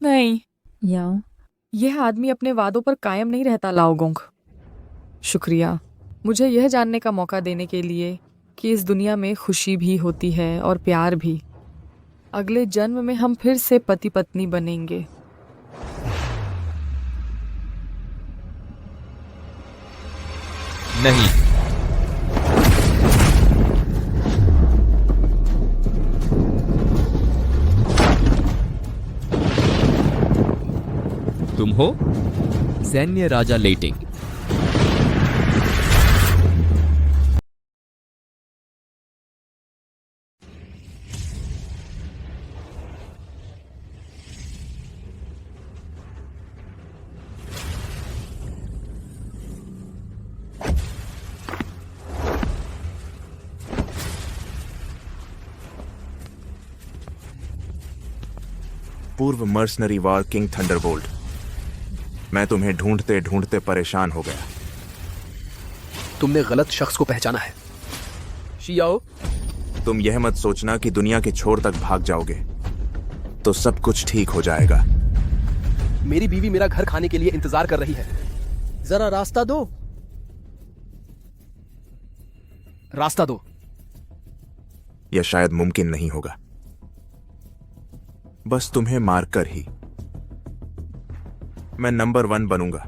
नहीं, याओ, यह आदमी अपने वादों पर कायम नहीं रहता लाओगोंग। शुक्रिया मुझे यह जानने का मौका देने के लिए कि इस दुनिया में खुशी भी होती है और प्यार भी। अगले जन्म में हम फिर से पति पत्नी बनेंगे। नहीं। तुम हो सैन्य राजा लेटिंग। पूर्व मर्सनरी वार किंग थंडरबोल्ट, मैं तुम्हें ढूंढते ढूंढते परेशान हो गया। तुमने गलत शख्स को पहचाना है शियाओ। तुम यह मत सोचना कि दुनिया के छोर तक भाग जाओगे तो सब कुछ ठीक हो जाएगा। मेरी बीवी मेरा घर खाने के लिए इंतजार कर रही है। जरा रास्ता दो, रास्ता दो। यह शायद मुमकिन नहीं होगा, बस तुम्हें मारकर ही मैं नंबर 1 बनूंगा।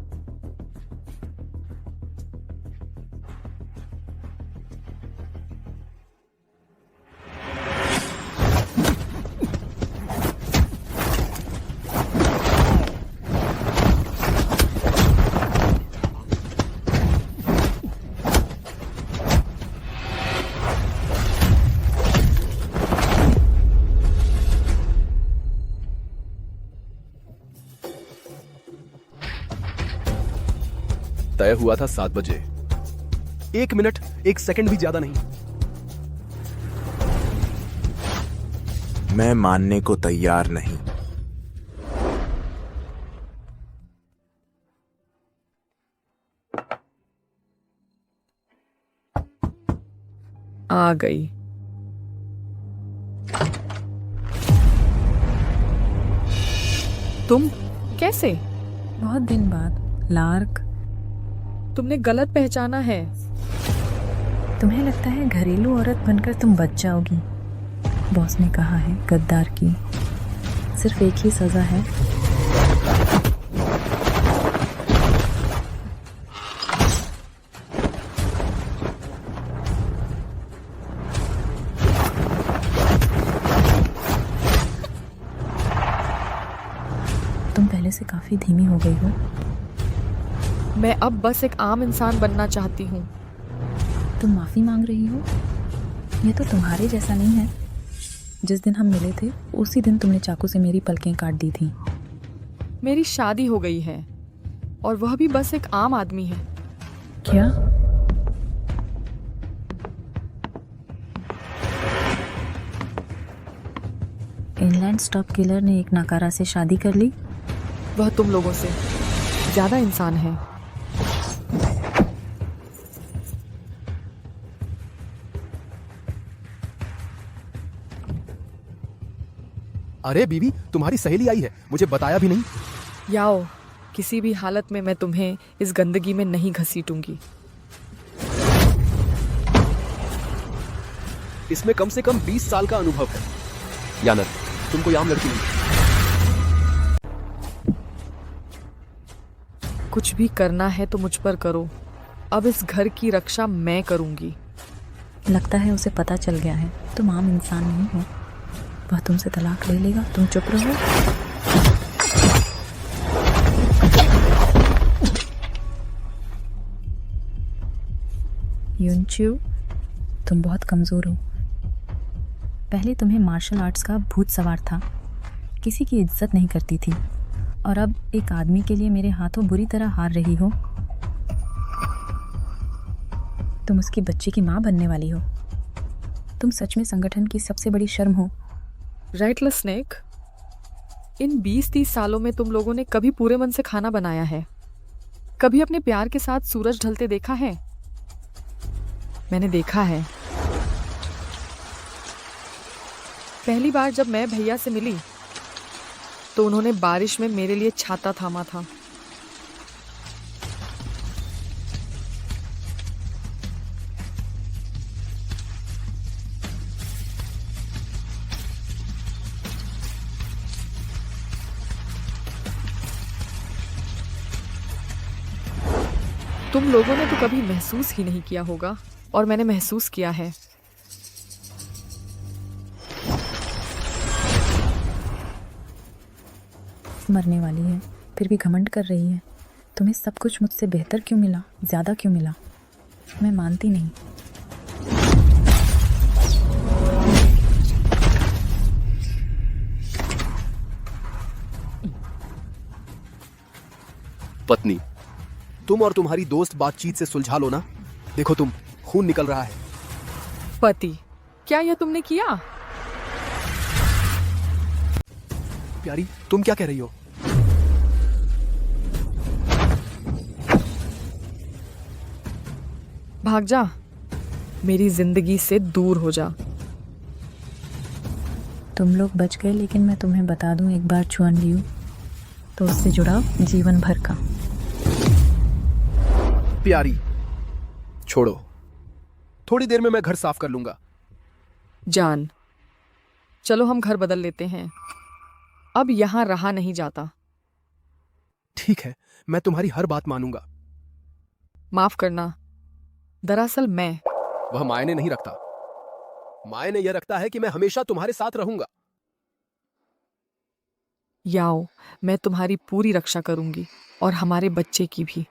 तय हुआ था 7 बजे। 1 मिनट 1 सेकंड भी ज्यादा नहीं। मैं मानने को तैयार नहीं। आ गई। तुम कैसे? बहुत दिन बाद। लार्क, तुमने गलत पहचाना है। तुम्हें लगता है घरेलू औरत बनकर तुम बच जाओगी? बॉस ने कहा है गद्दार की सिर्फ एक ही सजा है। तुम पहले से काफी धीमी हो गई हो। मैं अब बस एक आम इंसान बनना चाहती हूँ। तुम माफी मांग रही हो? ये तो तुम्हारे जैसा नहीं है। जिस दिन हम मिले थे उसी दिन तुमने चाकू से मेरी पलकें काट दी थी। मेरी शादी हो गई है और वह भी बस एक आम आदमी है। क्या? इनलैंड स्टॉप किलर ने एक नाकारा से शादी कर ली? वह तुम लोगों से ज्यादा इंसान है। अरे बीवी, तुम्हारी सहेली आई है, मुझे बताया भी नहीं। याओ, किसी भी हालत में मैं तुम्हें इस गंदगी में नहीं घसीटूंगी। इसमें कम से कम 20 साल का अनुभव है। यानर, तुम कोई आम लड़की नहीं। कुछ भी करना है तो मुझ पर करो। अब इस घर की रक्षा मैं करूंगी। लगता है उसे पता चल गया है तुम आम इंसान नहीं हो। वह तुमसे तलाक ले लेगा, तुम चुप रहो। युनच्यू, तुम बहुत कमजोर हो। पहले तुम्हें मार्शल आर्ट्स का भूत सवार था, किसी की इज्जत नहीं करती थी, और अब एक आदमी के लिए मेरे हाथों बुरी तरह हार रही हो। तुम उसकी बच्ची की माँ बनने वाली हो। तुम सच में संगठन की सबसे बड़ी शर्म हो। राइटलेस स्नेक, इन 20-30 सालों में तुम लोगों ने कभी पूरे मन से खाना बनाया है? कभी अपने प्यार के साथ सूरज ढलते देखा है? मैंने देखा है। पहली बार जब मैं भैया से मिली तो उन्होंने बारिश में मेरे लिए छाता थामा था। तुम लोगों ने तो कभी महसूस ही नहीं किया होगा, और मैंने महसूस किया है। मरने वाली है फिर भी घमंड कर रही है। तुम्हें सब कुछ मुझसे बेहतर क्यों मिला, ज़्यादा क्यों मिला? मैं मानती नहीं। पत्नी, तुम और तुम्हारी दोस्त बातचीत से सुलझा लो ना। देखो तुम, खून निकल रहा है। पति, क्या यह तुमने किया? प्यारी, तुम क्या कह रही हो? भाग जा, मेरी जिंदगी से दूर हो जा। तुम लोग बच गए, लेकिन मैं तुम्हें बता दूं, एक बार चुअन लियू तो उससे जुड़ा जीवन भर का। प्यारी, छोड़ो, थोड़ी देर में मैं घर साफ कर लूंगा। जान, चलो हम घर बदल लेते हैं। अब यहाँ रहा नहीं जाता। ठीक है, मैं तुम्हारी हर बात मानूंगा। माफ करना, दरअसल मैं वह मायने नहीं रखता। मायने यह रखता है कि मैं हमेशा तुम्हारे साथ रहूंगा। याओ, मैं तुम्हारी पूरी रक्षा करूंगी, और हमारे बच्चे की भी।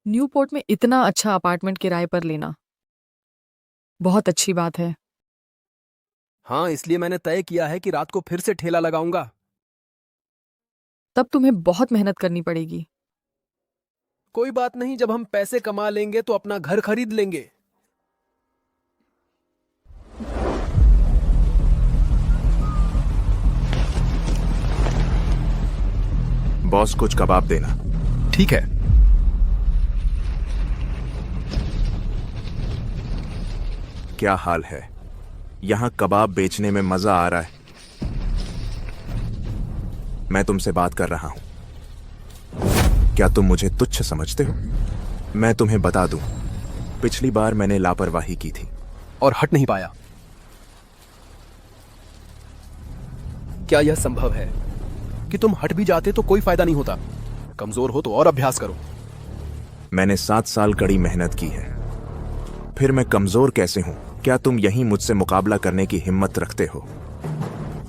न्यूपोर्ट में इतना अच्छा अपार्टमेंट किराए पर लेना बहुत अच्छी बात है। हाँ, इसलिए मैंने तय किया है कि रात को फिर से ठेला लगाऊंगा। तब तुम्हें बहुत मेहनत करनी पड़ेगी। कोई बात नहीं, जब हम पैसे कमा लेंगे तो अपना घर खरीद लेंगे। बॉस, कुछ कबाब देना। ठीक है। क्या हाल है? यहां कबाब बेचने में मजा आ रहा है। मैं तुमसे बात कर रहा हूं। क्या तुम मुझे तुच्छ समझते हो? मैं तुम्हें बता दूं, पिछली बार मैंने लापरवाही की थी और हट नहीं पाया। क्या यह संभव है कि तुम हट भी जाते तो कोई फायदा नहीं होता? कमजोर हो तो और अभ्यास करो। मैंने 7 साल कड़ी मेहनत की है, फिर मैं कमजोर कैसे हूं? क्या तुम यहीं मुझसे मुकाबला करने की हिम्मत रखते हो?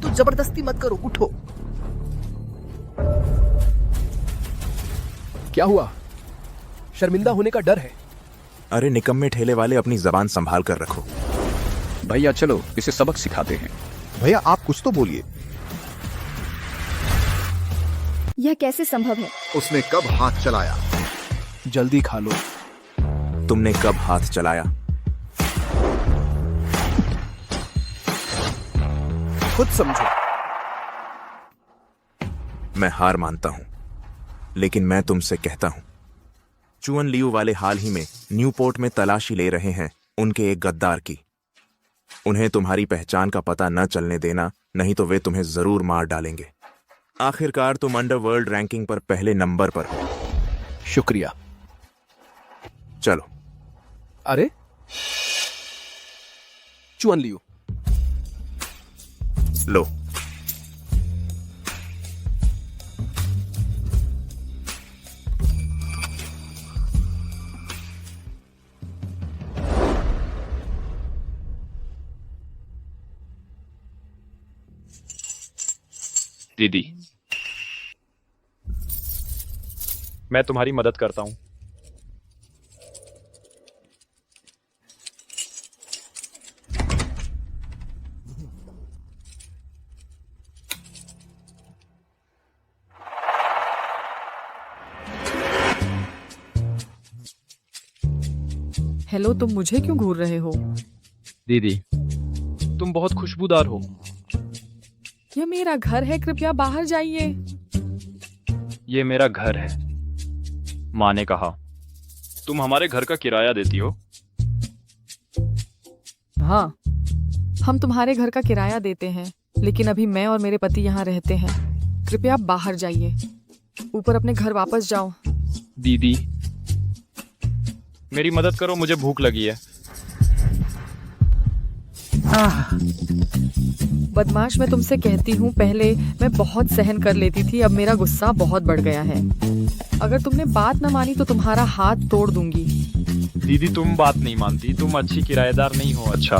तो जबरदस्ती मत करो, उठो। क्या हुआ? शर्मिंदा होने का डर है? अरे निकम्मे ठेले वाले, अपनी जबान संभाल कर रखो। भैया चलो इसे सबक सिखाते हैं। भैया आप कुछ तो बोलिए। यह कैसे संभव है? उसने कब हाथ चलाया? जल्दी खा लो। तुमने कब हाथ चलाया? खुद समझो। मैं हार मानता हूं, लेकिन मैं तुमसे कहता हूं, चुअन लियू वाले हाल ही में न्यूपोर्ट में तलाशी ले रहे हैं उनके एक गद्दार की। उन्हें तुम्हारी पहचान का पता न चलने देना, नहीं तो वे तुम्हें जरूर मार डालेंगे। आखिरकार तुम अंडरवर्ल्ड रैंकिंग पर पहले नंबर पर हो। शुक्रिया। चलो। अरे चुअन लियू, लो। दीदी, मैं तुम्हारी मदद करता हूं। हेलो, तुम मुझे क्यों घूर रहे हो? दीदी, तुम बहुत खुशबूदार हो। यह मेरा घर है, कृपया बाहर जाइए। ये मेरा घर है। माँ ने कहा, तुम हमारे घर का किराया देती हो? हाँ, हम तुम्हारे घर का किराया देते हैं, लेकिन अभी मैं और मेरे पति यहाँ रहते हैं। कृपया आप बाहर जाइए, ऊपर अपने घर वापस जाओ। दीदी, मेरी मदद करो, मुझे भूख लगी है। बदमाश, मैं तुमसे कहती हूँ, पहले मैं बहुत सहन कर लेती थी, अब मेरा गुस्सा बहुत बढ़ गया है। अगर तुमने बात न मानी तो तुम्हारा हाथ तोड़ दूंगी। दीदी, तुम बात नहीं मानती, तुम अच्छी किराएदार नहीं हो। अच्छा,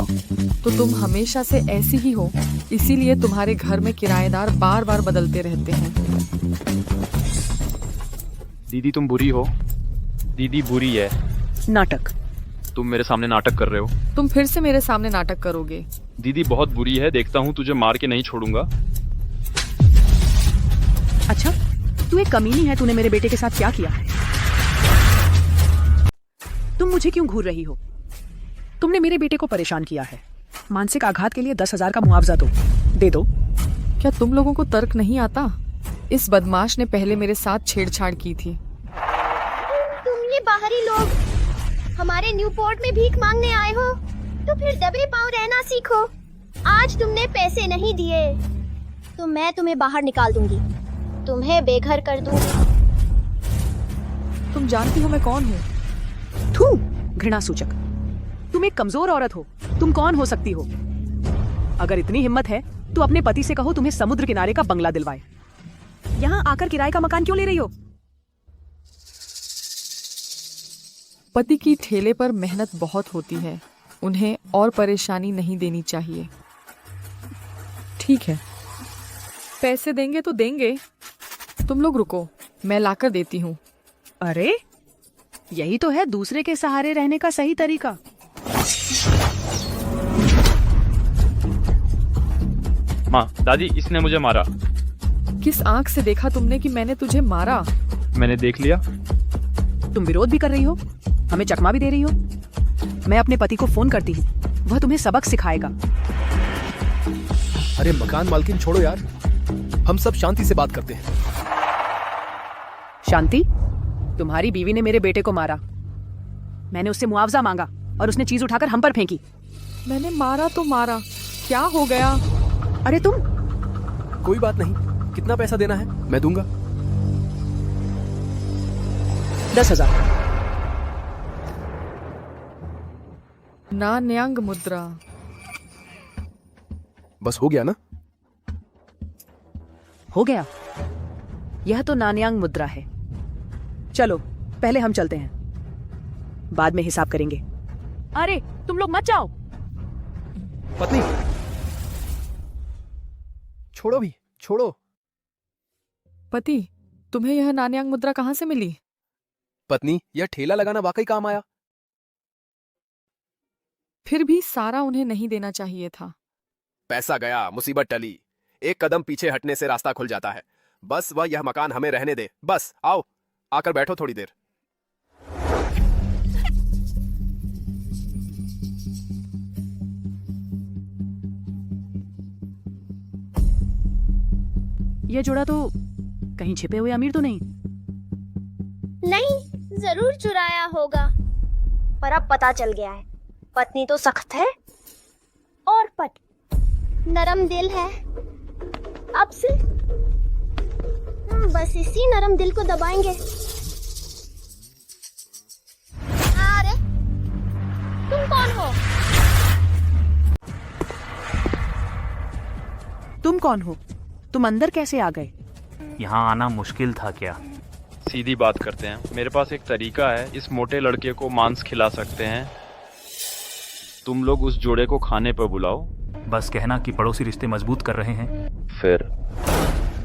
तो तुम हमेशा से ऐसी ही हो, इसीलिए तुम्हारे घर में किराएदार बार बार बदलते रहते हैं। दीदी तुम बुरी हो। दीदी बुरी है। नाटक। तुम मेरे सामने नाटक कर रहे हो। तुम फिर से मेरे सामने नाटक करोगे। दीदी बहुत बुरी है, देखता हूँ तुझे मार के नहीं छोड़ूंगा। अच्छा, तू एक कमीनी है, तूने मेरे बेटे के साथ क्या किया? तुम मुझे क्यों घूर रही हो? तुमने मेरे बेटे को परेशान किया है। मानसिक आघात के लिए 10,000 का मुआवजा दे दो। क्या तुम लोगों को तर्क नहीं आता? इस बदमाश ने पहले मेरे साथ छेड़छाड़ की थी। तुम ये बाहरी लोग हमारे न्यूपोर्ट में भीख मांगने आए हो, तो फिर दबे पांव रहना सीखो। आज तुमने पैसे नहीं दिए तो मैं तुम्हें बाहर निकाल दूंगी, तुम्हें बेघर कर दूंगी। तुम जानती हो मैं कौन हूँ? थू, घृणा सूचक। तुम एक कमजोर औरत हो। तुम कौन हो सकती हो? अगर इतनी हिम्मत है तो अपने पति से कहो तुम्हें समुद्र किनारे का बंगला दिलवाए। यहाँ आकर किराए का मकान क्यों ले रही हो? पति की ठेले पर मेहनत बहुत होती है, उन्हें और परेशानी नहीं देनी चाहिए। ठीक है, पैसे देंगे तो देंगे। तुम लोग रुको, मैं लाकर देती हूँ। अरे, यही तो है दूसरे के सहारे रहने का सही तरीका। माँ, दादी, इसने मुझे मारा। किस आंख से देखा तुमने कि मैंने तुझे मारा? मैंने देख लिया। तुम विरोध भी कर रही हो, हमें चकमा भी दे रही हो। मैं अपने पति को फोन करती हूँ, वह तुम्हें सबक सिखाएगा। अरे मकान मालकिन छोड़ो यार, हम सब शांति से बात करते हैं। शांति? तुम्हारी बीवी ने मेरे बेटे को मारा। मैंने उससे मुआवजा मांगा और उसने चीज उठाकर हम पर फेंकी। मैंने मारा तो मारा, क्या हो गया? अरे तुम। कोई बात नहीं, कितना पैसा देना है मैं दूंगा। 10,000। नान्यांग मुद्रा। बस हो गया ना? हो गया। यह तो नान्यांग मुद्रा है। चलो पहले हम चलते हैं, बाद में हिसाब करेंगे। अरे तुम लोग मत जाओ। पत्नी, छोड़ो भी, छोड़ो। पति, तुम्हें यह नान्यांग मुद्रा कहाँ से मिली? पत्नी, यह ठेला लगाना वाकई काम आया। फिर भी सारा उन्हें नहीं देना चाहिए था। पैसा गया, मुसीबत टली। एक कदम पीछे हटने से रास्ता खुल जाता है। बस वह यह मकान हमें रहने दे। बस आओ, आकर बैठो थोड़ी देर। यह जोड़ा तो कहीं छिपे हुए अमीर तो नहीं? नहीं, जरूर चुराया होगा, पर अब पता चल गया है। पत्नी तो सख्त है और पति नरम दिल है। अब से हम बस इसी नरम दिल को दबाएंगे। अरे तुम कौन हो? तुम कौन हो? तुम अंदर कैसे आ गए? यहाँ आना मुश्किल था क्या? सीधी बात करते हैं, मेरे पास एक तरीका है। इस मोटे लड़के को मांस खिला सकते हैं। तुम लोग उस जोड़े को खाने पर बुलाओ। बस कहना कि पड़ोसी रिश्ते मजबूत कर रहे हैं। फिर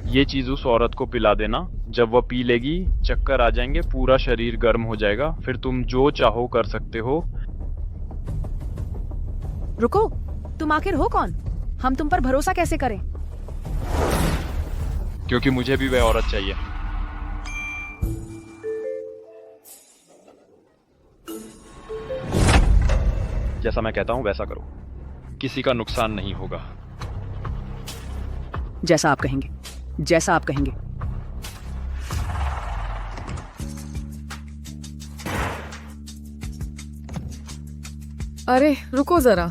ये चीज उस औरत को पिला देना। जब वह पी लेगी, चक्कर आ जाएंगे, पूरा शरीर गर्म हो जाएगा। फिर तुम जो चाहो कर सकते हो। रुको, तुम आखिर हो कौन? हम तुम पर भरोसा कैसे करें? क्योंकि मुझे भी वह औरत चाहिए। जैसा मैं कहता हूं वैसा करो, किसी का नुकसान नहीं होगा। जैसा आप कहेंगे, जैसा आप कहेंगे। अरे रुको जरा,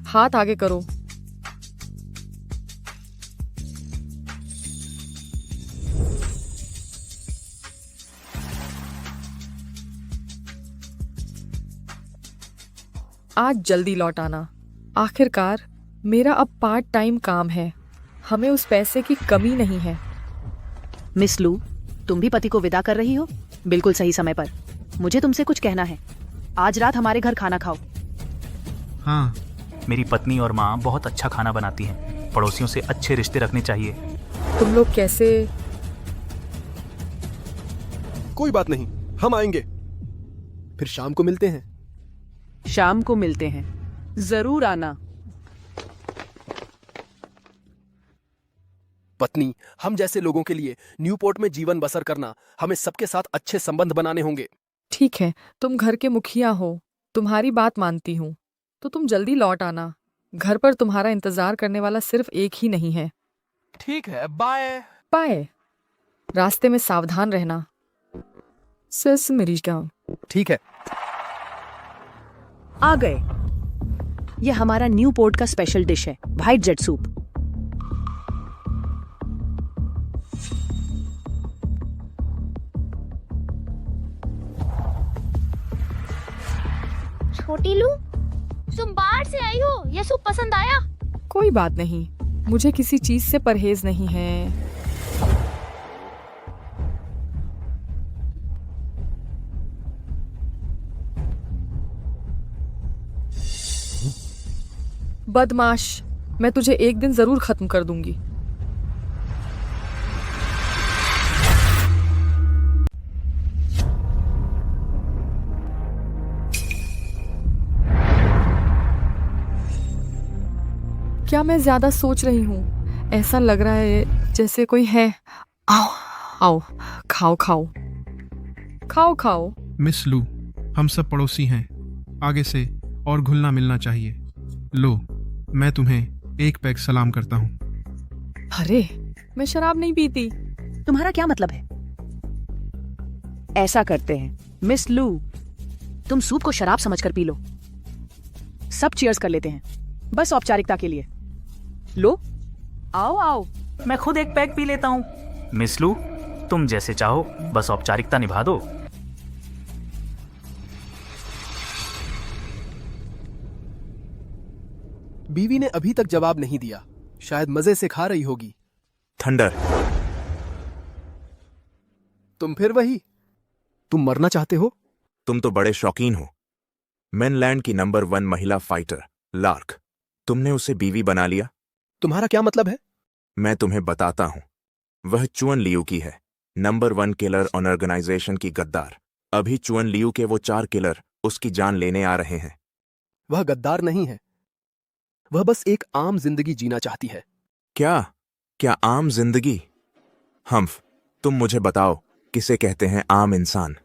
हाथ आगे करो। आज जल्दी लौट आना। आखिरकार मेरा अब पार्ट टाइम काम है, हमें उस पैसे की कमी नहीं है। मिस लू, तुम भी पति को विदा कर रही हो? बिल्कुल सही समय पर। मुझे तुमसे कुछ कहना है। आज रात हमारे घर खाना खाओ। हाँ, मेरी पत्नी और माँ बहुत अच्छा खाना बनाती हैं। पड़ोसियों से अच्छे रिश्ते रखने चाहिए। तुम लोग कैसे? कोई बात नहीं, हम आएंगे। फिर शाम को मिलते हैं। शाम को मिलते हैं, जरूर आना। पत्नी, हम जैसे लोगों के लिए न्यूपोर्ट में जीवन बसर करना, हमें सबके साथ अच्छे संबंध बनाने होंगे। ठीक है, तुम घर के मुखिया हो, तुम्हारी बात मानती हूँ, तो तुम जल्दी लौट आना। घर पर तुम्हारा इंतजार करने वाला सिर्फ एक ही नहीं है। ठीक है, बाय बाय। रास्ते में सावधान रहना। सिस मेरी गाँव। ठीक है। आ गए। ये हमारा न्यू पोर्ट का स्पेशल डिश है, व्हाइट जेट सूप। छोटी लू, तुम बाहर से आई हो, ये सूप पसंद आया? कोई बात नहीं, मुझे किसी चीज से परहेज नहीं है। बदमाश, मैं तुझे एक दिन जरूर खत्म कर दूंगी। क्या मैं ज्यादा सोच रही हूँ? ऐसा लग रहा है जैसे कोई है। आओ आओ, खाओ खाओ खाओ खाओ। मिस लू, हम सब पड़ोसी हैं, आगे से और घुलना मिलना चाहिए। लो, मैं तुम्हें एक पैक सलाम करता हूँ। अरे, मैं शराब नहीं पीती। तुम्हारा क्या मतलब है? ऐसा करते हैं, मिस लू, तुम सूप को शराब समझकर पी लो। सब चीयर्स कर लेते हैं, बस औपचारिकता के लिए। लो, आओ आओ। मैं खुद एक पैक पी लेता हूँ। मिस लू, तुम जैसे चाहो, बस औपचारिकता निभा दो। बीवी ने अभी तक जवाब नहीं दिया, शायद मजे से खा रही होगी। थंडर, तुम फिर वही? तुम मरना चाहते हो? तुम तो बड़े शौकीन हो। मेनलैंड की नंबर 1 महिला फाइटर लार्क, तुमने उसे बीवी बना लिया। तुम्हारा क्या मतलब है? मैं तुम्हें बताता हूं। वह चुअन लियू की है, नंबर 1 किलर ऑर्गेनाइजेशन की गद्दार। अभी चुअन लियू के वो 4 किलर उसकी जान लेने आ रहे हैं। वह गद्दार नहीं है, वह बस एक आम जिंदगी जीना चाहती है। क्या आम जिंदगी? हम्फ, तुम मुझे बताओ, किसे कहते हैं आम इंसान?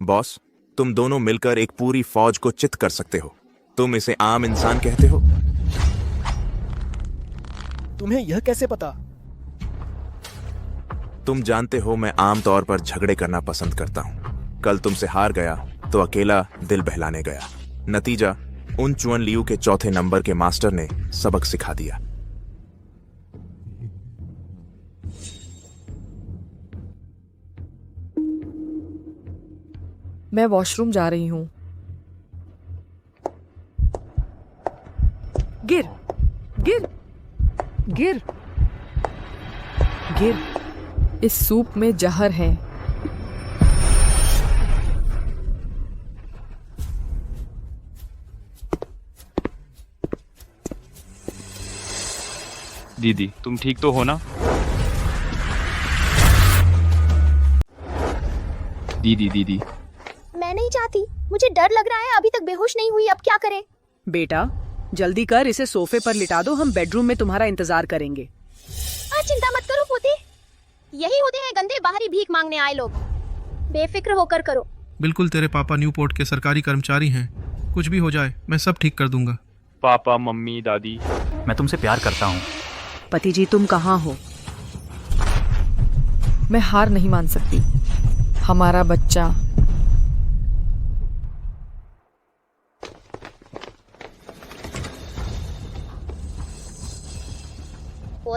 बॉस, तुम दोनों मिलकर एक पूरी फौज को चित कर सकते हो। तुम इसे आम इंसान कहते हो? तुम्हें यह कैसे पता? तुम जानते हो मैं आम तौर पर झगड़े करना पसंद करता हूं। कल तुमसे हार गया तो अकेला दिल बहलाने गया। नतीजा, उन चुअन लियू के 4थे नंबर के मास्टर ने सबक सिखा दिया। मैं वॉशरूम जा रही हूँ। गिर गिर गिर गिर। इस सूप में जहर है। दीदी, तुम ठीक तो हो ना? दीदी मैं नहीं चाहती, मुझे डर लग रहा है। अभी तक बेहोश नहीं हुई, अब क्या करें? बेटा, जल्दी कर, इसे सोफे पर लिटा दो। हम बेडरूम में तुम्हारा इंतजार करेंगे। चिंता मत करो पोते, यही होते हैं गंदे बाहरी भीख मांगने आए लोग। बेफिक्र होकर करो। बिल्कुल, तेरे पापा न्यूपोर्ट के सरकारी कर्मचारी हैं। कुछ भी हो जाए, मैं सब ठीक कर दूंगा। पापा, मम्मी, दादी, मैं तुमसे प्यार करता हूँ। पति जी, तुम कहाँ हो? मैं हार नहीं मान सकती। हमारा बच्चा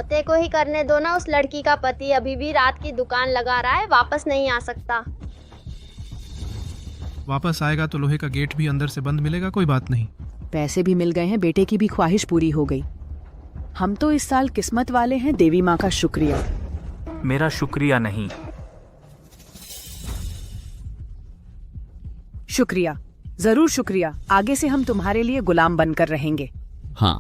कुत्ते को ही करने दो ना। उस लड़की का पति अभी भी रात की दुकान लगा रहा है, वापस नहीं आ सकता। वापस आएगा तो लोहे का गेट भी अंदर से बंद मिलेगा, कोई बात नहीं। पैसे भी मिल गए हैं, बेटे की भी ख्वाहिश पूरी हो गई। हम तो इस साल किस्मत वाले हैं, देवी माँ का शुक्रिया। मेरा शुक्रिया नहीं। शुक्रिया, जरूर शुक्रिया। आगे से हम तुम्हारे लिए गुलाम बनकर रहेंगे। हाँ।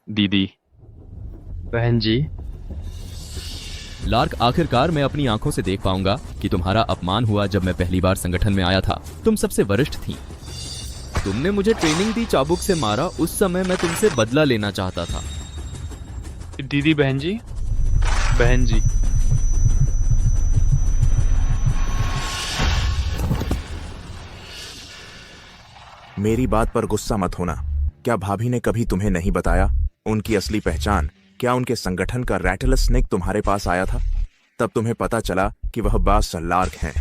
दीदी, बहन जी, लार्क, आखिरकार मैं अपनी आंखों से देख पाऊंगा कि तुम्हारा अपमान हुआ जब मैं पहली बार संगठन में आया था। तुम सबसे वरिष्ठ थी। तुमने मुझे ट्रेनिंग दी, चाबुक से मारा। उस समय मैं तुमसे बदला लेना चाहता था। दीदी, बहन जी, बहन जी। मेरी बात पर गुस्सा मत होना। क्या भाभी ने कभी तुम्हें नहीं बताया उनकी असली पहचान? क्या उनके संगठन का रैटलस स्नेक तुम्हारे पास आया था? तब तुम्हें पता चला कि वह बास लार्क हैं।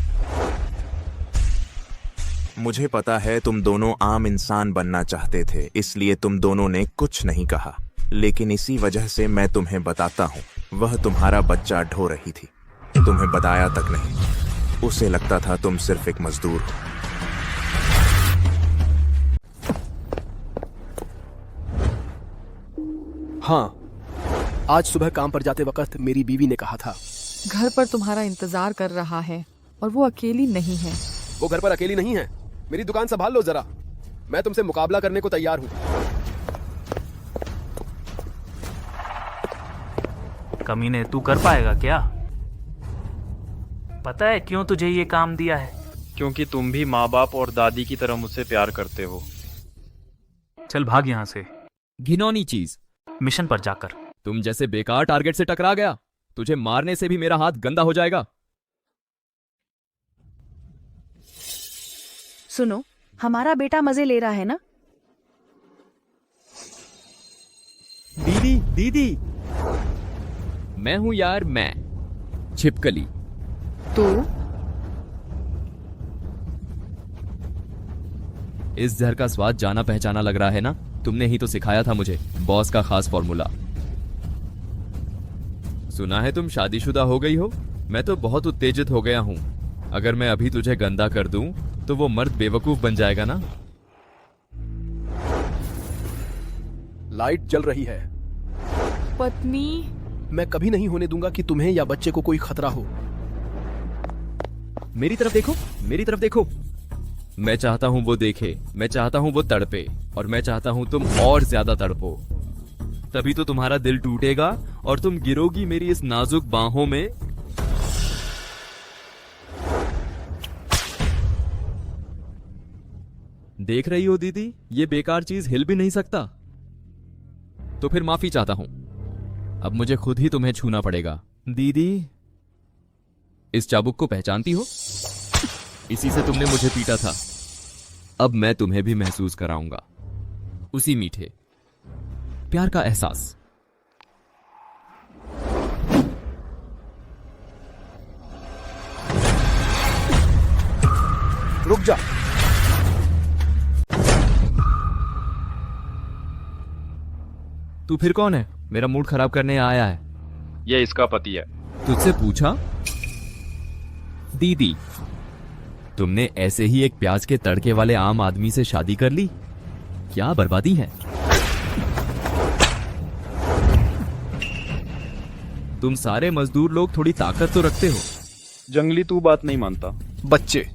मुझे पता है तुम दोनों आम इंसान बनना चाहते थे, इसलिए तुम दोनों ने कुछ नहीं कहा। लेकिन इसी वजह से मैं तुम्हें बताता हूँ, वह तुम्हारा बच्चा ढो रही थी। तुम्हें बताया तक नहीं। उसे लगता था तुम सिर्फ एक मजदूर हो। हाँ, आज सुबह काम पर जाते वक्त मेरी बीवी ने कहा था, घर पर तुम्हारा इंतजार कर रहा है और वो अकेली नहीं है। वो घर पर अकेली नहीं है। मेरी दुकान संभाल लो जरा। मैं तुमसे मुकाबला करने को तैयार हूँ। कमीने, तू कर पाएगा क्या? पता है क्यों तुझे ये काम दिया है? क्योंकि तुम भी माँ बाप और दादी की तरह मुझसे प्यार करते हो। चल भाग यहाँ से। घिनौनी चीज। मिशन पर जाकर। तुम जैसे बेकार टारगेट से टकरा गया। तुझे मारने से भी मेरा हाथ गंदा हो जाएगा। सुनो, हमारा बेटा मजे ले रहा है ना? दीदी, दीदी, मैं हूं यार, मैं छिपकली। तो इस जहर का स्वाद जाना पहचाना लग रहा है ना? तुमने ही तो सिखाया था मुझे बॉस का खास फॉर्मूला। सुना है तुम शादीशुदा हो गई हो। मैं तो बहुत उत्तेजित हो गया हूं। अगर मैं अभी तुझे गंदा कर दूं तो वो मर्द बेवकूफ बन जाएगा ना। लाइट जल रही है। पत्नी, मैं कभी नहीं होने दूंगा कि तुम्हें या बच्चे को कोई खतरा हो। मेरी तरफ देखो, मेरी तरफ देखो। मैं चाहता हूं वो देखे, मैं चाहता हूं वो तड़पे, और मैं चाहता हूं तुम और ज्यादा तड़पो। तभी तो तुम्हारा दिल टूटेगा और तुम गिरोगी मेरी इस नाजुक बाहों में। देख रही हो दीदी, ये बेकार चीज हिल भी नहीं सकता। तो फिर माफी चाहता हूं। अब मुझे खुद ही तुम्हें छूना पड़ेगा। दीदी, इस चाबुक को पहचानती हो? इसी से तुमने मुझे पीटा था। अब मैं तुम्हें भी महसूस कराऊंगा उसी मीठे प्यार का एहसास। रुक जा। तू फिर कौन है? मेरा मूड खराब करने आया है। यह इसका पति है। तुझसे पूछा? दीदी, तुमने ऐसे ही एक प्याज के तड़के वाले आम आदमी से शादी कर ली? क्या बर्बादी है। तुम सारे मजदूर लोग थोड़ी ताकत तो रखते हो। जंगली, तू बात नहीं मानता। बच्चे,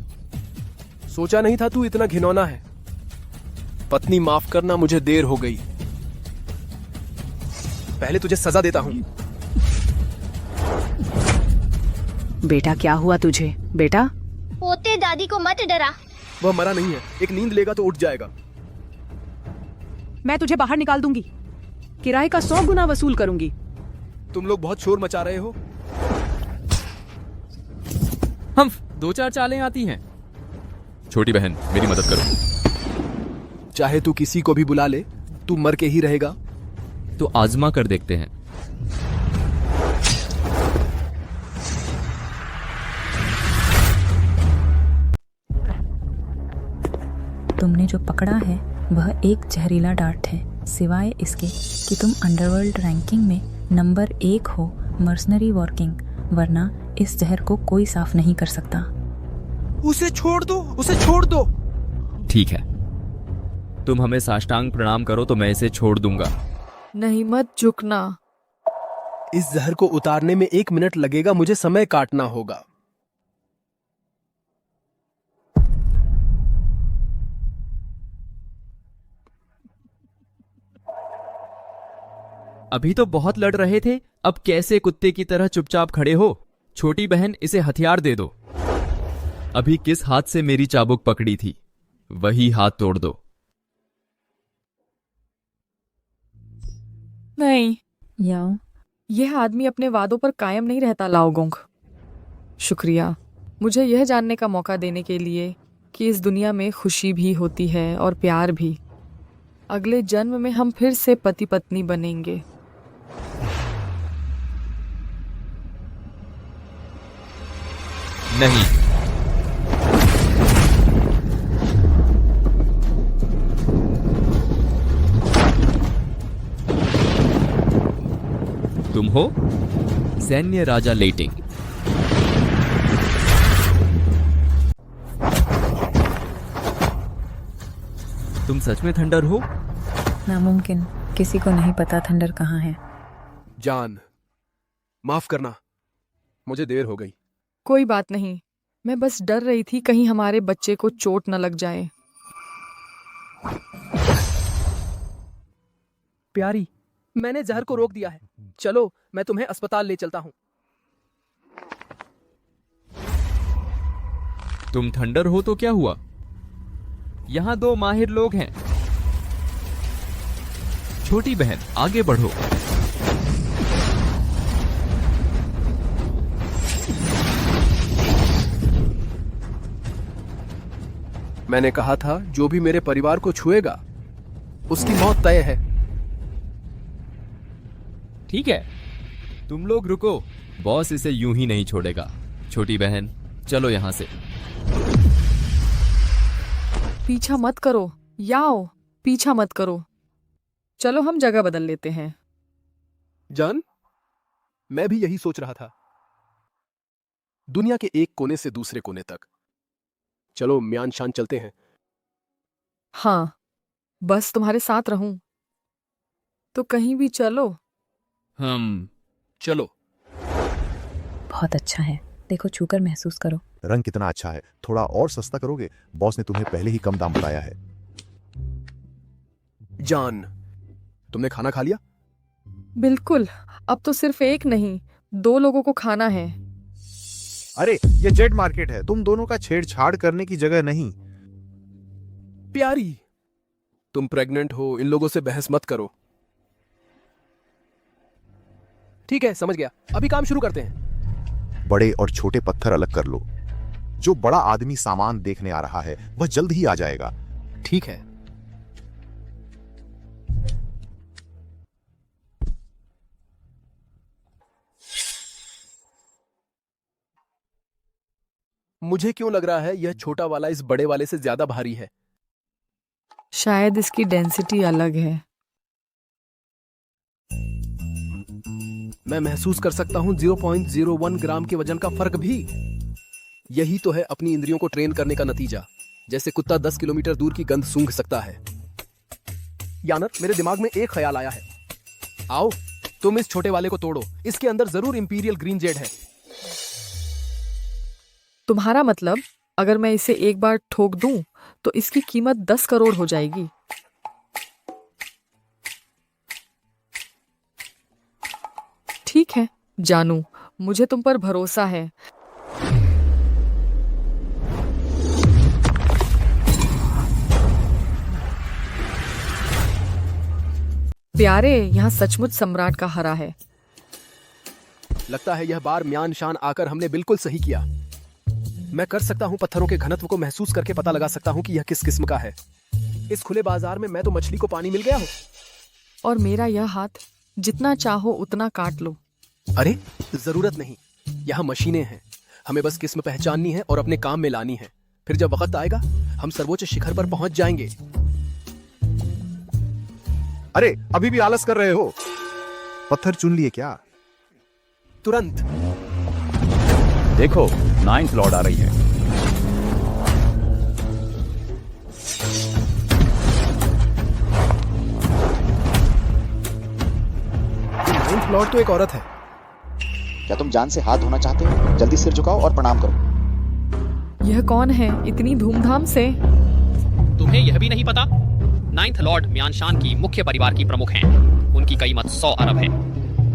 सोचा नहीं था तू इतना घिनौना है। पत्नी, माफ करना, मुझे देर हो गई। पहले तुझे सजा देता हूं। बेटा, क्या हुआ तुझे? बेटा, पोते दादी को मत डरा। वह मरा नहीं है। एक नींद लेगा तो उठ जाएगा। मैं तुझे बाहर निकाल दूंगी। किराए का 100 गुना वसूल करूंगी। तुम लोग बहुत शोर मचा रहे हो। हम 2-4 चालें आती हैं। छोटी बहन, मेरी मदद करो। चाहे तू किसी को भी बुला ले, तू मर के ही रहेगा। तो आजमा कर देखते हैं। तुमने जो पकड़ा है वह एक जहरीला डार्ट है। सिवाय इसके कि तुम अंडरवर्ल्ड रैंकिंग में नंबर 1 हो मर्सनरी वर्किंग, वरना इस जहर को कोई साफ नहीं कर सकता। उसे छोड़ दो, उसे छोड़ दो। ठीक है, तुम हमें साष्टांग प्रणाम करो तो मैं इसे छोड़ दूंगा। नहीं, मत झुकना। इस जहर को उतारने में 1 मिनट लगेगा, मुझे समय काटना होगा। अभी तो बहुत लड़ रहे थे, अब कैसे कुत्ते की तरह चुपचाप खड़े हो? छोटी बहन, इसे हथियार दे दो। अभी किस हाथ से मेरी चाबुक पकड़ी थी, वही हाथ तोड़ दो। नहीं, याओ, यह आदमी अपने वादों पर कायम नहीं रहता लाओगोंग। शुक्रिया मुझे यह जानने का मौका देने के लिए कि इस दुनिया में खुशी भी होती है और प्यार भी। अगले जन्म में हम फिर से पति पत्नी बनेंगे। नहीं, तुम हो सैन्य राजा लेटिंग। तुम सच में थंडर हो? नामुमकिन, किसी को नहीं पता थंडर कहाँ है। जान, माफ करना, मुझे देर हो गई। कोई बात नहीं, मैं बस डर रही थी कहीं हमारे बच्चे को चोट न लग जाए। प्यारी, मैंने जहर को रोक दिया है। चलो, मैं तुम्हें अस्पताल ले चलता हूं। तुम थंडर हो तो क्या हुआ? यहां 2 माहिर लोग हैं। छोटी बहन, आगे बढ़ो। मैंने कहा था, जो भी मेरे परिवार को छुएगा उसकी मौत तय है। ठीक है, तुम लोग रुको, बॉस इसे यूं ही नहीं छोड़ेगा। छोटी बहन, चलो यहां से। पीछा मत करो याओ, पीछा मत करो। चलो हम जगह बदल लेते हैं। जान, मैं भी यही सोच रहा था, दुनिया के एक कोने से दूसरे कोने तक। चलो म्यान शान चलते हैं। हाँ, बस तुम्हारे साथ रहूं तो कहीं भी चलो। चलो। बहुत अच्छा है, देखो छूकर महसूस करो। रंग कितना अच्छा है। थोड़ा और सस्ता करोगे? बॉस ने तुम्हें पहले ही कम दाम बताया है। जान, तुमने खाना खा लिया? बिल्कुल, अब तो सिर्फ एक नहीं 2 लोगों को खाना है। अरे, ये जेड मार्केट है, तुम दोनों का छेड़छाड़ करने की जगह नहीं। प्यारी, तुम प्रेग्नेंट हो, इन लोगों से बहस मत करो। ठीक है, समझ गया। अभी काम शुरू करते हैं। बड़े और छोटे पत्थर अलग कर लो। जो बड़ा आदमी सामान देखने आ रहा है वह जल्द ही आ जाएगा। ठीक है। मुझे क्यों लग रहा है यह छोटा वाला इस बड़े वाले से ज्यादा भारी है? शायद इसकी डेंसिटी अलग है। मैं महसूस कर सकता हूं 0.01 ग्राम के वजन का फर्क भी। यही तो है अपनी इंद्रियों को ट्रेन करने का नतीजा। जैसे कुत्ता 10 किलोमीटर दूर की गंध सूंघ सकता है। यानर, मेरे दिमाग में एक ख्याल आया है। आओ, तुम इस छोटे वाले को तोड़ो। इसके अंदर जरूर इंपीरियल ग्रीन जेड है। तुम्हारा मतलब, अगर मैं इसे एक बार ठोक दूं तो इसकी कीमत 10 करोड़ हो जाएगी। ठीक है जानू, मुझे तुम पर भरोसा है। प्यारे, यहाँ सचमुच सम्राट का हरा है। लगता है यह बार म्यान शान आकर हमने बिल्कुल सही किया। मैं कर सकता हूँ पत्थरों के घनत्व को महसूस करके पता लगा सकता हूँ कि यह किस किस्म का है। इस खुले बाजार में मैं तो मछली को पानी मिल गया हूँ। और मेरा यह हाथ, जितना चाहो उतना काट लो। अरे जरूरत नहीं, यहाँ मशीनें हैं। हमें बस किस्म पहचाननी है और अपने काम में लानी है। फिर जब वक्त आएगा हम सर्वोच्च शिखर पर पहुंच जाएंगे। अरे अभी भी आलस कर रहे हो? पत्थर चुन लिए क्या? तुरंत। देखो 9th लॉर्ड आ रही है। नाइन्थ लॉर्ड तो एक औरत है। क्या तुम जान से हाथ धोना चाहते हो? जल्दी सिर झुकाओ और प्रणाम करो। यह कौन है इतनी धूमधाम से? तुम्हें यह भी नहीं पता? 9th लॉर्ड म्यानशान की मुख्य परिवार की प्रमुख हैं। उनकी कीमत 100 अरब है।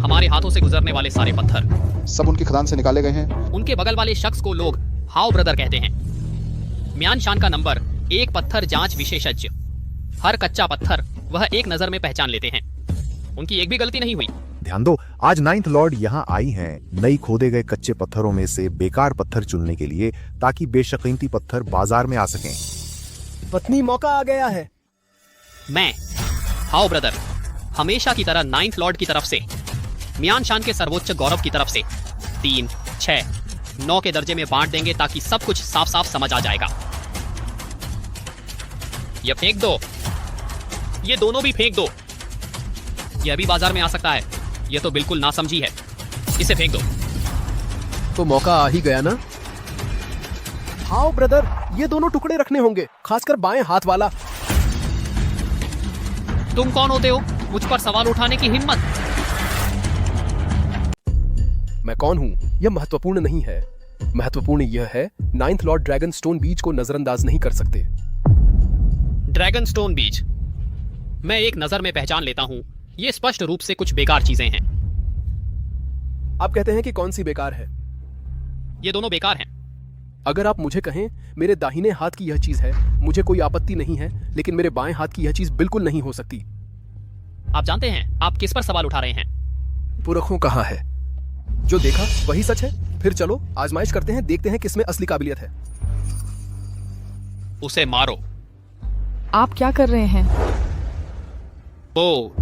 हमारे हाथों से गुजरने वाले सारे पत्थर सब उनकी खदान से निकाले गए हैं। उनके बगल वाले शख्स को लोग हाउ ब्रदर कहते हैं। म्यानशान का नंबर 1 पत्थर जांच विशेषज्ञ। हर कच्चा पत्थर वह एक नजर में पहचान लेते हैं। उनकी एक भी गलती नहीं हुई। ध्यान दो, आज 9th लॉर्ड यहाँ आई हैं नई खोदे गए कच्चे पत्थरों में से बेकार पत्थर चुनने के लिए, ताकि बेशकीमती पत्थर बाजार में आ सकें। पत्नी, मौका आ गया है। मैं हाउ ब्रदर हमेशा की तरह 9th लॉर्ड की तरफ से, म्यानशान के सर्वोच्च गौरव की तरफ से 3, 6, 9 के दर्जे में बांट देंगे ताकि सब कुछ साफ साफ समझ आ जाएगा। ये फेंक दो, ये दोनों भी फेंक दो। यह भी बाजार में आ सकता है। यह तो बिल्कुल नासमझी है। इसे फेंक दो। तो मौका आ ही गया ना। हाउ ब्रदर, ये दोनों टुकड़े रखने होंगे, खासकर बाएं हाथ वाला। तुम कौन होते हो मुझ पर सवाल उठाने की हिम्मत? मैं कौन हूं यह महत्वपूर्ण नहीं है। महत्वपूर्ण यह है 9th लॉर्ड ड्रैगन स्टोन बीज को नजरअंदाज नहीं कर सकते। ड्रैगन स्टोन बीज मैं एक नजर में पहचान लेता हूं। ये स्पष्ट रूप से कुछ बेकार चीजें हैं। आप कहते हैं कि कौन सी बेकार है? ये दोनों बेकार हैं। अगर आप मुझे कहें मेरे दाहिने हाथ की यह चीज है, मुझे कोई आपत्ति नहीं है, लेकिन मेरे बाएं हाथ की यह चीज बिल्कुल नहीं हो सकती। आप जानते हैं आप किस पर सवाल उठा रहे हैं? पुरखों कहाँ है? जो देखा वही सच है। फिर चलो आजमाइश करते हैं, देखते हैं किसमें असली काबिलियत है। उसे मारो। आप क्या कर रहे हैं? वो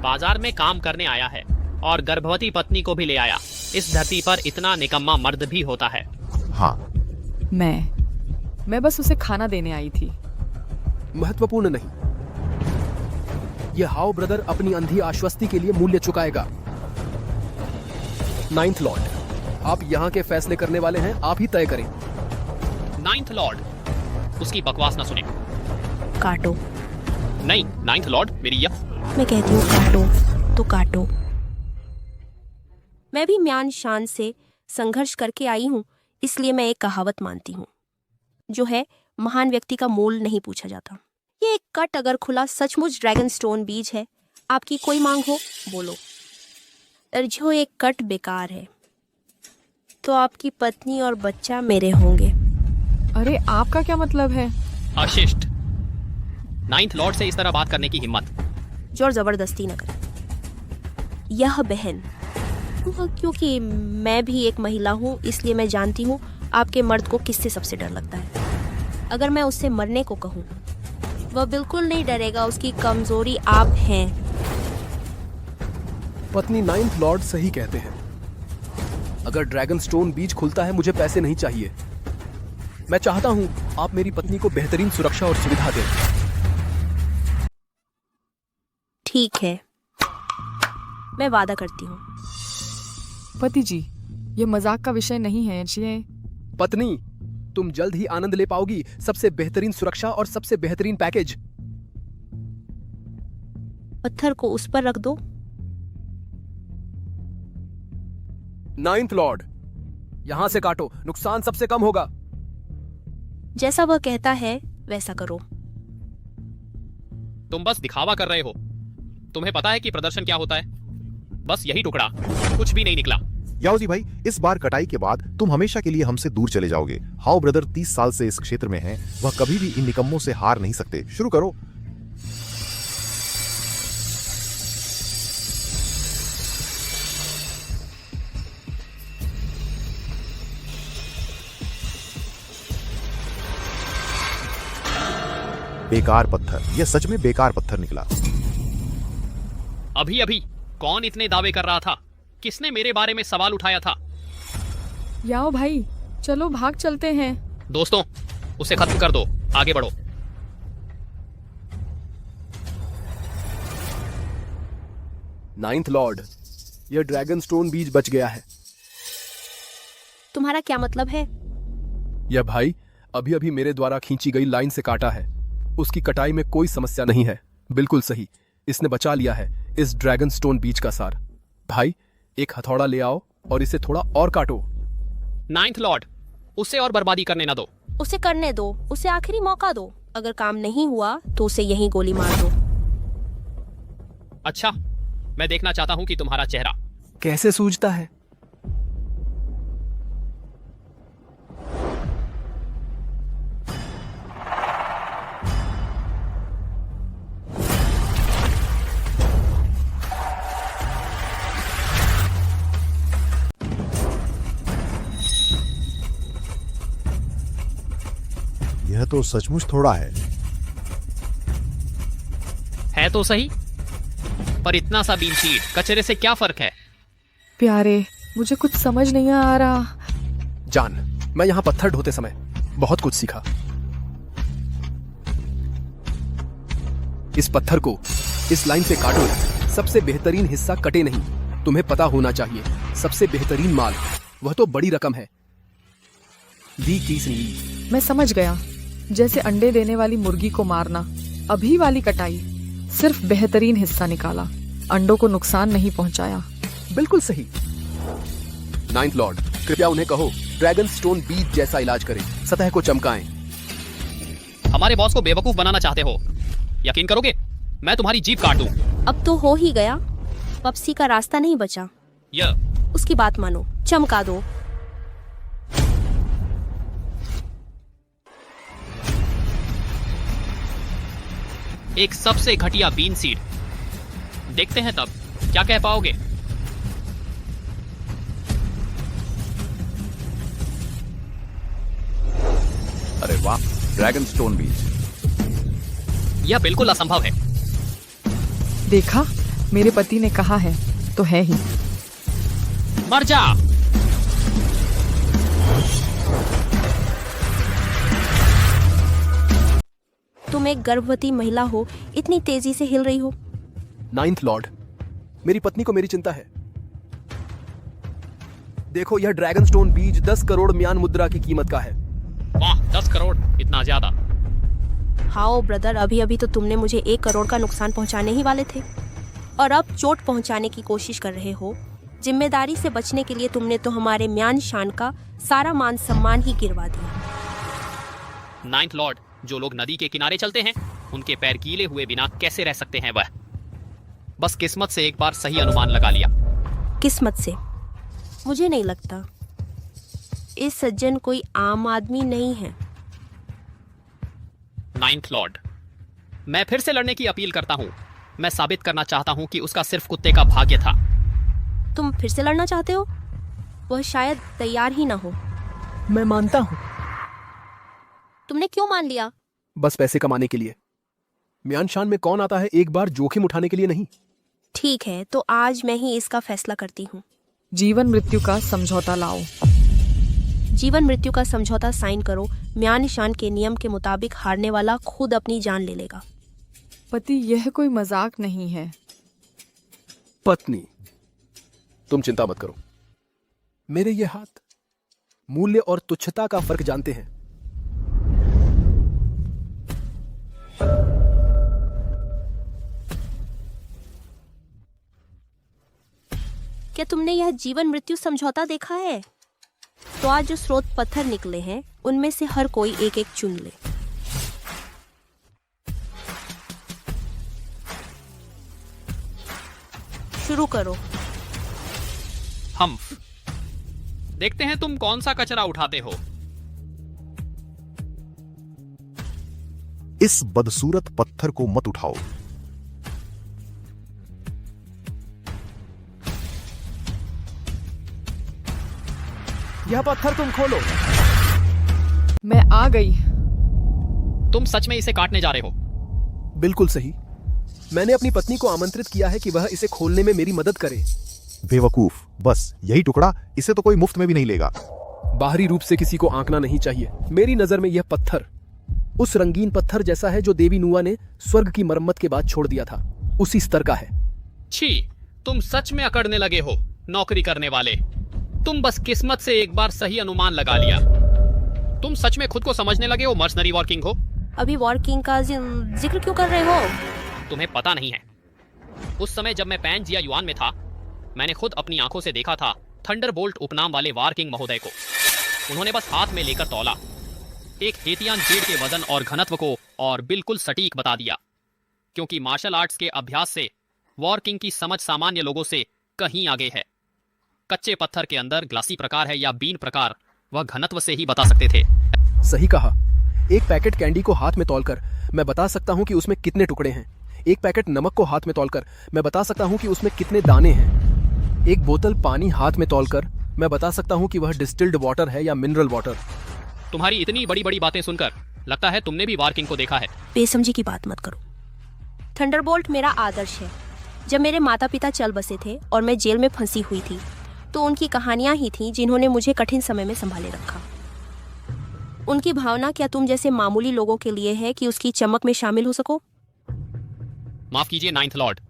बाजार में काम करने आया है और गर्भवती पत्नी को भी ले आया। इस धरती पर इतना निकम्मा मर्द भी होता है। हाँ, मैं बस उसे खाना देने आई थी। महत्वपूर्ण नहीं। यह हाउ ब्रदर अपनी अंधी आश्वस्ति के लिए मूल्य चुकाएगा। 9th लॉर्ड, आप यहाँ के फैसले करने वाले हैं, आप ही तय करें। 9th लॉर्ड, उसकी बकवास ना सुने। काटो। नहीं 9th लॉर्ड, मेरी यह मैं कहती हूँ काटो तो काटो। मैं भी म्यानशान से संघर्ष करके आई हूँ, इसलिए मैं एक कहावत मानती हूँ जो है, महान व्यक्ति का मोल नहीं पूछा जाता। ये एक कट अगर खुला सचमुच ड्रैगन स्टोन बीज है, आपकी कोई मांग हो बोलो। और जो एक कट बेकार है तो आपकी पत्नी और बच्चा मेरे होंगे। अरे आपका क्या मतलब है? अशिष्ट। 9th लॉर्ड से इस तरह बात करने की हिम्मत। जोर जबरदस्ती न करें। यह बहन, क्योंकि मैं भी एक महिला हूँ, इसलिए मैं जानती हूँ आपके मर्द को किससे सबसे डर लगता है। अगर मैं उससे मरने को कहूँ, वह बिल्कुल नहीं डरेगा। उसकी कमजोरी आप हैं। पत्नी, 9th लॉर्ड सही कहते हैं। अगर ड्रैगन स्टोन बीज खुलता है, मुझे पैसे नहीं चाहिए। मैं चाहता हूँ आप मेरी पत्नी को बेहतरीन सुरक्षा और सुविधा दें। ठीक है, मैं वादा करती हूँ। पति जी, ये मजाक का विषय नहीं है। पत्नी, तुम जल्द ही आनंद ले पाओगी सबसे बेहतरीन सुरक्षा और सबसे बेहतरीन पैकेज। पत्थर को उस पर रख दो। 9th लॉर्ड, यहां से काटो, नुकसान सबसे कम होगा। जैसा वह कहता है वैसा करो। तुम बस दिखावा कर रहे हो। तुम्हें पता है कि प्रदर्शन क्या होता है? बस यही टुकड़ा, कुछ भी नहीं निकला। याओजी भाई, इस बार कटाई के बाद तुम हमेशा के लिए हमसे दूर चले जाओगे। हाउ ब्रदर 30 साल से इस क्षेत्र में हैं, वह कभी भी इन निकम्मों से हार नहीं सकते। शुरू करो। बेकार पत्थर, यह सच में बेकार पत्थर निकला। अभी अभी कौन इतने दावे कर रहा था? किसने मेरे बारे में सवाल उठाया था? याओ भाई, चलो भाग चलते हैं। दोस्तों, उसे खत्म कर दो, आगे बढ़ो। नाइन्थ लॉर्ड, यह ड्रैगन स्टोन बीज बच गया है। तुम्हारा क्या मतलब है? यह भाई अभी अभी मेरे द्वारा खींची गई लाइन से काटा है। उसकी कटाई में कोई समस्या नहीं है। बिल्कुल सही, इसने बचा लिया है इस ड्रैगन स्टोन बीज का सार। भाई, एक हथौड़ा ले आओ और इसे थोड़ा और काटो। नाइन्थ लॉर्ड, उसे और बर्बादी करने ना दो। उसे करने दो, उसे आखिरी मौका दो। अगर काम नहीं हुआ तो उसे यहीं गोली मार दो। अच्छा, मैं देखना चाहता हूं कि तुम्हारा चेहरा कैसे सूझता है। यह तो सचमुच थोड़ा है तो सही, पर इतना सा बीन शीट कचरे से क्या फर्क है? प्यारे, मुझे कुछ समझ नहीं आ रहा। जान, मैं यहाँ पत्थर ढोते समय बहुत कुछ सीखा। इस पत्थर को इस लाइन से काटो। सबसे बेहतरीन हिस्सा कटे नहीं। तुम्हें पता होना चाहिए, सबसे बेहतरीन माल, वह तो बड़ी रकम है। दी कीस ली। मैं समझ गया, जैसे अंडे देने वाली मुर्गी को मारना। अभी वाली कटाई सिर्फ बेहतरीन हिस्सा निकाला, अंडों को नुकसान नहीं पहुंचाया। बिल्कुल सही। नाइन्थ लॉर्ड, कृपया उन्हें कहो ड्रैगन स्टोन बीज जैसा इलाज करें, सतह को चमकाएं। हमारे बॉस को बेवकूफ बनाना चाहते हो? यकीन करोगे, मैं तुम्हारी जीभ काट दूं। अब तो हो ही गया। वापसी का रास्ता नहीं बचा। उसकी बात मानो, चमका दो। एक सबसे घटिया बीन सीड। देखते हैं तब क्या कह पाओगे। अरे वाह, ड्रैगन स्टोन बीज। यह बिल्कुल असंभव है। देखा, मेरे पति ने कहा है तो है ही। मर जा। तुम एक गर्भवती महिला हो, इतनी तेजी से हिल रही हो। नाइन्थ लॉर्ड, मेरी पत्नी को मेरी चिंता है। देखो, यह ड्रैगन स्टोन बीज 10 करोड़ म्यान मुद्रा की कीमत का है। वाह, 10 करोड़, इतना ज्यादा। हाओ ब्रदर, अभी अभी तो तुमने मुझे 1 करोड़ का नुकसान पहुंचाने ही वाले थे, और अब चोट पहुंचाने की कोशिश कर रहे हो। जिम्मेदारी से बचने के लिए तुमने तो हमारे म्यान शान का सारा मान सम्मान ही गिरवा दिया। नाइन्थ लॉर्ड, जो लोग नदी के किनारे चलते हैं, उनके पैर गीले हुए बिना कैसे रह सकते हैं? वह बस किस्मत से एक बार सही अनुमान लगा लिया। किस्मत से? मुझे नहीं लगता। इस सज्जन कोई आम आदमी नहीं है। नाइन्थ लॉर्ड, मैं फिर से लड़ने की अपील करता हूँ। मैं साबित करना चाहता हूँ कि उसका सिर्फ कुत्ते का भाग्य था। तुम फिर से लड़ना चाहते हो? वह शायद तैयार ही ना हो। मैं मानता हूँ। तुमने क्यों मान लिया? बस पैसे कमाने के लिए। म्यान शान में कौन आता है एक बार जोखिम उठाने के लिए नहीं? ठीक है, तो आज मैं ही इसका फैसला करती हूँ। जीवन मृत्यु का समझौता लाओ। जीवन मृत्यु का समझौता साइन करो। म्यान शान के नियम के मुताबिक हारने वाला खुद अपनी जान ले लेगा। पति, यह कोई मजाक नहीं है। पत्नी, तुम चिंता मत करो। मेरे ये हाथ मूल्य और तुच्छता का फर्क जानते हैं। क्या तुमने यह जीवन मृत्यु समझौता देखा है? तो आज जो स्रोत पत्थर निकले हैं, उनमें से हर कोई एक एक चुन ले। शुरू करो। हम देखते हैं तुम कौन सा कचरा उठाते हो। इस बदसूरत पत्थर को मत उठाओ। यह पत्थर तुम खोलो। मैं आ गई। तुम सच में इसे काटने जा रहे हो? बिल्कुल सही। मैंने अपनी पत्नी को आमंत्रित किया है कि वह इसे खोलने में मेरी मदद करे। बेवकूफ, बस यही टुकड़ा, इसे तो कोई मुफ्त में भी नहीं लेगा। बाहरी रूप से किसी को आंकना नहीं चाहिए। मेरी नजर में यह पत्थर उस रंगीन पत्थर जैसा है जो देवी नुआ ने स्वर्ग की मरम्मत के बाद छोड़ दिया था, उसी स्तर का है। छी, तुम सच में अकड़ने लगे हो नौकरी करने वाले। तुम बस किस्मत से एक बार सही अनुमान लगा लिया। तुम सच में खुद को समझने लगे हो मर्सनरी वॉर किंग हो। अभी वॉर किंग का जिक्र क्यों कर रहे हो? तुम्हें पता नहीं है, उस समय जब मैं पैंजिया युआन में था, मैंने खुद अपनी आंखों से देखा था थंडरबोल्ट उपनाम वाले वार किंग महोदय को। उन्होंने बस हाथ में लेकर तौला, एक हेतियान जेड के वजन और घनत्व को और बिल्कुल सटीक बता दिया। क्योंकि मार्शल आर्ट्स के अभ्यास से वॉर किंग की समझ सामान्य लोगों से कहीं आगे है। कच्चे पत्थर के अंदर ग्लासी प्रकार है या बीन प्रकार, वह घनत्व से ही बता सकते थे। सही कहा। एक पैकेट कैंडी को हाथ में तौलकर मैं बता सकता हूँ कि उसमें कितने टुकड़े हैं। एक पैकेट नमक को हाथ में तौलकर मैं बता सकता हूँ कि उसमें कितने दाने हैं। एक बोतल पानी हाथ में तौलकर मैं बता सकता हूँ कि वह डिस्टिल्ड वाटर है या मिनरल वाटर। तुम्हारी इतनी बड़ी बड़ी बातें सुनकर लगता है तुमने भी वार किंग को देखा है। बेसमझी की बात मत करो। थंडरबोल्ट मेरा आदर्श है। जब मेरे माता पिता चल बसे थे और मैं जेल में फंसी हुई थी, तो उनकी कहानियां ही थीं जिन्होंने मुझे कठिन समय में संभाले रखा। उनकी भावना क्या तुम जैसे मामूली लोगों के लिए है कि उसकी चमक में शामिल हो सको? माफ कीजिए नाइन्थ लॉर्ड,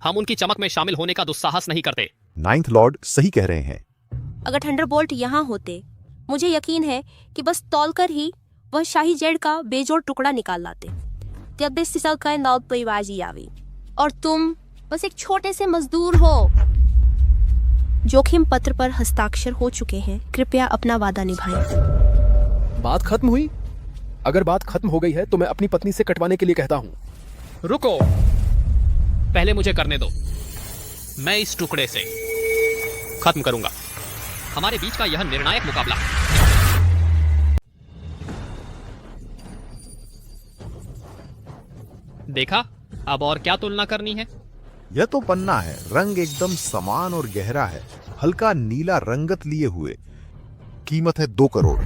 हम उनकी चमक में शामिल होने का दुस्साहस नहीं करते। नाइन्थ लॉर्ड सही कह रहे हैं। अगर थंडरबोल्ट यहाँ होते, मुझे यकीन है कि बस तौलकर ही वह शाही जेड का बेजोड़ टुकड़ा निकाल लाते। और तुम बस एक छोटे से मजदूर हो। जोखिम पत्र पर हस्ताक्षर हो चुके हैं, कृपया अपना वादा निभाएं। बात खत्म हुई? अगर बात खत्म हो गई है तो मैं अपनी पत्नी से कटवाने के लिए कहता हूँ। रुको, पहले मुझे करने दो। मैं इस टुकड़े से खत्म करूंगा हमारे बीच का यह निर्णायक मुकाबला। देखा, अब और क्या तुलना करनी है? यह तो पन्ना है, रंग एकदम समान और गहरा है, हल्का नीला रंगत लिए हुए। कीमत है 2 करोड़।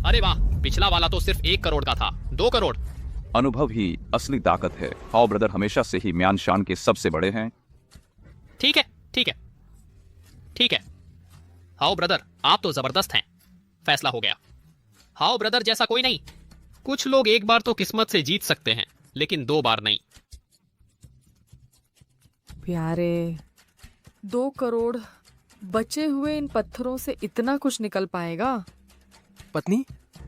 अरे वाह, पिछला वाला तो सिर्फ 1 करोड़ का था, 2 करोड़। अनुभव ही असली ताकत है। हाओ ब्रदर हमेशा से ही म्यान शान के सबसे बड़े हैं। ठीक है, ठीक है, ठीक है। हाओ ब्रदर, आप तो जबरदस्त हैं। फैसला हो गया। हाओ ब्रदर जैसा कोई नहीं। कुछ लोग एक बार तो किस्मत से जीत सकते हैं, लेकिन 2 बार नहीं। प्यारे, 2 करोड़ बचे हुए इन पत्थरों से इतना कुछ निकल पाएगा? पत्नी,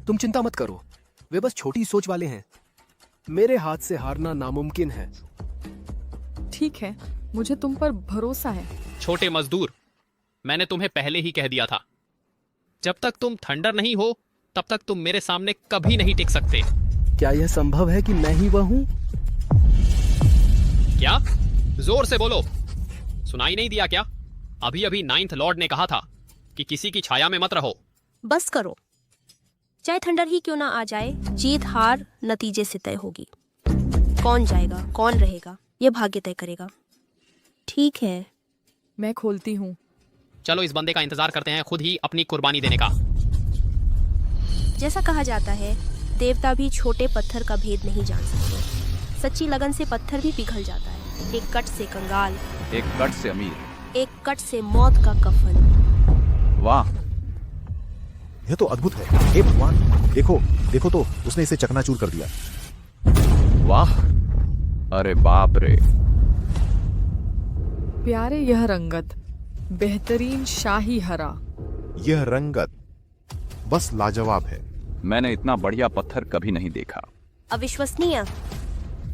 तुम चिंता मत करो, वे बस छोटी सोच वाले हैं। मेरे हाथ से हारना नामुमकिन है। ठीक है, मुझे तुम पर भरोसा है। छोटे मजदूर, मैंने तुम्हें पहले ही कह दिया था, जब तक तुम थंडर नहीं हो तब तक तुम मेरे सामने कभी नहीं टिक सकते। क्या यह संभव है कि मैं ही वह हूं? क्या? जोर से बोलो, सुनाई नहीं दिया क्या? अभी अभी नाइन्थ लॉर्ड ने कहा था कि किसी की छाया में मत रहो। बस करो, चाहे थंडर ही क्यों ना आ जाए, जीत हार नतीजे से तय होगी। कौन जाएगा कौन रहेगा, यह भाग्य तय करेगा। ठीक है, मैं खोलती हूँ। चलो इस बंदे का इंतजार करते हैं खुद ही अपनी कुर्बानी देने का। जैसा कहा जाता है, देवता भी छोटे पत्थर का भेद नहीं जान सकते। सच्ची लगन से पत्थर भी पिघल जाता है। एक कट से कंगाल, एक कट से अमीर, एक कट से मौत का कफन। वाह, यह तो अद्भुत है। हे भगवान, देखो देखो तो, उसने इसे चकनाचूर कर दिया। वाह, अरे बाप रे। प्यारे, यह रंगत, बेहतरीन शाही हरा। यह रंगत बस लाजवाब है। मैंने इतना बढ़िया पत्थर कभी नहीं देखा। अविश्वसनीय,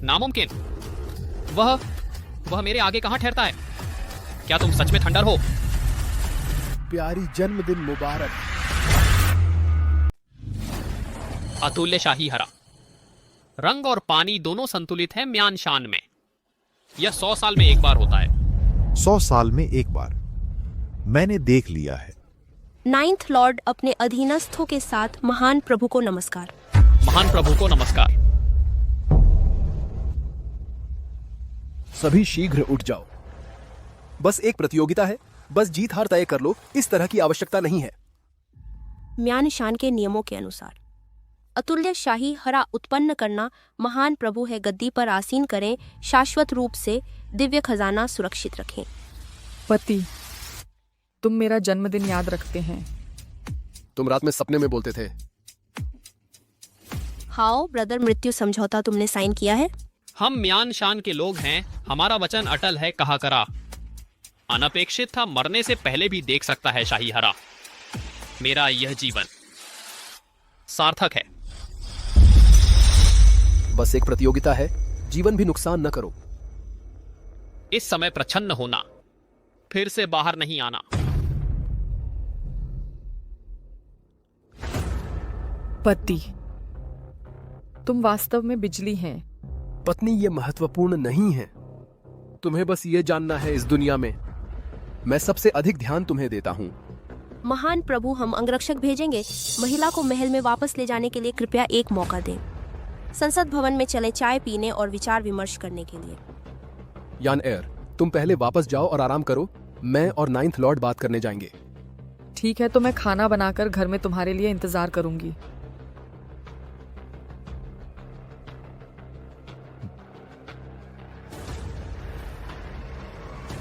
नामुमकिन। वह मेरे आगे कहां ठहरता है? क्या तुम सच में थंडर हो? प्यारी जन्मदिन मुबारक। अतुल्य शाही हरा, रंग और पानी दोनों संतुलित है म्यान शान में। यह 100 साल में एक बार होता है। 100 साल में एक बार। मैंने देख लिया है। नाइन्थ लॉर्ड अपने अधीनस्थों के साथ महान प्रभु को नमस्कार। महान प्रभु को नमस्कार। सभी शीघ्र उठ जाओ। बस एक प्रतियोगिता है, बस जीत हार तय कर लो। इस तरह की आवश्यकता नहीं है। म्यान शान के नियमों के अनुसार अतुल्य शाही हरा उत्पन्न करना महान प्रभु है। गद्दी पर आसीन करें, शाश्वत रूप से दिव्य खजाना सुरक्षित रखें। पति, तुम मेरा जन्मदिन याद रखते हैं। तुम रात में सपने में बोलते थे। हाओ ब्रदर, मृत्यु समझौता तुमने साइन किया है? हम म्यान शान के लोग हैं, हमारा वचन अटल है कहा करा। अनपेक्षित था, मरने से पहले भी देख सकता है शाही हरा। मेरा यह जीवन सार्थक है। बस एक प्रतियोगिता है, जीवन भी नुकसान न करो। इस समय प्रच्छन्न होना, फिर से बाहर नहीं आना। पति, तुम वास्तव में बिजली हैं। पत्नी ये महत्वपूर्ण नहीं है। तुम्हें बस ये जानना है, इस दुनिया में मैं सबसे अधिक ध्यान तुम्हें देता हूँ। महान प्रभु, हम अंगरक्षक भेजेंगे। महिला को महल में वापस ले जाने के लिए कृपया एक मौका दें। संसद भवन में चले चाय पीने और विचार विमर्श करने के लिए। यान एयर, तुम पहले वापस जाओ और आराम करो। मैं और 9th लॉर्ड बात करने जाएंगे। ठीक है, तो मैं खाना बनाकर घर में तुम्हारे लिए इंतजार करूंगी।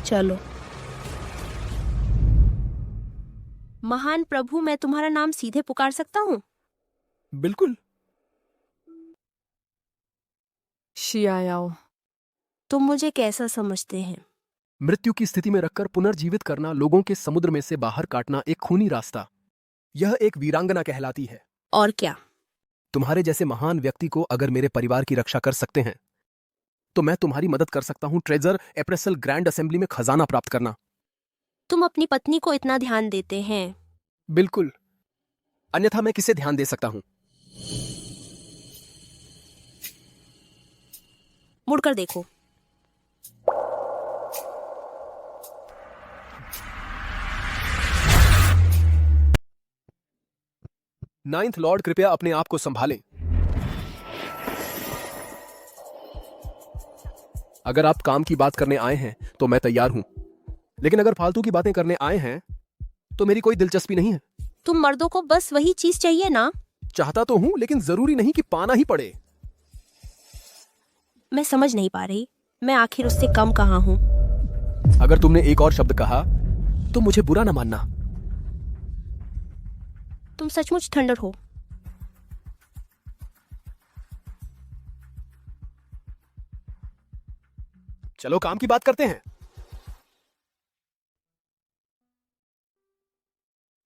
चलो। महान प्रभु, मैं तुम्हारा नाम सीधे पुकार सकता हूँ? बिल्कुल। शियाओ, तुम मुझे कैसा समझते हैं? मृत्यु की स्थिति में रखकर पुनर्जीवित करना, लोगों के समुद्र में से बाहर काटना, एक खूनी रास्ता। यह एक वीरांगना कहलाती है। और क्या? तुम्हारे जैसे महान व्यक्ति को अगर मेरे परिवार की रक्षा कर सकते हैं तो मैं तुम्हारी मदद कर सकता हूँ। ट्रेजर एप्रेसल ग्रैंड असेंबली में खजाना प्राप्त करना। तुम अपनी पत्नी को इतना ध्यान देते हैं? बिल्कुल, अन्यथा मैं किसे ध्यान दे सकता हूँ? मुड़कर देखो। नाइन्थ लॉर्ड, कृपया अपने आप को संभालें। अगर आप काम की बात करने आए हैं तो मैं तैयार हूं, लेकिन अगर फालतू की बातें करने आए हैं तो मेरी कोई दिलचस्पी नहीं है। तुम मर्दों को बस वही चीज चाहिए ना? चाहता तो हूं, लेकिन जरूरी नहीं कि पाना ही पड़े। मैं समझ नहीं पा रही, मैं आखिर उससे कम कहाँ हूं? अगर तुमने एक और शब्द कहा तो मुझे बुरा ना मानना। तुम सचमुच थंडर हो। चलो काम की बात करते हैं।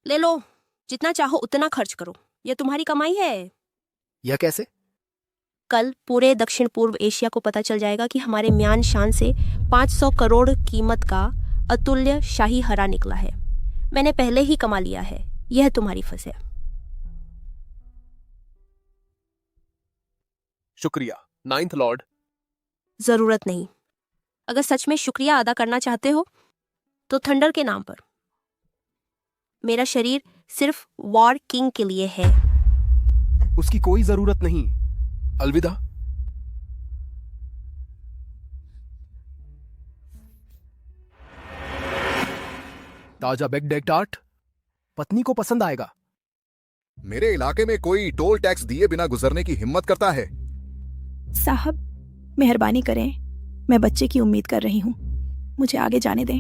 ले लो, जितना चाहो उतना खर्च करो, यह तुम्हारी कमाई है। यह कैसे? कल पूरे दक्षिण पूर्व एशिया को पता चल जाएगा कि हमारे म्यान शान से 500 करोड़ कीमत का अतुल्य शाही हरा निकला है। मैंने पहले ही कमा लिया है, यह तुम्हारी फंस है। शुक्रिया नाइन्थ लॉर्ड। जरूरत नहीं। अगर सच में शुक्रिया अदा करना चाहते हो तो थंडर के नाम पर। मेरा शरीर सिर्फ वॉर किंग के लिए है। उसकी कोई जरूरत नहीं। अलविदा। ताजा बेकडेक टार्ट पत्नी को पसंद आएगा। मेरे इलाके में कोई टोल टैक्स दिए बिना गुजरने की हिम्मत करता है? साहब, मेहरबानी करें, मैं बच्चे की उम्मीद कर रही हूँ, मुझे आगे जाने दें।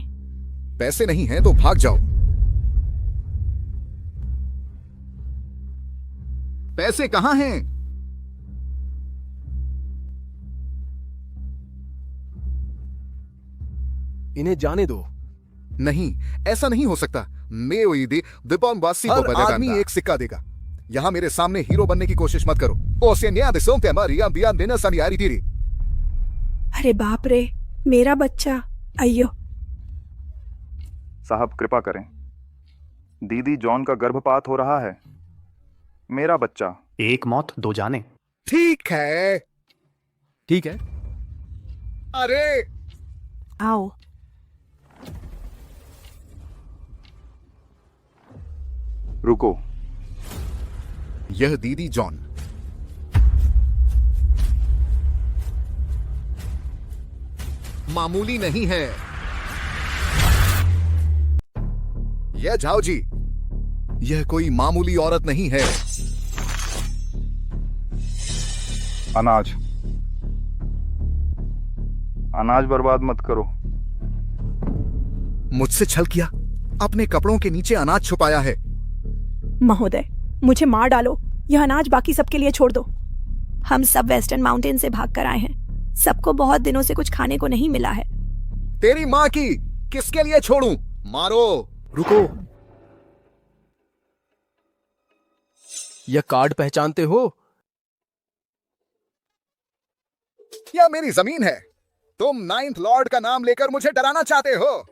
पैसे नहीं हैं तो भाग जाओ। पैसे कहाँ हैं? इन्हें जाने दो। नहीं, ऐसा नहीं हो सकता। मैं विपनवासी को हर आदमी एक सिक्का देगा। यहाँ मेरे सामने हीरो बनने की कोशिश मत करो। अरे बाप रे, मेरा बच्चा, अयो। साहब कृपा करें, दीदी जॉन का गर्भपात हो रहा है। मेरा बच्चा। एक मौत दो जाने। ठीक है, ठीक है। अरे आओ। रुको। यह दीदी जॉन। मामूली नहीं है। यह झाओ जी, यह कोई मामूली औरत नहीं है। अनाज अनाज बर्बाद मत करो। मुझसे छल किया, अपने कपड़ों के नीचे अनाज छुपाया है। महोदय, मुझे मार डालो, यह अनाज बाकी सबके लिए छोड़ दो। हम सब वेस्टर्न माउंटेन से भाग कर आए हैं। सबको बहुत दिनों से कुछ खाने को नहीं मिला है। तेरी माँ की किसके लिए छोड़ूं? मारो। रुको, यह कार्ड पहचानते हो? यह मेरी जमीन है। तुम नाइन्थ लॉर्ड का नाम लेकर मुझे डराना चाहते हो?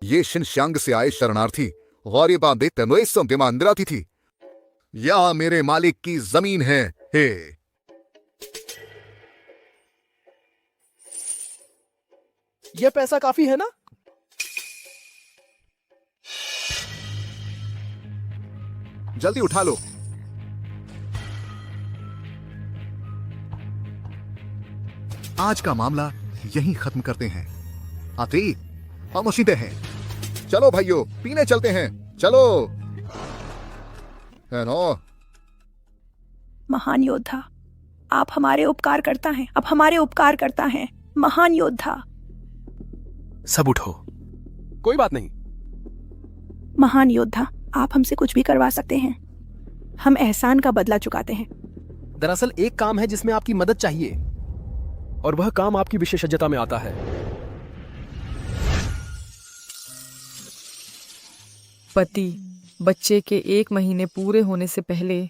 ये शिनशांग से आए शरणार्थी गौरीबा दे तेनोइसम के मांदराती थी। यह मेरे मालिक की जमीन है। हे यह पैसा काफी है ना? जल्दी उठा लो। आज का मामला यहीं खत्म करते हैं। आते हम उसीते हैं। चलो भाइयों, पीने चलते हैं। चलो। है नो? महान योद्धा, आप हमारे उपकार करता हैं। आप हमारे उपकार करता हैं, महान योद्धा। सब उठो, कोई बात नहीं। महान योद्धा, आप हमसे कुछ भी करवा सकते हैं। हम एहसान का बदला चुकाते हैं। दरअसल एक काम है जिसमें आपकी मदद चाहिए, और वह काम आपकी विशेषज्ञता में आता है। पति बच्चे के 1 महीने पूरे होने से पहले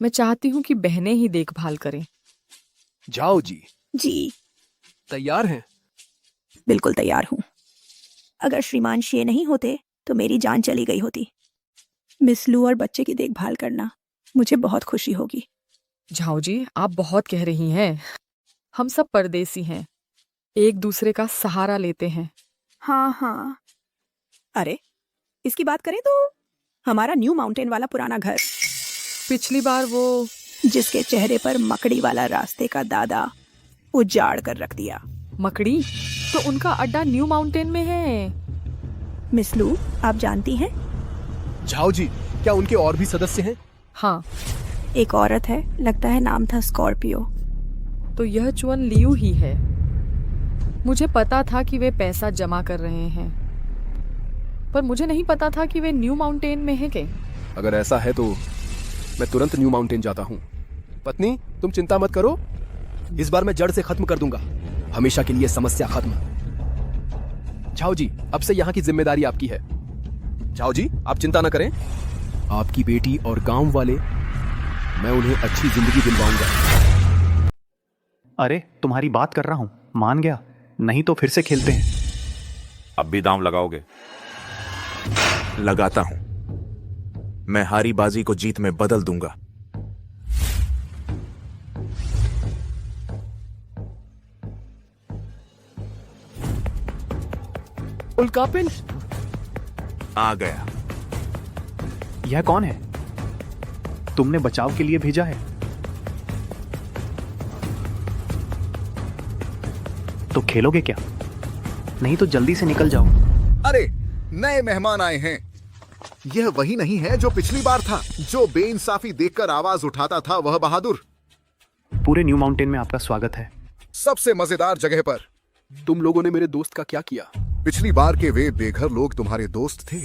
मैं चाहती हूँ कि बहनें ही देखभाल करें। जाओ जी। जी। तैयार हैं? बिल्कुल तैयार हूँ। अगर श्रीमान शे नहीं होते तो मेरी जान चली गई होती। मिस लू और बच्चे की देखभाल करना मुझे बहुत खुशी होगी। झाओ जी, आप बहुत कह रही हैं। हम सब परदेसी हैं, एक दूसरे का सहारा लेते हैं। हाँ हाँ। अरे, इसकी बात करें तो हमारा न्यू माउंटेन वाला पुराना घर, पिछली बार वो जिसके चेहरे पर मकड़ी वाला रास्ते का दादा उजाड़ कर रख दिया। मकड़ी? तो उनका अड्डा न्यू माउंटेन में है। मिस लू, आप जानती हैं? झाओ जी, क्या उनके और भी सदस्य हैं? हाँ। एक औरत है, लगता है नाम था स्कॉर्पियो। तो यह चुअन लियू ही है। मुझे पता था कि वे पैसा जमा कर रहे हैं, पर मुझे नहीं पता था कि वे न्यू माउंटेन में हैं। अगर ऐसा है तो मैं तुरंत न्यू माउंटेन जाता हूँ। पत्नी, तुम चिंता मत करो, इस बार मैं जड़ से खत्म कर दूंगा, हमेशा के लिए समस्या खत्म। झाओ जी, अब से यहाँ की जिम्मेदारी आपकी है। झाओ जी, आप चिंता न करें, आपकी बेटी और गांव वाले, मैं उन्हें अच्छी जिंदगी दिलवाऊंगा। अरे, तुम्हारी बात कर रहा हूँ, मान गया, नहीं तो फिर से खेलते हैं। अब भी दांव लगाओगे? लगाता हूं। मैं हारी बाजी को जीत में बदल दूंगा। उल्कापिंड आ गया। यह कौन है? तुमने बचाव के लिए भेजा है? तो खेलोगे क्या? नहीं तो जल्दी से निकल जाओ। अरे, नए मेहमान आए हैं। यह वही नहीं है जो पिछली बार था, जो बेइंसाफी देखकर आवाज उठाता था वह बहादुर। पूरे न्यू माउंटेन में आपका स्वागत है। सबसे मजेदार जगह पर। तुम लोगों ने मेरे दोस्त का क्या किया? पिछली बार के वे बेघर लोग तुम्हारे दोस्त थे,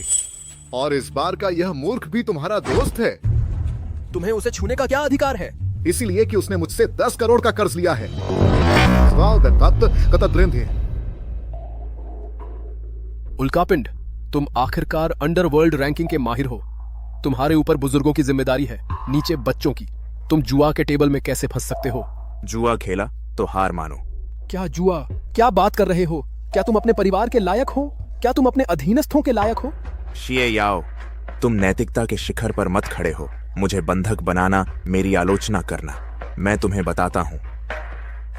और इस बार का यह मूर्ख भी तुम्हारा दोस्त है। तुम्हें उसे छूने का क्या अधिकार है? इसीलिए कि उसने मुझसे 10 करोड़ का कर्ज लिया है। उल्कापिंड, तुम आखिरकार अंडरवर्ल्ड रैंकिंग के माहिर हो। तुम्हारे ऊपर बुजुर्गों की जिम्मेदारी है, नीचे बच्चों की। तुम जुआ के टेबल में कैसे फंस सकते हो? जुआ खेला तो हार मानो। क्या जुआ? क्या बात कर रहे हो? क्या तुम अपने परिवार के लायक हो? क्या तुम अपने अधीनस्थों के लायक हो? शिए याओ, तुम नैतिकता के शिखर पर मत खड़े हो। मुझे बंधक बनाना, मेरी आलोचना करना। मैं तुम्हें बताता हूँ,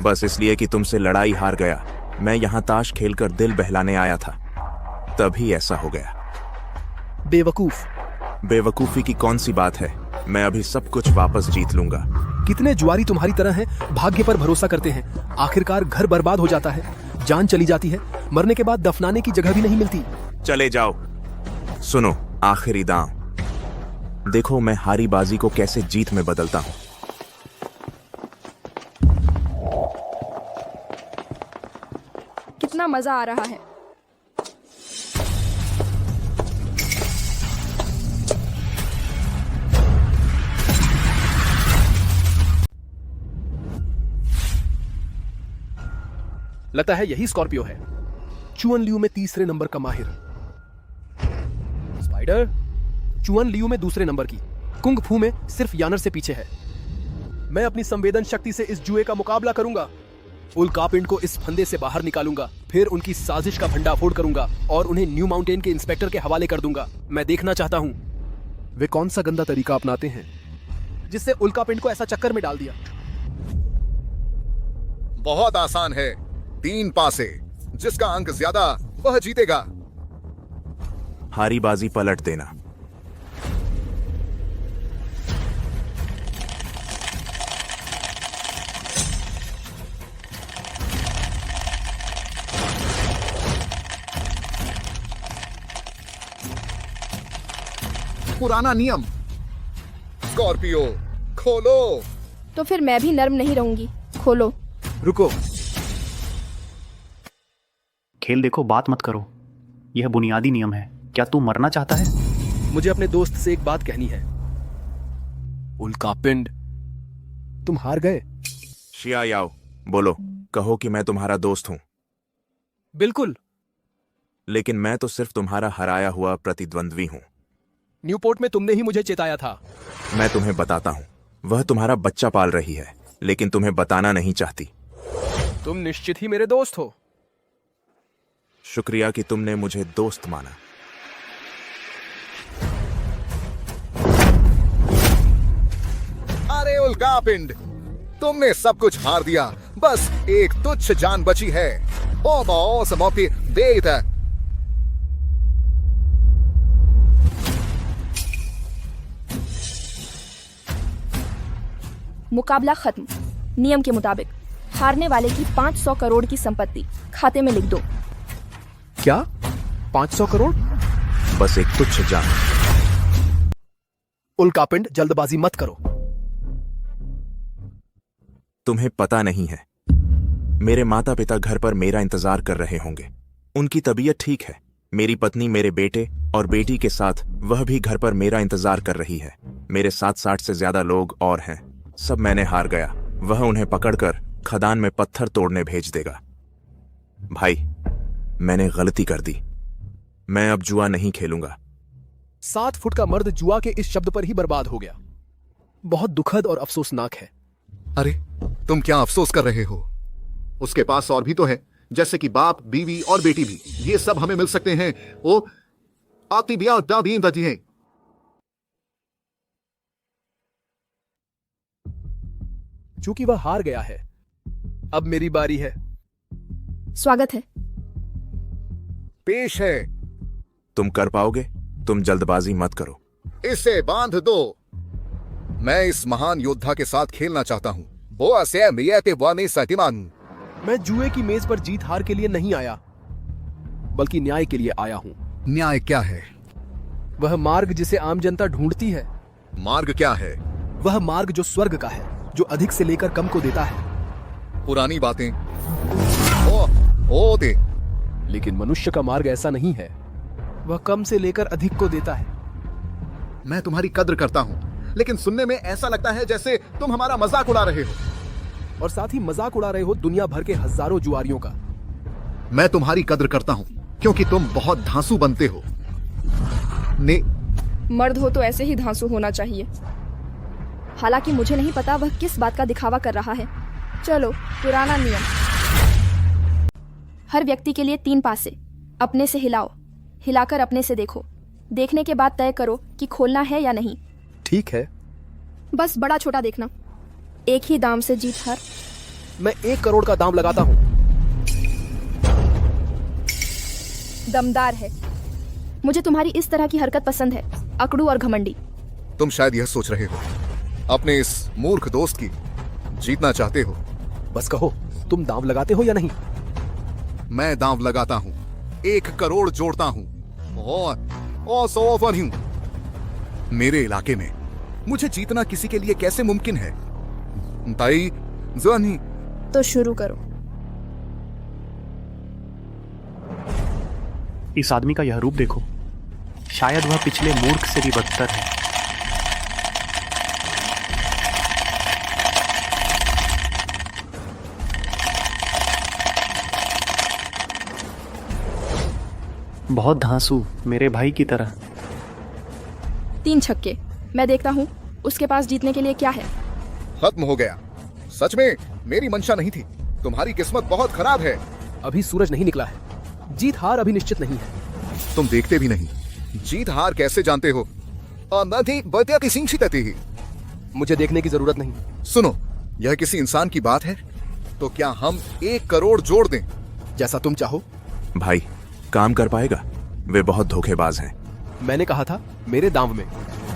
बस इसलिए कि तुमसे लड़ाई हार गया, मैं यहाँ ताश खेलकर दिल बहलाने आया था, तभी ऐसा हो गया। बेवकूफ। बेवकूफी की कौन सी बात है? मैं अभी सब कुछ वापस जीत लूंगा। कितने जुआरी तुम्हारी तरह हैं, भाग्य पर भरोसा करते हैं। आखिरकार घर बर्बाद हो जाता है, जान चली जाती है, मरने के बाद दफनाने की जगह भी नहीं मिलती। चले जाओ। सुनो, आखिरी दांव देखो, मैं हारी बाजी को कैसे जीत में बदलता हूँ। कितना मजा आ रहा है। लगता है यही स्कॉर्पियो है। चुअन लियू में तीसरे नंबर का माहिर। स्पाइडर चुअन लियू में दूसरे नंबर की। कुंग फू में सिर्फ यानर से पीछे है। मैं अपनी संवेदन शक्ति से इस जुए का मुकाबला करूंगा। उल्कापिंड को इस फंदे से बाहर निकालूंगा, फिर उनकी साजिश का भंडाफोड़ करूंगा और उन्हें न्यू माउंटेन के इंस्पेक्टर के हवाले कर दूंगा। मैं देखना चाहता हूं वे कौन सा गंदा तरीका अपनाते हैं जिससे उल्कापिंड को ऐसा चक्कर में डाल दिया। बहुत आसान है, 3 पासे। जिसका अंक ज्यादा वह जीतेगा। हारी बाजी पलट देना। पुराना नियम। स्कॉर्पियो खोलो। तो फिर मैं भी नर्म नहीं रहूंगी। खोलो। रुको। खेल देखो, बात मत करो। यह बुनियादी नियम है। क्या तू मरना चाहता है? मुझे अपने दोस्त से एक बात कहनी है। उल्कापिंड, तुम हार गए। शिया याओ, बोलो। कहो कि मैं तुम्हारा दोस्त हूं। बिल्कुल। लेकिन मैं तो सिर्फ तुम्हारा हराया हुआ प्रतिद्वंद्वी हूं। न्यूपोर्ट में तुमने ही मुझे चेताया था। मैं तुम्हें बताता हूं, वह तुम्हारा बच्चा पाल रही है, लेकिन तुम्हें बताना नहीं चाहती। तुम निश्चित ही मेरे दोस्त हो। शुक्रिया कि तुमने मुझे दोस्त माना। अरे उल्कापिंड, तुमने सब कुछ हार दिया। बस एक तुच्छ जान बची है। ओ बॉस मौके देत। मुकाबला खत्म। नियम के मुताबिक हारने वाले की 500 करोड़ की संपत्ति खाते में लिख दो। क्या? 500 करोड़? बस एक तुच्छ जान। उल्कापिंड, जल्दबाजी मत करो। तुम्हें पता नहीं है, मेरे माता पिता घर पर मेरा इंतजार कर रहे होंगे। उनकी तबीयत ठीक है। मेरी पत्नी मेरे बेटे और बेटी के साथ वह भी घर पर मेरा इंतजार कर रही है। मेरे साथ 60 से ज्यादा लोग और हैं। सब मैंने हार गया। वह उन्हें पकड़कर खदान में पत्थर तोड़ने भेज देगा। भाई, मैंने गलती कर दी। मैं अब जुआ नहीं खेलूंगा। 7 फुट का मर्द जुआ के इस शब्द पर ही बर्बाद हो गया। बहुत दुखद और अफसोसनाक है। अरे, तुम क्या अफसोस कर रहे हो? उसके पास और भी तो है, जैसे कि बाप, बीवी और बेटी भी। ये सब हमें मिल सकते हैं। ओ आती बिया दादी दादी है। चूंकि वह हार गया है, अब मेरी बारी है। स्वागत है। पेश है। तुम कर पाओगे? तुम जल्दबाजी मत करो। इसे बांध दो। मैं इस महान योद्धा के साथ खेलना चाहता हूं। मैं जुए की मेज पर जीत हार के लिए नहीं आया, बल्कि न्याय के लिए आया हूं। न्याय क्या है? वह मार्ग जिसे आम जनता ढूंढती है। मार्ग क्या है? वह मार्ग जो स्वर्ग का है, जो अधिक से लेकर कम को देता है। पुरानी बातें। लेकिन मनुष्य का मार्ग ऐसा नहीं है। वह कम से लेकर अधिक को देता है। मैं तुम्हारी कद्र करता हूं, लेकिन सुनने में ऐसा लगता है जैसे तुम हमारा मजाक उड़ा रहे हो। और साथ ही मजाक उड़ा रहे हो दुनिया भर के हजारों जुआरियों का। मैं तुम्हारी कद्र करता हूं क्योंकि तुम बहुत धांसू बनते हो। मर्द हो तो ऐसे ही धांसू होना चाहिए। हालांकि मुझे नहीं पता वह किस बात का दिखावा कर रहा है। चलो, पुराना नियम। हर व्यक्ति के लिए 3 पासे। अपने से हिलाओ, हिलाकर अपने से देखो। देखने के बाद तय करो कि खोलना है या नहीं। ठीक है। बस बड़ा छोटा देखना। एक ही दाम से जीत हार। मैं 1 करोड़ का दाम लगाता हूं। दमदार है। मुझे तुम्हारी इस तरह की हरकत पसंद है, अकड़ू और घमंडी। तुम शायद यह सोच रहे हो, अपने इस मूर्ख दोस्त की जीतना चाहते हो। बस कहो, तुम दांव लगाते हो या नहीं? मैं दांव लगाता हूं। 1 करोड़ जोड़ता हूं और 100 पर हूं। मेरे इलाके में मुझे जीतना किसी के लिए कैसे मुमकिन है? ताई ज़ानी। तो शुरू करो। इस आदमी का यह रूप देखो। शायद वह पिछले मूर्ख से भी बदतर है। बहुत धांसू, मेरे भाई की तरह। 3 छक्के। मैं देखता हूँ उसके पास जीतने के लिए क्या है। खत्म हो गया। सच में मेरी मंशा नहीं थी। तुम्हारी किस्मत बहुत खराब है। अभी सूरज नहीं निकला है, जीत हार अभी निश्चित नहीं है। तुम देखते भी नहीं, जीत हार कैसे जानते हो? और न थी बतिया की सिंची तती ही। मुझे देखने की जरूरत नहीं। सुनो, यह किसी इंसान की बात है तो क्या हम 1 करोड़ जोड़ दें? जैसा तुम चाहो। भाई, काम कर पाएगा? वे बहुत धोखेबाज हैं। मैंने कहा था मेरे दांव में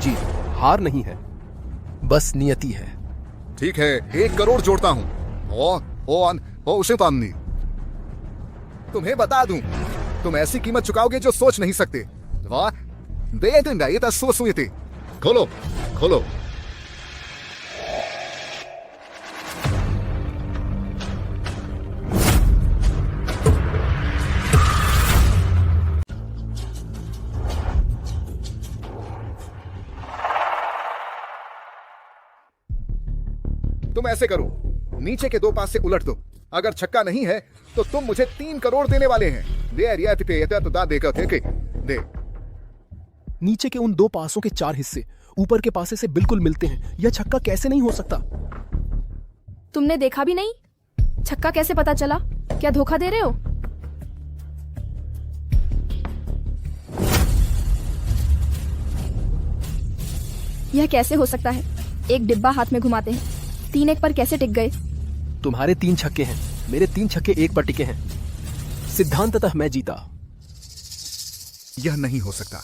जीत हार नहीं है, बस नियति है। ठीक है, 1 करोड़ जोड़ता हूँ। उसे पानी तुम्हें बता दूं, तुम ऐसी कीमत चुकाओगे जो सोच नहीं सकते। वाह, ये तो सोच हुई थी। खोलो खोलो। तुम ऐसे करो, नीचे के 2 पास से उलट दो। अगर छक्का नहीं है तो तुम मुझे 3 करोड़ देने वाले हैं। दे। नीचे के उन 2 पासों के 4 हिस्से ऊपर के पासे से बिल्कुल मिलते हैं। यह छक्का कैसे नहीं हो सकता? तुमने देखा भी नहीं? छक्का कैसे पता चला? क्या धोखा दे रहे हो? यह कैसे हो सकता है? एक डिब्बा हाथ में घुमाते हैं, 3 एक पर कैसे टिक गए? तुम्हारे 3 छक्के हैं, मेरे 3 छक्के 1 पर टिके हैं। सिद्धांततः मैं जीता। यह नहीं हो सकता।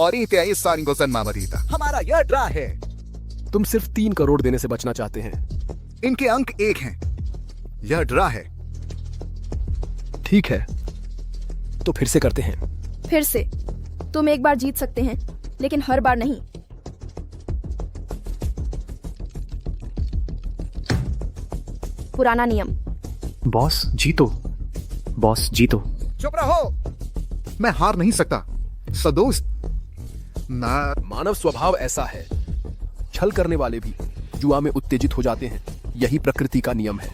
और ये सारी को सन्मावरीता हमारा यह ड्रा है। तुम सिर्फ 3 करोड़ देने से बचना चाहते हैं। इनके अंक 1 हैं। यह ड्रा है। ठीक है, तो फिर से करते हैं। फिर से? तुम एक बार जीत सकते हैं, लेकिन हर बार नहीं। पुराना नियम। बॉस जीतो, बॉस जीतो। चुप रहो, मैं हार नहीं सकता। सदोस्त ना। मानव स्वभाव ऐसा है, छल करने वाले भी जुआ में उत्तेजित हो जाते हैं। यही प्रकृति का नियम है।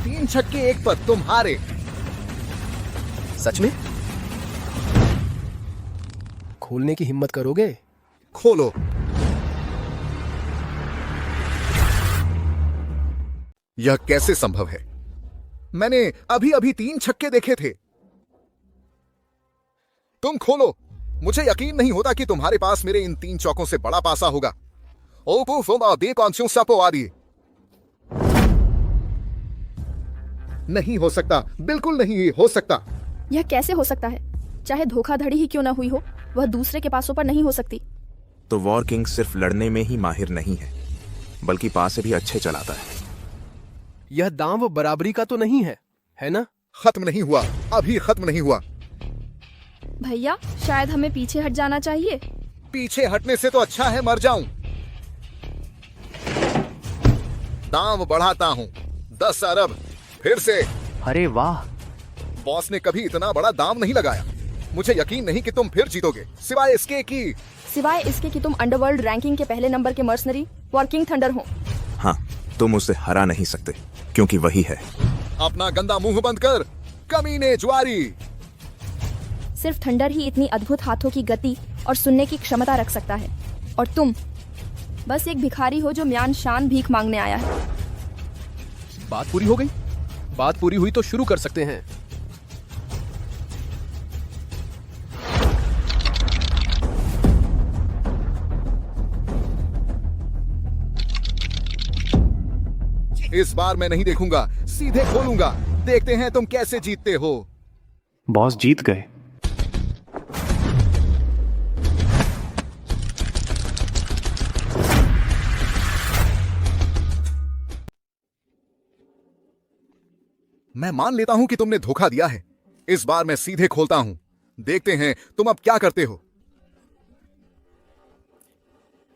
तीन छक्के 1 पर तुम हारे। सच में? खोलने की हिम्मत करोगे? खोलो। यह कैसे संभव है? मैंने अभी अभी 3 छक्के देखे थे। तुम खोलो। मुझे यकीन नहीं होता कि तुम्हारे पास मेरे इन 3 चौकों से बड़ा पासा होगा। नहीं हो सकता, बिल्कुल नहीं हो सकता। यह कैसे हो सकता है? चाहे धोखाधड़ी ही क्यों ना हुई हो, वह दूसरे के पासों पर नहीं हो सकती। तो वॉर किंग सिर्फ लड़ने में ही माहिर नहीं है, बल्कि पासे भी अच्छे चलाता है। यह दांव बराबरी का तो नहीं है ना? खत्म नहीं हुआ, अभी खत्म नहीं हुआ। भैया, शायद हमें पीछे हट जाना चाहिए। पीछे हटने से तो अच्छा है मर जाऊं। दांव बढ़ाता हूं, 10 अरब। फिर से। अरे वाह, बॉस ने कभी इतना बड़ा दांव नहीं लगाया। मुझे यकीन नहीं कि तुम फिर जीतोगे, सिवाय इसके कि तुम अंडरवर्ल्ड रैंकिंग के पहले नंबर के मर्सनरी वर्किंग थंडर हो। हाँ, तुम उसे हरा नहीं सकते, क्योंकि वही है। अपना गंदा मुंह बंद कर, कमीने जुआरी। सिर्फ थंडर ही इतनी अद्भुत हाथों की गति और सुनने की क्षमता रख सकता है, और तुम बस एक भिखारी हो जो म्यान शान भीख मांगने आया है। बात पूरी हो गई? बात पूरी हुई तो शुरू कर सकते हैं। इस बार मैं नहीं देखूंगा, सीधे खोलूंगा। देखते हैं तुम कैसे जीतते हो। बॉस जीत गए। मैं मान लेता हूं कि तुमने धोखा दिया है। इस बार मैं सीधे खोलता हूं। देखते हैं तुम अब क्या करते हो।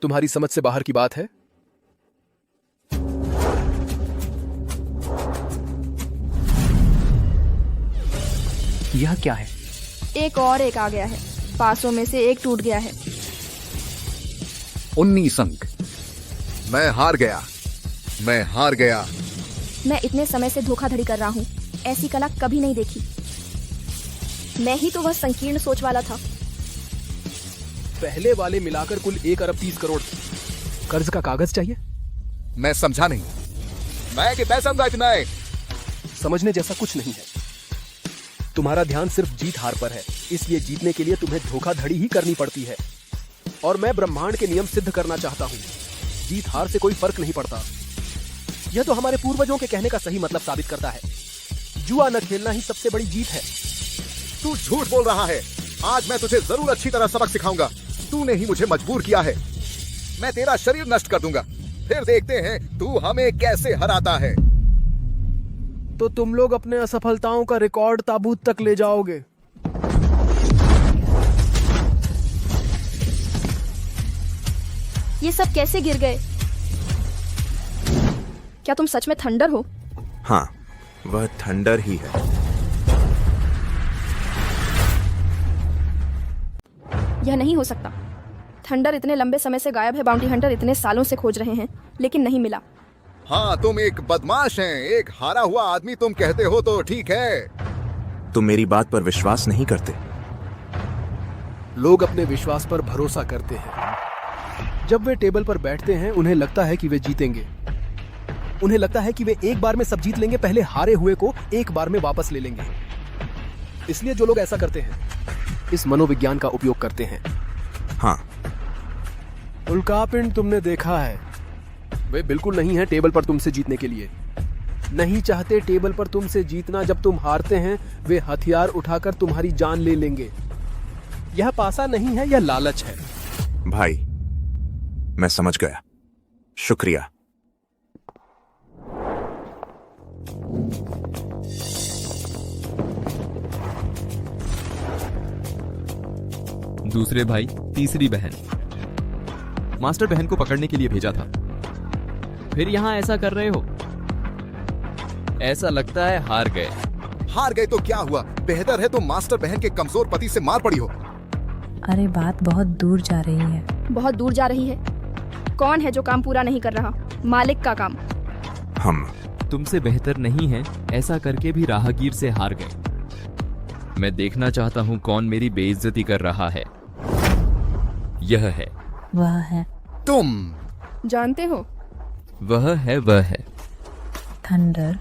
तुम्हारी समझ से बाहर की बात है। यह क्या है? एक और एक आ गया है। पासों में से एक टूट गया है। 19 अंक। मैं हार गया, मैं हार गया। मैं इतने समय से धोखाधड़ी कर रहा हूँ, ऐसी कला कभी नहीं देखी। मैं ही तो वह संकीर्ण सोच वाला था। पहले वाले मिलाकर कुल 1 अरब 30 करोड़ कर्ज का कागज चाहिए। मैं समझा नहीं। मैं कि पैसा समझना है। समझने जैसा कुछ नहीं है। तुम्हारा ध्यान सिर्फ जीत हार पर है, इसलिए जीतने के लिए तुम्हें धोखाधड़ी ही करनी पड़ती है। और मैं ब्रह्मांड के नियम सिद्ध करना चाहता हूँ। जीत हार से कोई फर्क नहीं पड़ता। यह तो हमारे पूर्वजों के कहने का सही मतलब साबित करता है। जुआ न खेलना ही सबसे बड़ी जीत है। तू झूठ बोल रहा है। आज मैं तुझे जरूर अच्छी तरह सबक सिखाऊंगा। तूने ही मुझे मजबूर किया है। मैं तेरा शरीर नष्ट कर दूंगा, फिर देखते हैं तू हमें कैसे हराता है। तो तुम लोग अपने असफलताओं का रिकॉर्ड ताबूत तक ले जाओगे। ये सब कैसे गिर गए? क्या तुम सच में थंडर हो? हाँ, वह थंडर ही है। यह नहीं हो सकता। थंडर इतने लंबे समय से गायब है, बाउंटी हंटर इतने सालों से खोज रहे हैं, लेकिन नहीं मिला। हाँ, तुम एक बदमाश हैं, एक हारा हुआ आदमी तुम कहते हो तो ठीक है। तुम मेरी बात पर विश्वास नहीं करते। लोग अपने विश्वास पर भरोसा करते हैं। जब वे टेबल पर बैठते हैं, उन्हें लगता है कि वे जीतेंगे। उन्हें लगता है कि वे एक बार में सब जीत लेंगे, पहले हारे हुए को एक बार में वापस ले लेंगे। इसलिए जो लोग ऐसा करते हैं, इस मनोविज्ञान का उपयोग करते हैं। हाँ। उल्कापिंड तुमने देखा है, वे बिल्कुल नहीं है टेबल पर तुमसे जीतने के लिए। नहीं चाहते टेबल पर तुमसे जीतना। जब तुम हारते हैं, वे हथियार उठाकर तुम्हारी जान ले लेंगे। यह पासा नहीं है, यह लालच है। भाई, मैं समझ गया। शुक्रिया। दूसरे भाई, तीसरी बहन। मास्टर बहन को पकड़ने के लिए भेजा था, फिर यहां ऐसा कर रहे हो। ऐसा लगता है हार गए। हार गए तो क्या हुआ? बेहतर है तुम मास्टर बहन के कमजोर पति से मार पड़ी हो। अरे बात बहुत दूर जा रही है। बहुत दूर जा रही है? कौन है जो काम पूरा नहीं कर रहा? मालिक का काम। हम तुमसे बेहतर नहीं है, ऐसा करके भी राहगीर से हार गए। मैं देखना चाहता हूं कौन मेरी बेइज्जती कर रहा है। यह है। वह है। तुम जानते हो? वह है थंडर।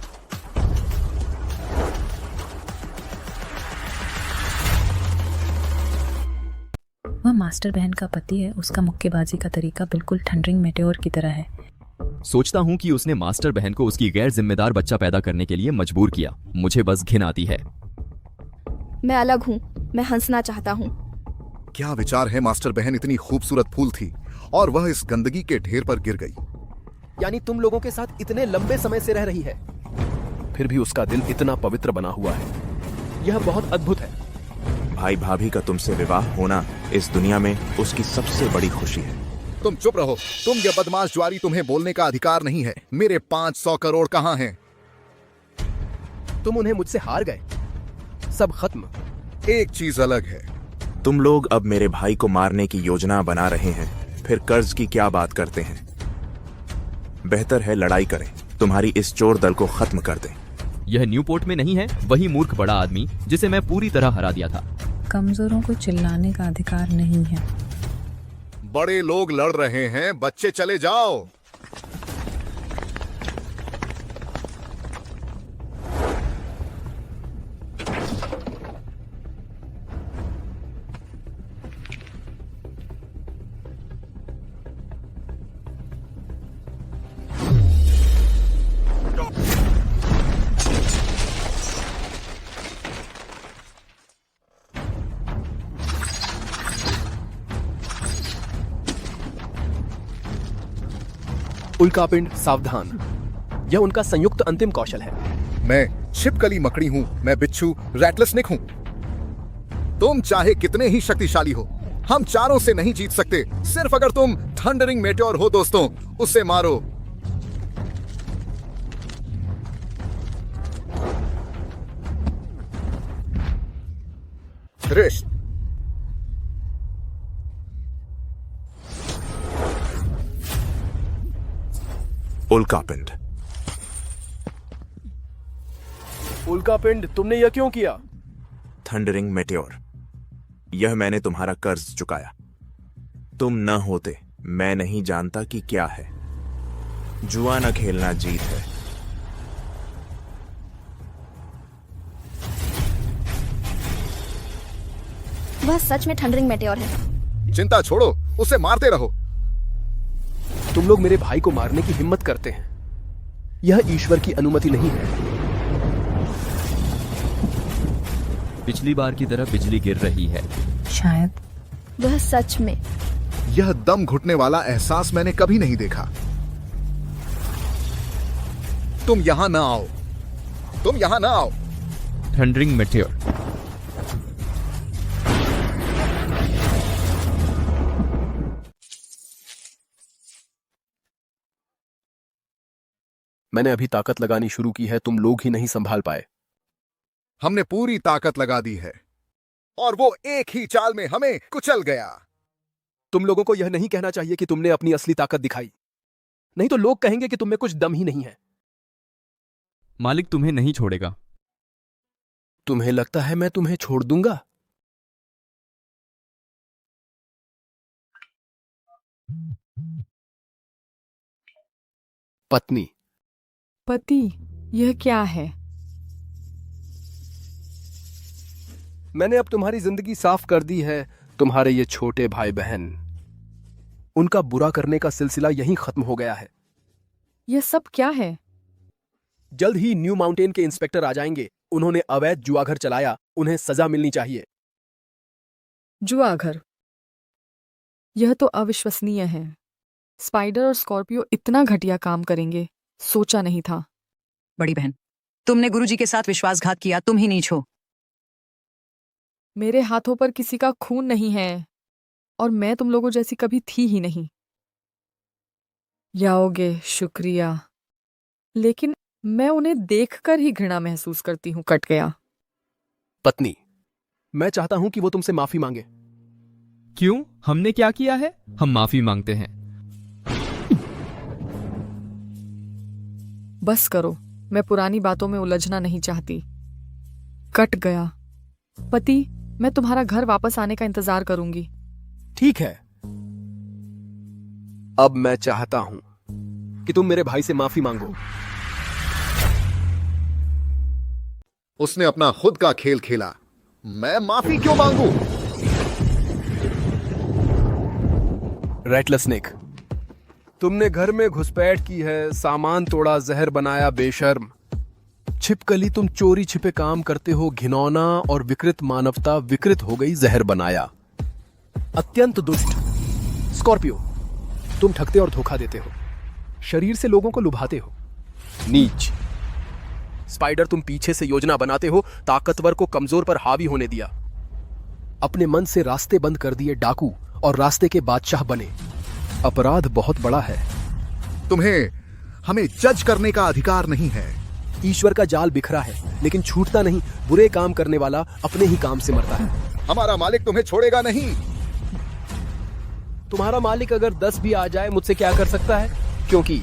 वह मास्टर बहन का पति है। उसका मुक्केबाजी का तरीका बिल्कुल थंडरिंग मेटेओर की तरह है। सोचता हूं कि उसने मास्टर बहन को उसकी गैर जिम्मेदार बच्चा पैदा करने के लिए मजबूर किया। मुझे बस घिन आती है। मैं अलग हूँ, मैं हंसना चाहता हूँ। क्या विचार है? मास्टर बहन इतनी खूबसूरत फूल थी और वह इस गंदगी के ढेर पर गिर गई। यानी तुम लोगों के साथ इतने लंबे समय से रह रही है, फिर भी उसका दिल इतना पवित्र बना हुआ है। यह बहुत अद्भुत है। भाई भाभी का तुमसे विवाह होना इस दुनिया में उसकी सबसे बड़ी खुशी है। तुम चुप रहो। तुम ये बदमाश ज्वारी, तुम्हें बोलने का अधिकार नहीं है। मेरे 500 करोड़ कहाँ हैं? तुम उन्हें मुझसे हार गए, सब खत्म। एक चीज अलग है। तुम लोग अब मेरे भाई को मारने की योजना बना रहे हैं, फिर कर्ज की क्या बात करते हैं? बेहतर है लड़ाई करें, तुम्हारी इस चोर दल को खत्म कर दें। यह न्यूपोर्ट में नहीं है वही मूर्ख बड़ा आदमी जिसे मैं पूरी तरह हरा दिया था। कमजोरों को चिल्लाने का अधिकार नहीं है। बड़े लोग लड़ रहे हैं, बच्चे चले जाओ। उल्कापिंड सावधान, यह उनका संयुक्त अंतिम कौशल है। मैं छिपकली मकड़ी हूं, मैं बिच्छू रैटलस्नेक हूं। तुम चाहे कितने ही शक्तिशाली हो, हम चारों से नहीं जीत सकते। सिर्फ अगर तुम थंडरिंग मेटेओर हो दोस्तों, उसे मारो। उल्कापिंड। उल्कापिंड, तुमने यह क्यों किया? थंडरिंग मेटेओर, यह मैंने तुम्हारा कर्ज चुकाया। तुम न होते मैं नहीं जानता कि क्या है। जुआ न खेलना जीत है। वह सच में थंडरिंग मेटेओर है। चिंता छोड़ो, उसे मारते रहो। तुम लोग मेरे भाई को मारने की हिम्मत करते हैं। यह ईश्वर की अनुमति नहीं है। पिछली बार की तरह बिजली गिर रही है। शायद वह सच में। यह दम घुटने वाला एहसास मैंने कभी नहीं देखा। तुम यहां ना आओ, तुम यहां ना आओ। Thundering Meteor. मैंने अभी ताकत लगानी शुरू की है, तुम लोग ही नहीं संभाल पाए। हमने पूरी ताकत लगा दी है और वो एक ही चाल में हमें कुचल गया। तुम लोगों को यह नहीं कहना चाहिए कि तुमने अपनी असली ताकत दिखाई, नहीं तो लोग कहेंगे कि तुम में कुछ दम ही नहीं है। मालिक तुम्हें नहीं छोड़ेगा। तुम्हें लगता है मैं तुम्हें छोड़ दूंगा? पत्नी। पति, यह क्या है? मैंने अब तुम्हारी जिंदगी साफ कर दी है। तुम्हारे ये छोटे भाई बहन, उनका बुरा करने का सिलसिला यहीं खत्म हो गया है। यह सब क्या है? जल्द ही न्यू माउंटेन के इंस्पेक्टर आ जाएंगे। उन्होंने अवैध जुआघर चलाया, उन्हें सजा मिलनी चाहिए। जुआघर? यह तो अविश्वसनीय है। स्पाइडर और स्कॉर्पियो इतना घटिया काम करेंगे, सोचा नहीं था। बड़ी बहन, तुमने गुरुजी के साथ विश्वासघात किया, तुम ही नीच हो। मेरे हाथों पर किसी का खून नहीं है और मैं तुम लोगों जैसी कभी थी ही नहीं। याओगे, शुक्रिया, लेकिन मैं उन्हें देखकर ही घृणा महसूस करती हूं। कट गया। पत्नी, मैं चाहता हूं कि वो तुमसे माफी मांगे। क्यों? हमने क्या किया है? हम माफी मांगते हैं। बस करो, मैं पुरानी बातों में उलझना नहीं चाहती। कट गया। पति, मैं तुम्हारा घर वापस आने का इंतजार करूंगी। ठीक है। अब मैं चाहता हूं कि तुम मेरे भाई से माफी मांगो। उसने अपना खुद का खेल खेला, मैं माफी क्यों मांगू? रेटलर स्नेक, तुमने घर में घुसपैठ की है, सामान तोड़ा, जहर बनाया, बेशर्म। छिपकली, तुम चोरी छिपे काम करते हो। घिनौना और विकृत मानवता विकृत हो गई, जहर बनाया। अत्यंत दुष्ट स्कॉर्पियो, तुम ठगते और धोखा देते हो, शरीर से लोगों को लुभाते हो। नीच स्पाइडर, तुम पीछे से योजना बनाते हो, ताकतवर को कमजोर पर हावी होने दिया। अपने मन से रास्ते बंद कर दिए, डाकू और रास्ते के बादशाह बने। अपराध बहुत बड़ा है। तुम्हें हमें जज करने का अधिकार नहीं है। ईश्वर का जाल बिखरा है, लेकिन छूटता नहीं। बुरे काम करने वाला अपने ही काम से मरता है। हमारा मालिक तुम्हें छोड़ेगा नहीं। तुम्हारा मालिक अगर 10 भी आ जाए, मुझसे क्या कर सकता है? क्योंकि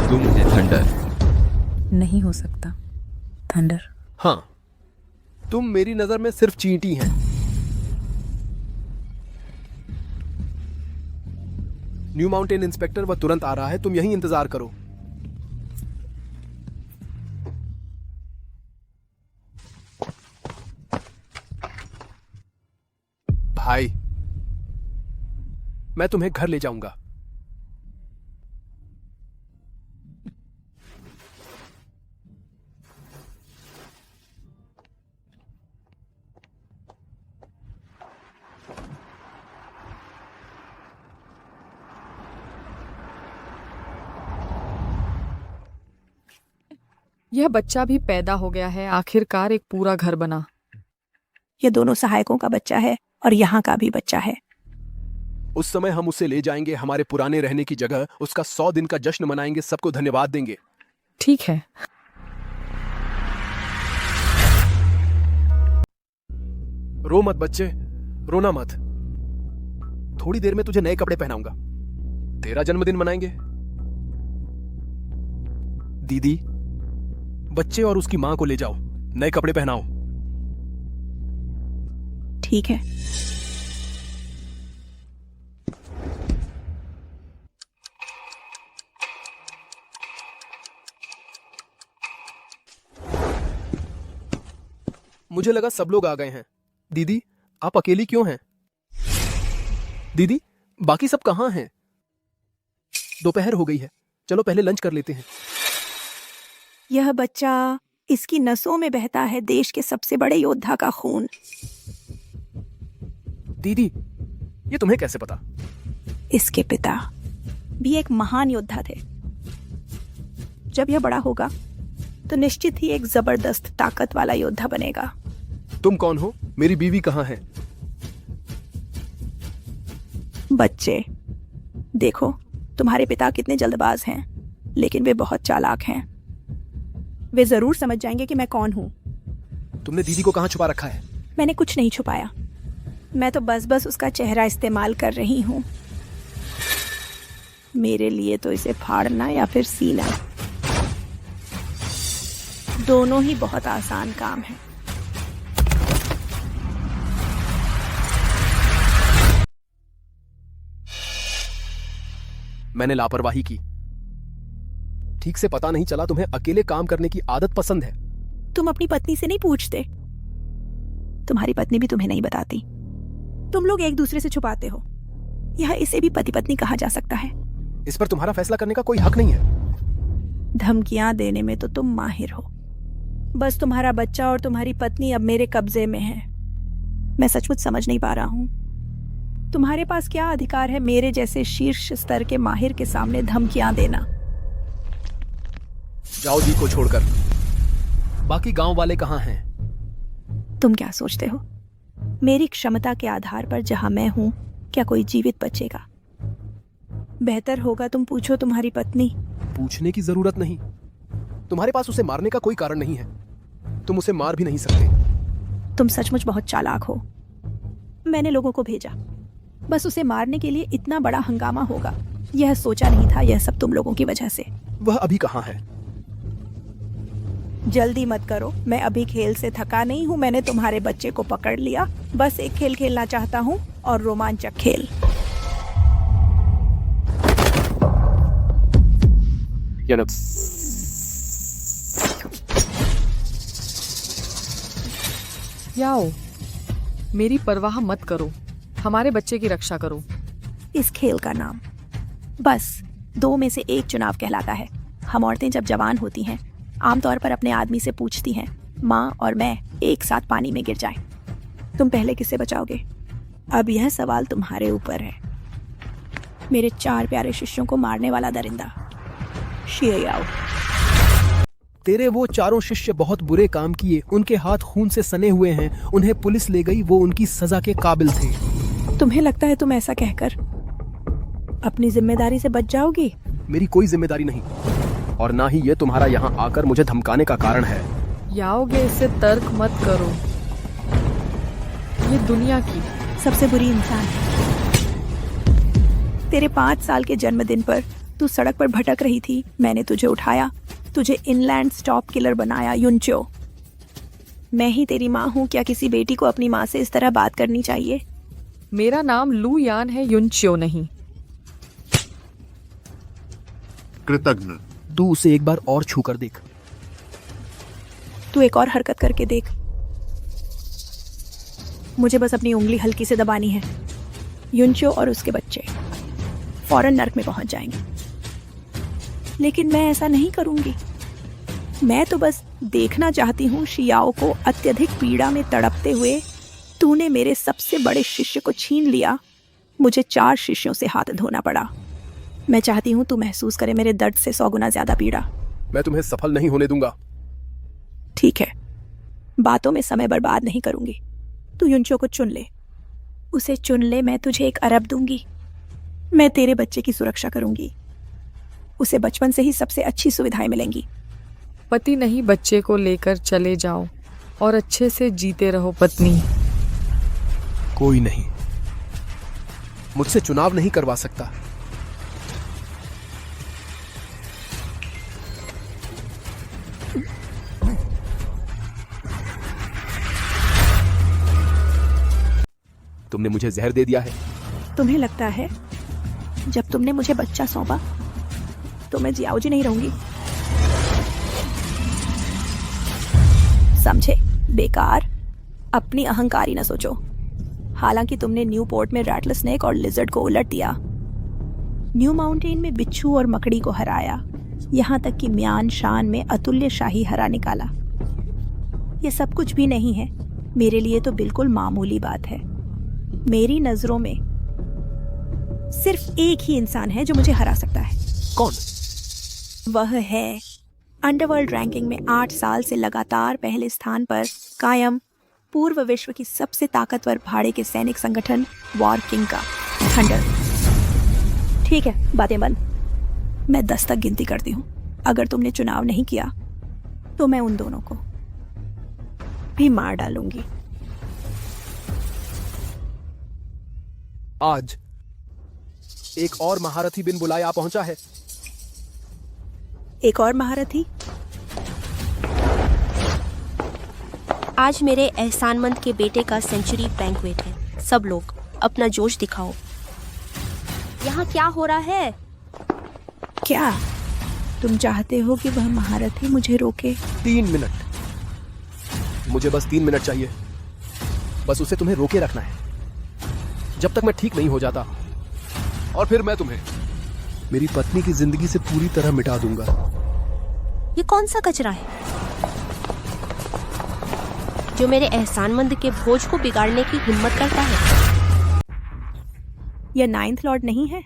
तुम है थंडर। नहीं हो सकता थंडर। हाँ, तुम मेरी नजर में सिर्फ चींटी हैं। न्यू माउंटेन इंस्पेक्टर वह तुरंत आ रहा है, तुम यहीं इंतजार करो। भाई, मैं तुम्हें घर ले जाऊंगा। यह बच्चा भी पैदा हो गया है। आखिरकार एक पूरा घर बना। ये दोनों सहायकों का बच्चा है और यहाँ का भी बच्चा है। उस समय हम उसे ले जाएंगे हमारे पुराने रहने की जगह। उसका 100 दिन का जश्न मनाएंगे, सबको धन्यवाद देंगे। ठीक है। रो मत बच्चे, रोना मत। थोड़ी देर में तुझे नए कपड़े पहनाऊंगा। तेरा जन्मदिन मनाएंगे। दीदी, बच्चे और उसकी मां को ले जाओ, नए कपड़े पहनाओ। ठीक है। मुझे लगा सब लोग आ गए हैं। दीदी, आप अकेली क्यों हैं? दीदी, बाकी सब कहाँ हैं? दोपहर हो गई है, चलो पहले लंच कर लेते हैं। यह बच्चा, इसकी नसों में बहता है देश के सबसे बड़े योद्धा का खून। दीदी, ये तुम्हें कैसे पता? इसके पिता भी एक महान योद्धा थे। जब यह बड़ा होगा तो निश्चित ही एक जबरदस्त ताकत वाला योद्धा बनेगा। तुम कौन हो? मेरी बीवी कहाँ है? बच्चे, देखो तुम्हारे पिता कितने जल्दबाज हैं, लेकिन वे बहुत चालाक हैं। वे जरूर समझ जाएंगे कि मैं कौन हूँ। तुमने दीदी को कहाँ छुपा रखा है? मैंने कुछ नहीं छुपाया, मैं तो बस उसका चेहरा इस्तेमाल कर रही हूँ। मेरे लिए तो इसे फाड़ना या फिर सीना, दोनों ही बहुत आसान काम है। मैंने लापरवाही की। ठीक से पता नहीं चला तुम्हें अकेले काम करने की आदत पसंद है। तुम अपनी पत्नी से नहीं पूछते? तुम्हारी पत्नी भी तुम्हें नहीं बताती। तुम लोग एक दूसरे से छुपाते हो। यह इसे भी पति पत्नी कहा जा सकता है। इस पर तुम्हारा फैसला करने का कोई हक नहीं है। धमकियां देने में तो तुम माहिर हो। बस तुम्हारा बच्चा और तुम्हारी पत्नी अब मेरे कब्जे में है। मैं सचमुच समझ नहीं पा रहा हूं, तुम्हारे पास क्या अधिकार है मेरे जैसे शीर्ष स्तर के माहिर के सामने धमकियां देना? जाओ जी को छोड़कर। बाकी गांव वाले कहाँ हैं? तुम क्या सोचते हो, मेरी क्षमता के आधार पर जहां मैं हूं, क्या कोई जीवित बचेगा? बेहतर होगा तुम पूछो तुम्हारी पत्नी। पूछने की जरूरत नहीं। तुम्हारे पास उसे मारने का कोई कारण नहीं है। तुम उसे मार भी नहीं सकते। तुम सचमुच बहुत चालाक हो। मैंने लोगों को भेजा, बस उसे मारने के लिए इतना बड़ा हंगामा होगा यह सोचा नहीं था। यह सब तुम लोगों की वजह से। वह अभी कहाँ है? जल्दी मत करो, मैं अभी खेल से थका नहीं हूँ। मैंने तुम्हारे बच्चे को पकड़ लिया, बस एक खेल खेलना चाहता हूँ, और रोमांचक खेल। याओ, मेरी परवाह मत करो, हमारे बच्चे की रक्षा करो। इस खेल का नाम बस 2 में से 1 चुनाव कहलाता है। हम औरतें जब जवान होती हैं, आमतौर पर अपने आदमी से पूछती हैं, माँ और मैं एक साथ पानी में गिर जाएं, तुम पहले किससे बचाओगे? अब यह सवाल तुम्हारे ऊपर है। मेरे 4 प्यारे शिष्यों को मारने वाला दरिंदा शियाओ। तेरे वो चारों शिष्य बहुत बुरे काम किए, उनके हाथ खून से सने हुए हैं, उन्हें पुलिस ले गई, वो उनकी सजा के काबिल थे। तुम्हें लगता है तुम ऐसा कहकर अपनी जिम्मेदारी से बच जाओगी? मेरी कोई जिम्मेदारी नहीं, और ना ही ये तुम्हारा यहाँ आकर मुझे धमकाने का कारण है। याओगे, इससे तर्क मत करो। ये दुनिया की सबसे बुरी इंसान है। तेरे 5 साल के जन्मदिन पर तू सड़क पर भटक रही थी, मैंने तुझे उठाया, तुझे इनलैंड स्टॉप किलर बनाया। युनचो, मैं ही तेरी माँ हूँ, क्या किसी बेटी को अपनी माँ से इस तरह बात करनी चाहिए? मेरा नाम लू यान है, युनच्यो नहीं। कृतज्ञ। तू उसे एक बार और छू कर देख। तू एक और हरकत करके देख। मुझे बस अपनी उंगली हल्की से दबानी है। युनचो और उसके बच्चे फौरन नर्क में पहुंच जाएंगे, लेकिन मैं ऐसा नहीं करूंगी। मैं तो बस देखना चाहती हूँ शियाओ को अत्यधिक पीड़ा में तड़पते हुए। तूने मेरे सबसे बड़े शिष्य को छीन लिया, मुझे 4 शिष्यों से हाथ धोना पड़ा। मैं चाहती हूँ तू महसूस करे मेरे दर्द से 100 गुना ज्यादा पीड़ा। मैं तुम्हें सफल नहीं होने दूंगा। ठीक है, बातों में समय बर्बाद नहीं करूंगी। तू युनचो को चुन ले, उसे चुन ले। मैं तुझे 1 अरब दूंगी। मैं तेरे बच्चे की सुरक्षा करूंगी, उसे बचपन से ही सबसे अच्छी सुविधाएं मिलेंगी। पति नहीं, बच्चे को लेकर चले जाओ और अच्छे से जीते रहो पत्नी। कोई नहीं मुझसे चुनाव नहीं करवा सकता। तुमने मुझे जहर दे दिया है। तुम्हें लगता है जब तुमने मुझे बच्चा सौंपा तो मैं जियाओजी नहीं रहूंगी? समझे? बेकार अपनी अहंकारी न सोचो। हालांकि तुमने न्यू पोर्ट में रैटल स्नेक और लिजर्ड को उलट दिया, न्यू माउंटेन में बिच्छू और मकड़ी को हराया, यहाँ तक कि म्यान शान में अतुल्य शाही हरा निकाला। ये सब कुछ भी नहीं है, मेरे लिए तो बिल्कुल मामूली बात है। मेरी नजरों में सिर्फ एक ही इंसान है जो मुझे हरा सकता है। कौन? वह है अंडरवर्ल्ड रैंकिंग में 8 साल से लगातार पहले स्थान पर कायम पूर्व विश्व की सबसे ताकतवर भाड़े के सैनिक संगठन वॉर किंग का थंडर। ठीक है, बातें बंद। मैं 10 तक गिनती करती हूँ। अगर तुमने चुनाव नहीं किया तो मैं उन दोनों को भी मार डालूंगी। आज एक और महारथी बिन बुलाए आ पहुंचा है। एक और महारथी? आज मेरे एहसानमंद के बेटे का सेंचुरी बैंक्वेट है। सब लोग अपना जोश दिखाओ। यहाँ क्या हो रहा है? क्या तुम चाहते हो कि वह महारथी मुझे रोके? 3 मिनट। मुझे बस 3 मिनट चाहिए। बस उसे तुम्हें रोके रखना है जब तक मैं ठीक नहीं हो जाता, और फिर मैं तुम्हें मेरी पत्नी की जिंदगी से पूरी तरह मिटा दूंगा। ये कौन सा कचरा है जो मेरे एहसानमंद के भोज को बिगाड़ने की हिम्मत करता है? यह 9th लॉर्ड नहीं है?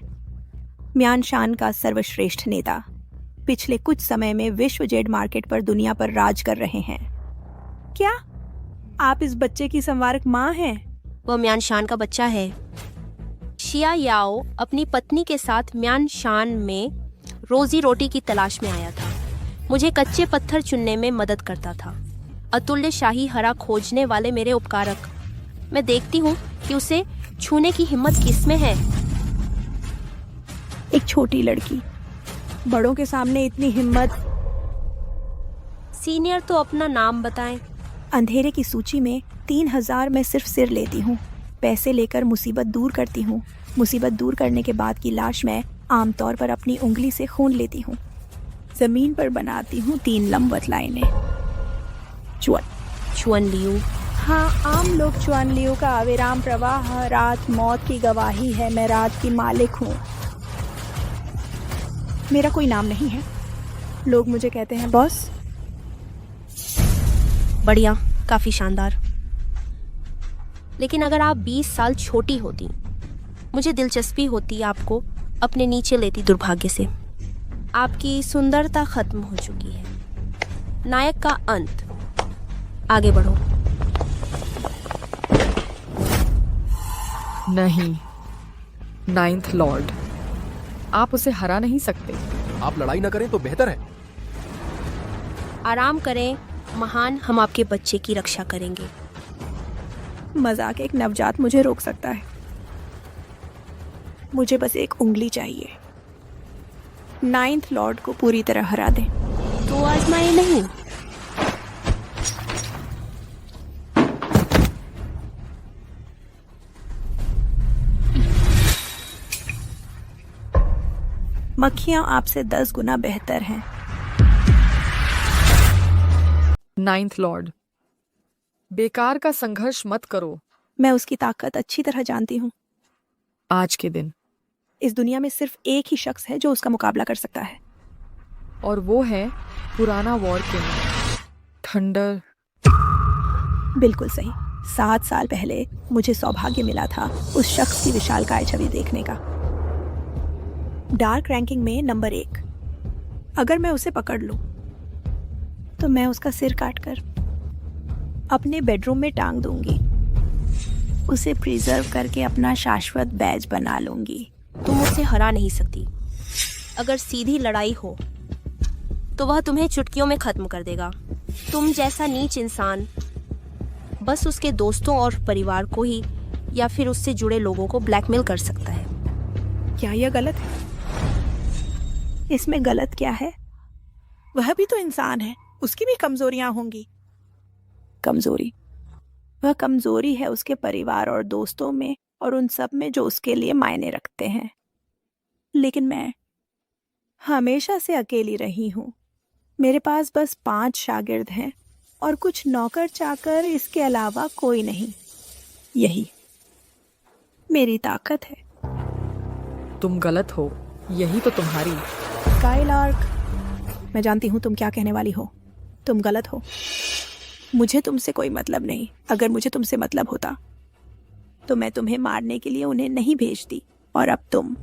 म्यान शान का सर्वश्रेष्ठ नेता। पिछले कुछ समय में विश्व जेड मार्केट पर दुनिया पर राज कर रहे हैं। क्या आप इस बच्चे की संवारक माँ हैं? वह म्यान शान का बच्चा है। शिया याओ अपनी पत्नी के साथ म्यान शान में रोजी रोटी की तलाश में आया था। मुझे कच्चे पत्थर चुनने में मदद करता था। अतुल्य शाही हरा खोजने वाले मेरे उपकारक। मैं देखती हूँ कि उसे छूने की हिम्मत किसमें है। एक छोटी लड़की, बड़ों के सामने इतनी हिम्मत। सीनियर तो अपना नाम बताएं। अंधेरे की सूची में 3000 मैं सिर्फ सिर लेती हूँ। पैसे लेकर मुसीबत दूर करती हूँ। मुसीबत दूर करने के बाद की लाश मैं आमतौर पर अपनी उंगली से खून लेती हूँ। जमीन पर बनाती हूँ 3 लंबवत लाइनें। चुअन लियू। हाँ, आम लोग चुअन लियू का अविराम प्रवाह रात मौत की गवाही है। मैं रात की मालिक हूँ। मेरा कोई नाम नहीं है। लोग मुझे कहते हैं बॉस। बढ़िया, काफी शानदार। लेकिन अगर आप 20 साल छोटी होती, मुझे दिलचस्पी होती आपको अपने नीचे लेती। दुर्भाग्य से आपकी सुंदरता खत्म हो चुकी है। नायक का अंत। आगे बढ़ो। नहीं, 9th लॉर्ड, आप उसे हरा नहीं सकते। आप लड़ाई न करें तो बेहतर है। आराम करें महान, हम आपके बच्चे की रक्षा करेंगे। मजाक, एक नवजात मुझे रोक सकता है। मुझे बस एक उंगली चाहिए। 9th लॉर्ड को पूरी तरह हरा दे। तो आजमाए नहीं। मक्खियां आपसे 10 गुना बेहतर हैं। 9th लॉर्ड, बेकार का संघर्ष मत करो। मैं उसकी ताकत अच्छी तरह जानती हूँ। आज के दिन इस दुनिया में सिर्फ एक ही शख्स है जो उसका मुकाबला कर सकता है, और वो है पुराना वॉर किंग थंडर। बिल्कुल सही। 7 साल पहले मुझे सौभाग्य मिला था उस शख्स की विशालकाय छवि देखने का। डार्क रैंकिंग में नंबर 1। अगर मैं उसे पकड़ लूं तो मैं उसका सिर काटकर अपने बेडरूम में टांग दूंगी। उसे प्रिजर्व करके अपना शाश्वत बैज बना लूंगी। तुम उसे हरा नहीं सकती। अगर सीधी लड़ाई हो तो वह तुम्हें चुटकियों में खत्म कर देगा। तुम जैसा नीच इंसान बस उसके दोस्तों और परिवार को ही या फिर उससे जुड़े लोगों को ब्लैकमेल कर सकता है। क्या यह गलत है? इसमें गलत क्या है? वह भी तो इंसान है, उसकी भी कमजोरियां होंगी। कमजोरी? वह कमजोरी है उसके परिवार और दोस्तों में और उन सब में जो उसके लिए मायने रखते हैं। लेकिन मैं हमेशा से अकेली रही हूँ। मेरे पास बस 5 शागिर्द हैं और कुछ नौकर चाकर, इसके अलावा कोई नहीं। यही मेरी ताकत है। तुम गलत हो, यही तो तुम्हारी। स्काईलार्क, मैं जानती हूँ तुम क्या कहने वाली हो। तुम गलत हो। मुझे तुमसे कोई मतलब नहीं। अगर मुझे तुमसे मतलब होता तो मैं तुम्हें मारने के लिए उन्हें नहीं भेजती। और अब तुम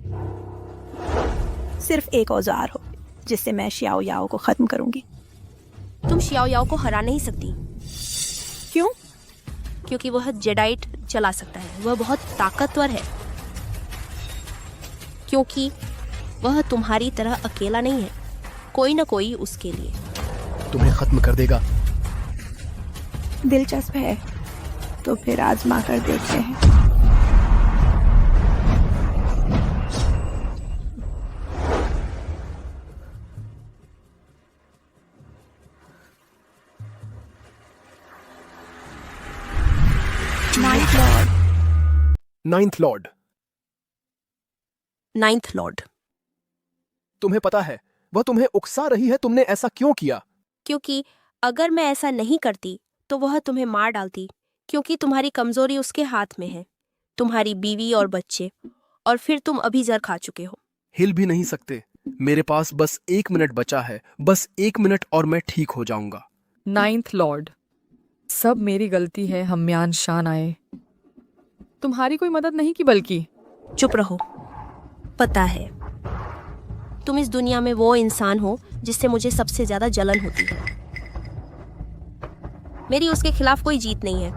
सिर्फ एक औजार हो जिससे मैं शियाओ याओ को खत्म करूंगी। तुम शियाओ याओ को हरा नहीं सकती। क्यों? क्योंकि वह जेडाइट चला सकता है। वह बहुत ताकतवर है। क्योंकि वह तुम्हारी तरह अकेला नहीं है, कोई ना कोई उसके लिए तुम्हें खत्म कर देगा। दिलचस्प है, तो फिर आजमा कर देखते हैं। Ninth Lord. नाइन्थ लॉर्ड, तुम्हें पता है वह तुम्हें उकसा रही है। तुमने ऐसा क्यों किया? क्योंकि अगर मैं ऐसा नहीं करती तो वह तुम्हें मार डालती। क्योंकि तुम्हारी कमजोरी उसके हाथ में है, तुम्हारी बीवी और बच्चे, और फिर तुम अभी जर खा चुके हो। हिल भी नहीं सकते। मेरे पास बस 1 मिनट बचा है। बस 1 मिनट और मैं ठीक हो जाऊंगा। 9th लॉर्ड, सब मेरी गलती है। हम म्यान शान आए, तुम्हारी कोई मदद नहीं की, बल्कि चुप रहो। पता है तुम इस दुनिया में वो इंसान हो जिससे मुझे सबसे ज्यादा जलन होती है। मेरी उसके खिलाफ कोई जीत नहीं है।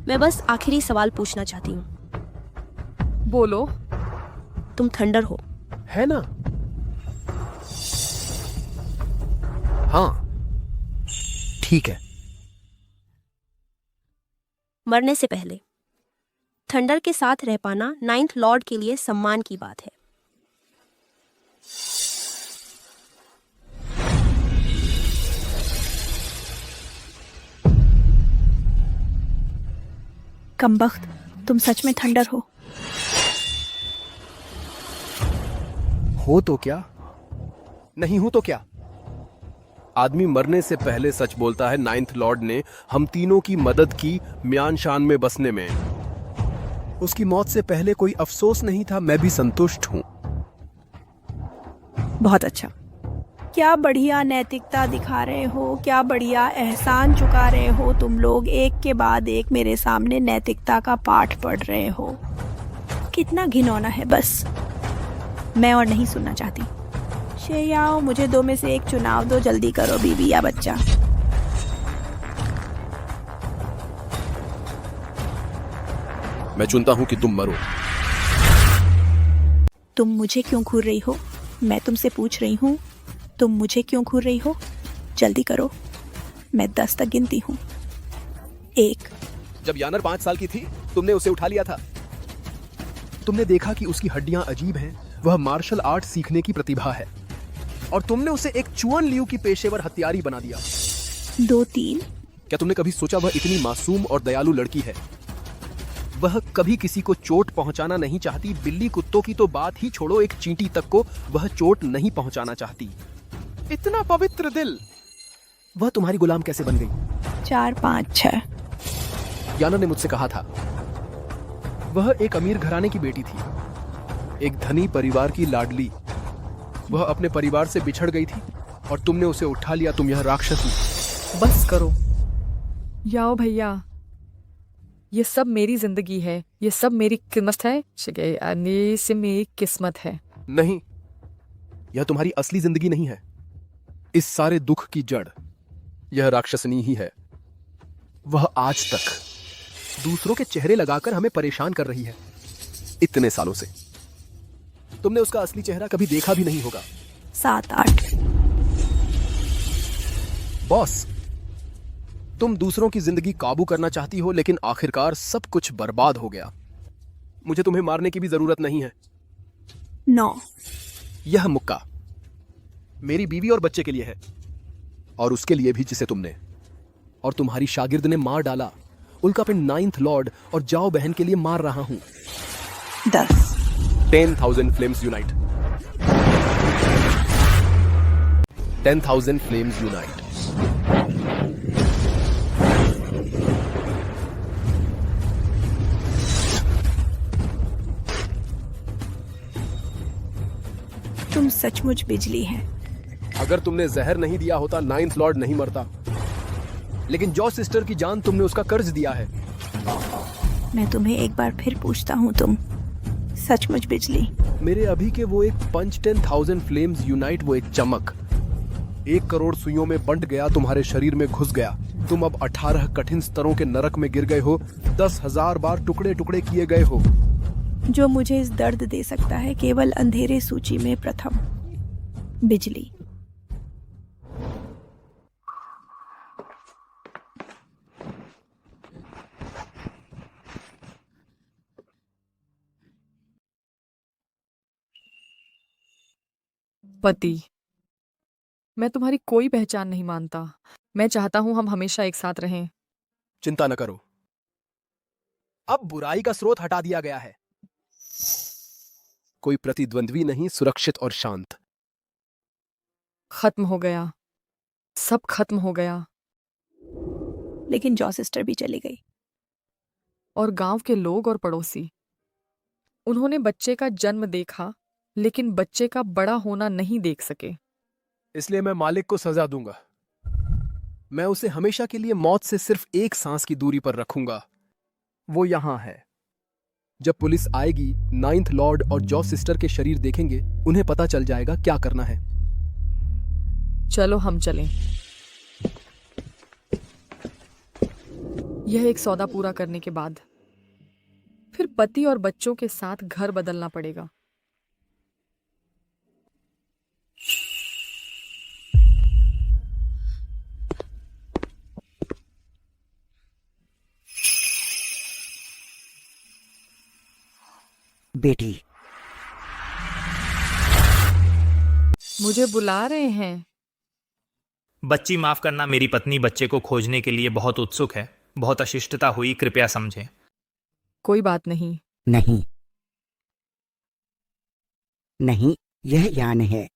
मैं बस आखिरी सवाल पूछना चाहती हूँ। बोलो। तुम थंडर हो, है ना? हाँ, ठीक है। मरने से पहले थंडर के साथ रह पाना 9th लॉर्ड के लिए सम्मान की बात है। कमबख्त, तुम सच में थंडर हो? हो तो क्या, नहीं हूं तो क्या? आदमी मरने से पहले सच बोलता है। 9th लॉर्ड ने हम तीनों की मदद की म्यान शान में बसने में। उसकी मौत से पहले कोई अफसोस नहीं था। मैं भी संतुष्ट हूं। बहुत अच्छा। क्या बढ़िया नैतिकता दिखा रहे हो, क्या बढ़िया एहसान चुका रहे हो। तुम लोग एक के बाद एक मेरे सामने नैतिकता का पाठ पढ़ रहे हो। कितना घिनौना है। बस मैं और नहीं सुनना चाहती। शेयाओ, मुझे 2 में से एक चुनाव दो। जल्दी करो, बीवी या बच्चा। मैं चुनता हूं कि तुम मरो। तुम मुझे क्यों घूर रही हो? मैं तुमसे पूछ रही हूँ, तुम मुझे क्यों घूर रही हो? जल्दी करो, मैं 10 तक गिनती हूँ। 1। जब यानर 5 साल की थी, तुमने उसे उठा लिया था। तुमने देखा कि उसकी हड्डियां अजीब हैं। वह मार्शल आर्ट सीखने की प्रतिभा है, और तुमने उसे एक चुअन लियू की पेशेवर हत्यारी बना दिया। 2, 3। क्या तुमने कभी सोचा वह इतनी मासूम और दयालु लड़की है? वह कभी किसी को चोट पहुंचाना नहीं चाहती। बिल्ली कुत्तों की तो बात ही छोड़ो, एक चींटी तक को वह चोट नहीं पहुंचाना चाहती। इतना पवित्र दिल। वह तुम्हारी गुलाम कैसे बन गई? 4, 5, 6। याना ने मुझसे कहा था वह एक अमीर घराने की बेटी थी, एक धनी परिवार की लाडली। वह अपने परिवार से बिछड़ गई थी और तुमने उसे उठा लिया। तुम यह राक्षसी। बस करो याओ भैया, ये सब मेरी जिंदगी है। ये सब मेरी किस्मत है। ये से मेरी किस्मत है। नहीं, यह तुम्हारी असली जिंदगी नहीं है। इस सारे दुख की जड़ यह राक्षसनी ही है। वह आज तक दूसरों के चेहरे लगाकर हमें परेशान कर रही है, इतने सालों से। तुमने उसका असली चेहरा कभी देखा भी नहीं होगा। 7, 8। बॉस, तुम दूसरों की जिंदगी काबू करना चाहती हो, लेकिन आखिरकार सब कुछ बर्बाद हो गया। मुझे तुम्हें मारने की भी जरूरत नहीं है। 9। यह मुक्का मेरी बीवी और बच्चे के लिए है, और उसके लिए भी जिसे तुमने और तुम्हारी शागिर्द ने मार डाला। उल्का पिंड 9th लॉर्ड और जाओ बहन के लिए मार रहा हूं। 10,000 फ्लेम्स यूनाइट। 10,000 flames unite. तुम सचमुच बिजली हैं। अगर तुमने जहर नहीं दिया होता 9th लॉर्ड नहीं मरता, लेकिन जॉ सिस्टर की जान तुमने उसका कर्ज दिया है। मैं तुम्हें एक बार फिर पूछता हूँ, तुम सचमुच बिजली? मेरे अभी के वो एक पंच 10,000 फ्लेम्स यूनाइट, वो एक चमक 1 करोड़ सुइयों में बंट गया, तुम्हारे शरीर में घुस गया। तुम अब 18 कठिन स्तरों के नरक में गिर गए हो, 10,000 बार टुकड़े टुकड़े किए गए हो। जो मुझे इस दर्द दे सकता है केवल अंधेरे सूची में प्रथम बिजली। पति, मैं तुम्हारी कोई पहचान नहीं मानता। मैं चाहता हूं हम हमेशा एक साथ रहें। चिंता न करो, अब बुराई का स्रोत हटा दिया गया है। कोई प्रतिद्वंद्वी नहीं, सुरक्षित और शांत। खत्म हो गया, सब खत्म हो गया। लेकिन जॉ सिस्टर भी चली गई। और गांव के लोग और पड़ोसी, उन्होंने बच्चे का जन्म देखा लेकिन बच्चे का बड़ा होना नहीं देख सके। इसलिए मैं मालिक को सजा दूंगा। मैं उसे हमेशा के लिए मौत से सिर्फ एक सांस की दूरी पर रखूंगा। वो यहां है। जब पुलिस आएगी, 9th लॉर्ड और जॉ सिस्टर के शरीर देखेंगे, उन्हें पता चल जाएगा क्या करना है। चलो हम चलें। यह एक सौदा पूरा करने के बाद फिर पति और बच्चों के साथ घर बदलना पड़ेगा। बेटी, मुझे बुला रहे हैं। बच्ची माफ करना, मेरी पत्नी बच्चे को खोजने के लिए बहुत उत्सुक है। बहुत अशिष्टता हुई, कृपया समझें। कोई बात नहीं। नहीं नहीं, यह यान है।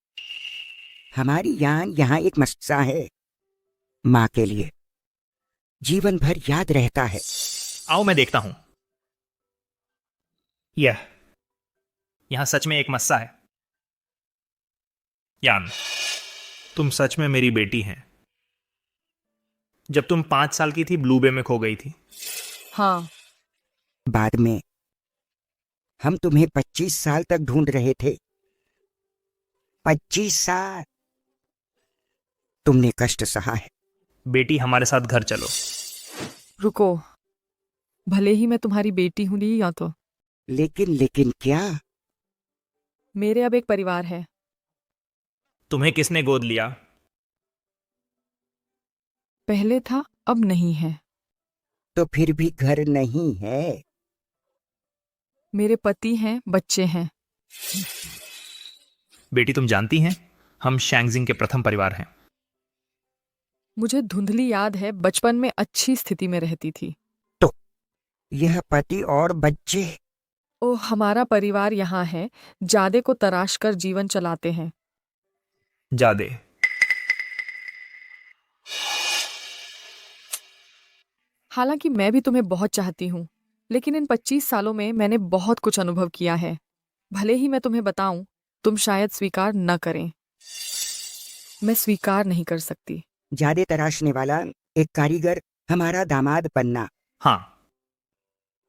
हमारी यान यहाँ एक मस्सा है। माँ के लिए जीवन भर याद रहता है। आओ मैं देखता हूं। यहाँ सच में एक मस्सा है। यान, तुम सच में मेरी बेटी हैं। जब तुम 5 साल की थी, ब्लू बे में खो गई थी। हाँ। बाद में हम तुम्हें 25 साल तक ढूंढ रहे थे। 25 साल तुमने कष्ट सहा है। बेटी, हमारे साथ घर चलो। रुको, भले ही मैं तुम्हारी बेटी हूं नहीं या तो, लेकिन क्या? मेरे अब एक परिवार है। तुम्हें किसने गोद लिया? पहले था, अब नहीं है। तो फिर भी घर नहीं है। मेरे पति हैं, बच्चे हैं। बेटी, तुम जानती हैं, हम शैंगजिंग के प्रथम परिवार हैं। मुझे धुंधली याद है, बचपन में अच्छी स्थिति में रहती थी। तो यह पति और बच्चे? ओ, हमारा परिवार यहाँ है। जादे को तराश कर जीवन चलाते हैं। जादे? हालांकि मैं भी तुम्हें बहुत चाहती हूँ, लेकिन इन 25 सालों में मैंने बहुत कुछ अनुभव किया है। भले ही मैं तुम्हें बताऊं, तुम शायद स्वीकार न करें। मैं स्वीकार नहीं कर सकती। जादे तराशने वाला एक कारीगर हमारा दामाद बनना। हाँ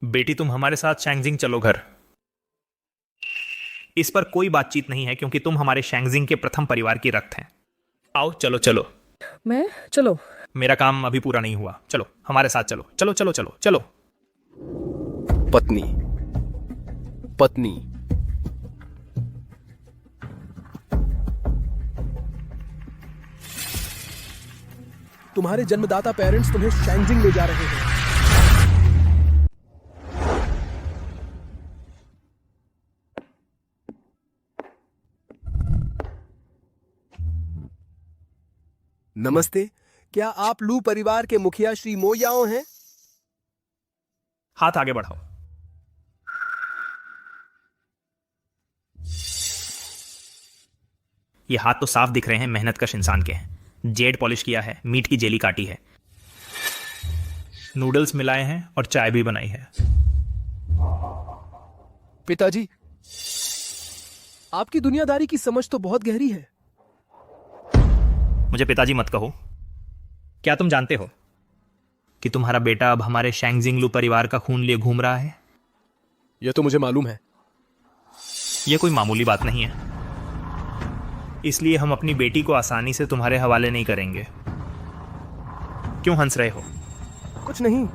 बेटी, तुम हमारे साथ शैंगजिंग चलो घर। इस पर कोई बातचीत नहीं है क्योंकि तुम हमारे शैंगजिंग के प्रथम परिवार की रक्त हैं। आओ, चलो चलो। चलो। मेरा काम अभी पूरा नहीं हुआ। चलो हमारे साथ चलो। चलो चलो चलो चलो। पत्नी, पत्नी, तुम्हारे जन्मदाता पेरेंट्स तुम्हें शैंगजिंग ले जा रहे हैं। नमस्ते, क्या आप लू परिवार के मुखिया श्री मो याओ हैं? हाथ आगे बढ़ाओ। ये हाथ तो साफ दिख रहे हैं मेहनत कश इंसान के हैं। जेड पॉलिश किया है, मीट की जेली काटी है, नूडल्स मिलाए हैं और चाय भी बनाई है। पिताजी, आपकी दुनियादारी की समझ तो बहुत गहरी है। मुझे पिताजी मत कहो। क्या तुम जानते हो कि तुम्हारा बेटा अब हमारे शैंगजिंगलू परिवार का खून लिए घूम रहा है? यह तो मुझे मालूम है। यह कोई मामूली बात नहीं है, इसलिए हम अपनी बेटी को आसानी से तुम्हारे हवाले नहीं करेंगे। क्यों हंस रहे हो? कुछ नहीं,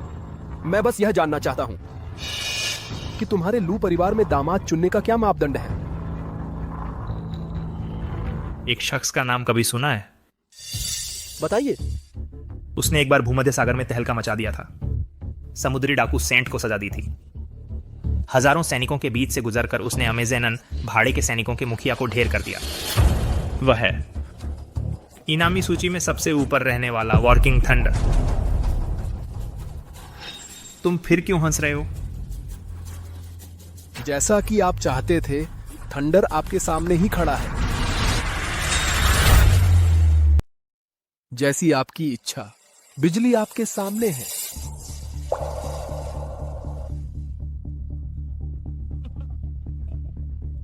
मैं बस यह जानना चाहता हूं कि तुम्हारे लू परिवार में दामाद चुनने का क्या मापदंड है? एक शख्स का नाम कभी सुना है? बताइए। उसने एक बार भूमध्य सागर में तहलका मचा दिया था। समुद्री डाकू सेंट को सजा दी थी। हजारों सैनिकों के बीच से गुजरकर उसने अमेज़नन भाड़े के सैनिकों के मुखिया को ढेर कर दिया। वह है इनामी सूची में सबसे ऊपर रहने वाला वॉकिंग थंडर। तुम फिर क्यों हंस रहे हो? जैसा कि आप चाहते थे, थंडर आपके सामने ही खड़ा है। जैसी आपकी इच्छा, बिजली आपके सामने है।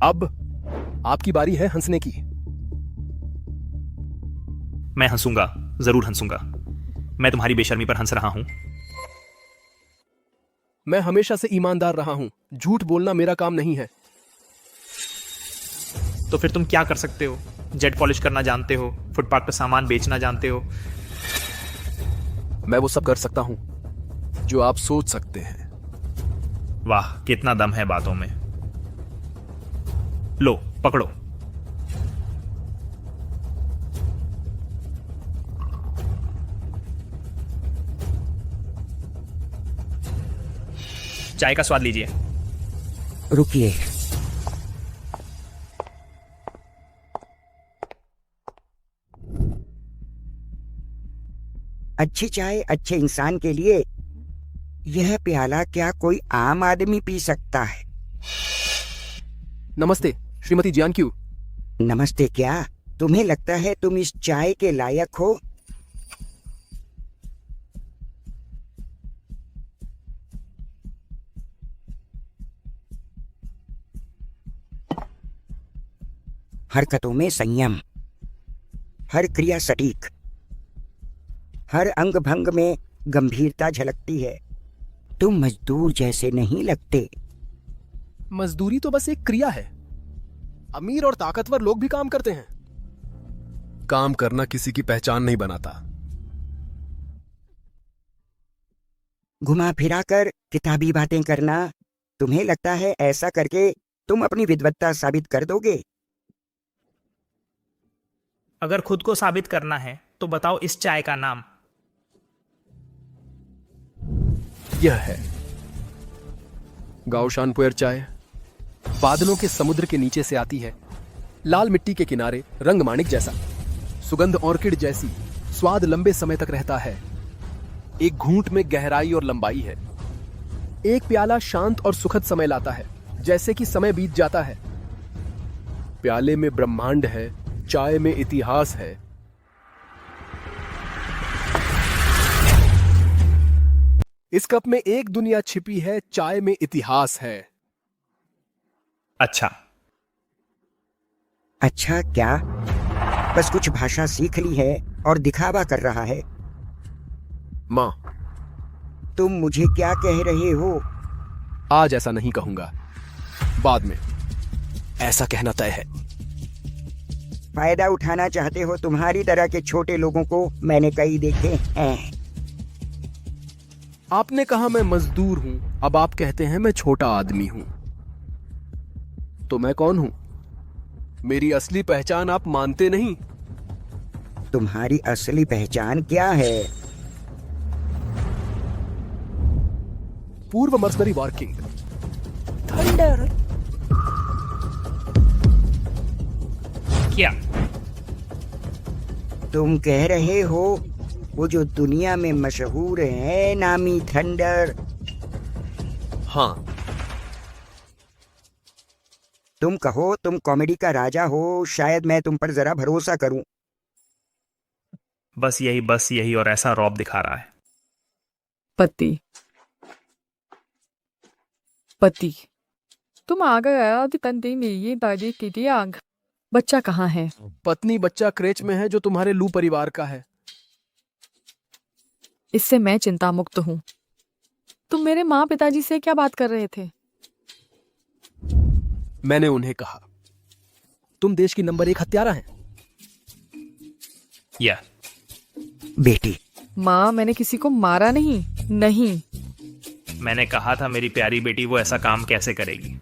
अब आपकी बारी है हंसने की। मैं हंसूंगा, जरूर हंसूंगा। मैं तुम्हारी बेशर्मी पर हंस रहा हूं। मैं हमेशा से ईमानदार रहा हूं। झूठ बोलना मेरा काम नहीं है। तो फिर तुम क्या कर सकते हो? जेट पॉलिश करना जानते हो, फुटपाथ पर सामान बेचना जानते हो। मैं वो सब कर सकता हूं जो आप सोच सकते हैं। वाह, कितना दम है बातों में। लो, पकड़ो। चाय का स्वाद लीजिए। रुकिए, अच्छी चाय अच्छे इंसान के लिए। यह प्याला क्या कोई आम आदमी पी सकता है? नमस्ते श्रीमती जियानक्यू। नमस्ते। क्या तुम्हें लगता है तुम इस चाय के लायक हो? हरकतों में संयम, हर क्रिया सटीक, हर अंग भंग में गंभीरता झलकती है। तुम मजदूर जैसे नहीं लगते। मजदूरी तो बस एक क्रिया है। अमीर और ताकतवर लोग भी काम करते हैं। काम करना किसी की पहचान नहीं बनाता। घुमा फिरा कर किताबी बातें करना, तुम्हें लगता है ऐसा करके तुम अपनी विद्वत्ता साबित कर दोगे? अगर खुद को साबित करना है तो बताओ इस चाय का नाम। यह है गाओशानपुर चाय। बादलों के समुद्र के नीचे से आती है, लाल मिट्टी के किनारे, रंग माणिक जैसा, सुगंध ऑर्किड जैसी, स्वाद लंबे समय तक रहता है। एक घूंट में गहराई और लंबाई है। एक प्याला शांत और सुखद समय लाता है, जैसे कि समय बीत जाता है। प्याले में ब्रह्मांड है, चाय में इतिहास है। इस कप में एक दुनिया छिपी है, चाय में इतिहास है। अच्छा क्या बस कुछ भाषा सीख ली है और दिखावा कर रहा है? मां, तुम मुझे क्या कह रहे हो? आज ऐसा नहीं कहूंगा, बाद में ऐसा कहना तय है। फायदा उठाना चाहते हो? तुम्हारी तरह के छोटे लोगों को मैंने कई देखे हैं। आपने कहा मैं मजदूर हूं, अब आप कहते हैं मैं छोटा आदमी हूं। तो मैं कौन हूं? मेरी असली पहचान आप मानते नहीं। तुम्हारी असली पहचान क्या है? पूर्व मर्सनरी वर्किंग थंडर। क्या तुम कह रहे हो वो जो दुनिया में मशहूर है, नामी थंडर। हाँ। तुम कहो तुम कॉमेडी का राजा हो, शायद मैं तुम पर जरा भरोसा करूं। बस यही और ऐसा रौब दिखा रहा है। पति तुम आ गया तंती नहीं दादी की आग। बच्चा कहाँ है? पत्नी बच्चा क्रेच में है जो तुम्हारे लू परिवार का है। इससे मैं चिंता मुक्त हूँ। तुम मेरे माँ पिताजी से क्या बात कर रहे थे? मैंने उन्हें कहा तुम देश की नंबर 1 हत्यारा हैं। या बेटी। माँ, मैंने किसी को मारा नहीं। नहीं, मैंने कहा था मेरी प्यारी बेटी वो ऐसा काम कैसे करेगी।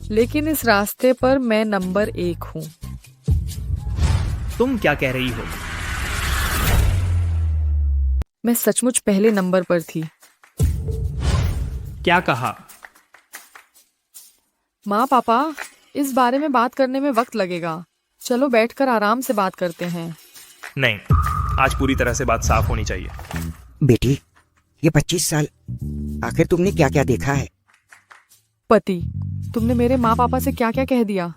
लेकिन इस रास्ते पर मैं नंबर 1 हूँ। तुम क्या कह रही हो? मैं सचमुच पहले नंबर पर थी। क्या कहा? माँ पापा, इस बारे में बात करने में वक्त लगेगा। चलो बैठकर आराम से बात करते हैं। नहीं, आज पूरी तरह से बात साफ होनी चाहिए। बेटी, ये 25 साल आखिर तुमने क्या क्या देखा है? पति, तुमने मेरे माँ पापा से क्या क्या कह दिया?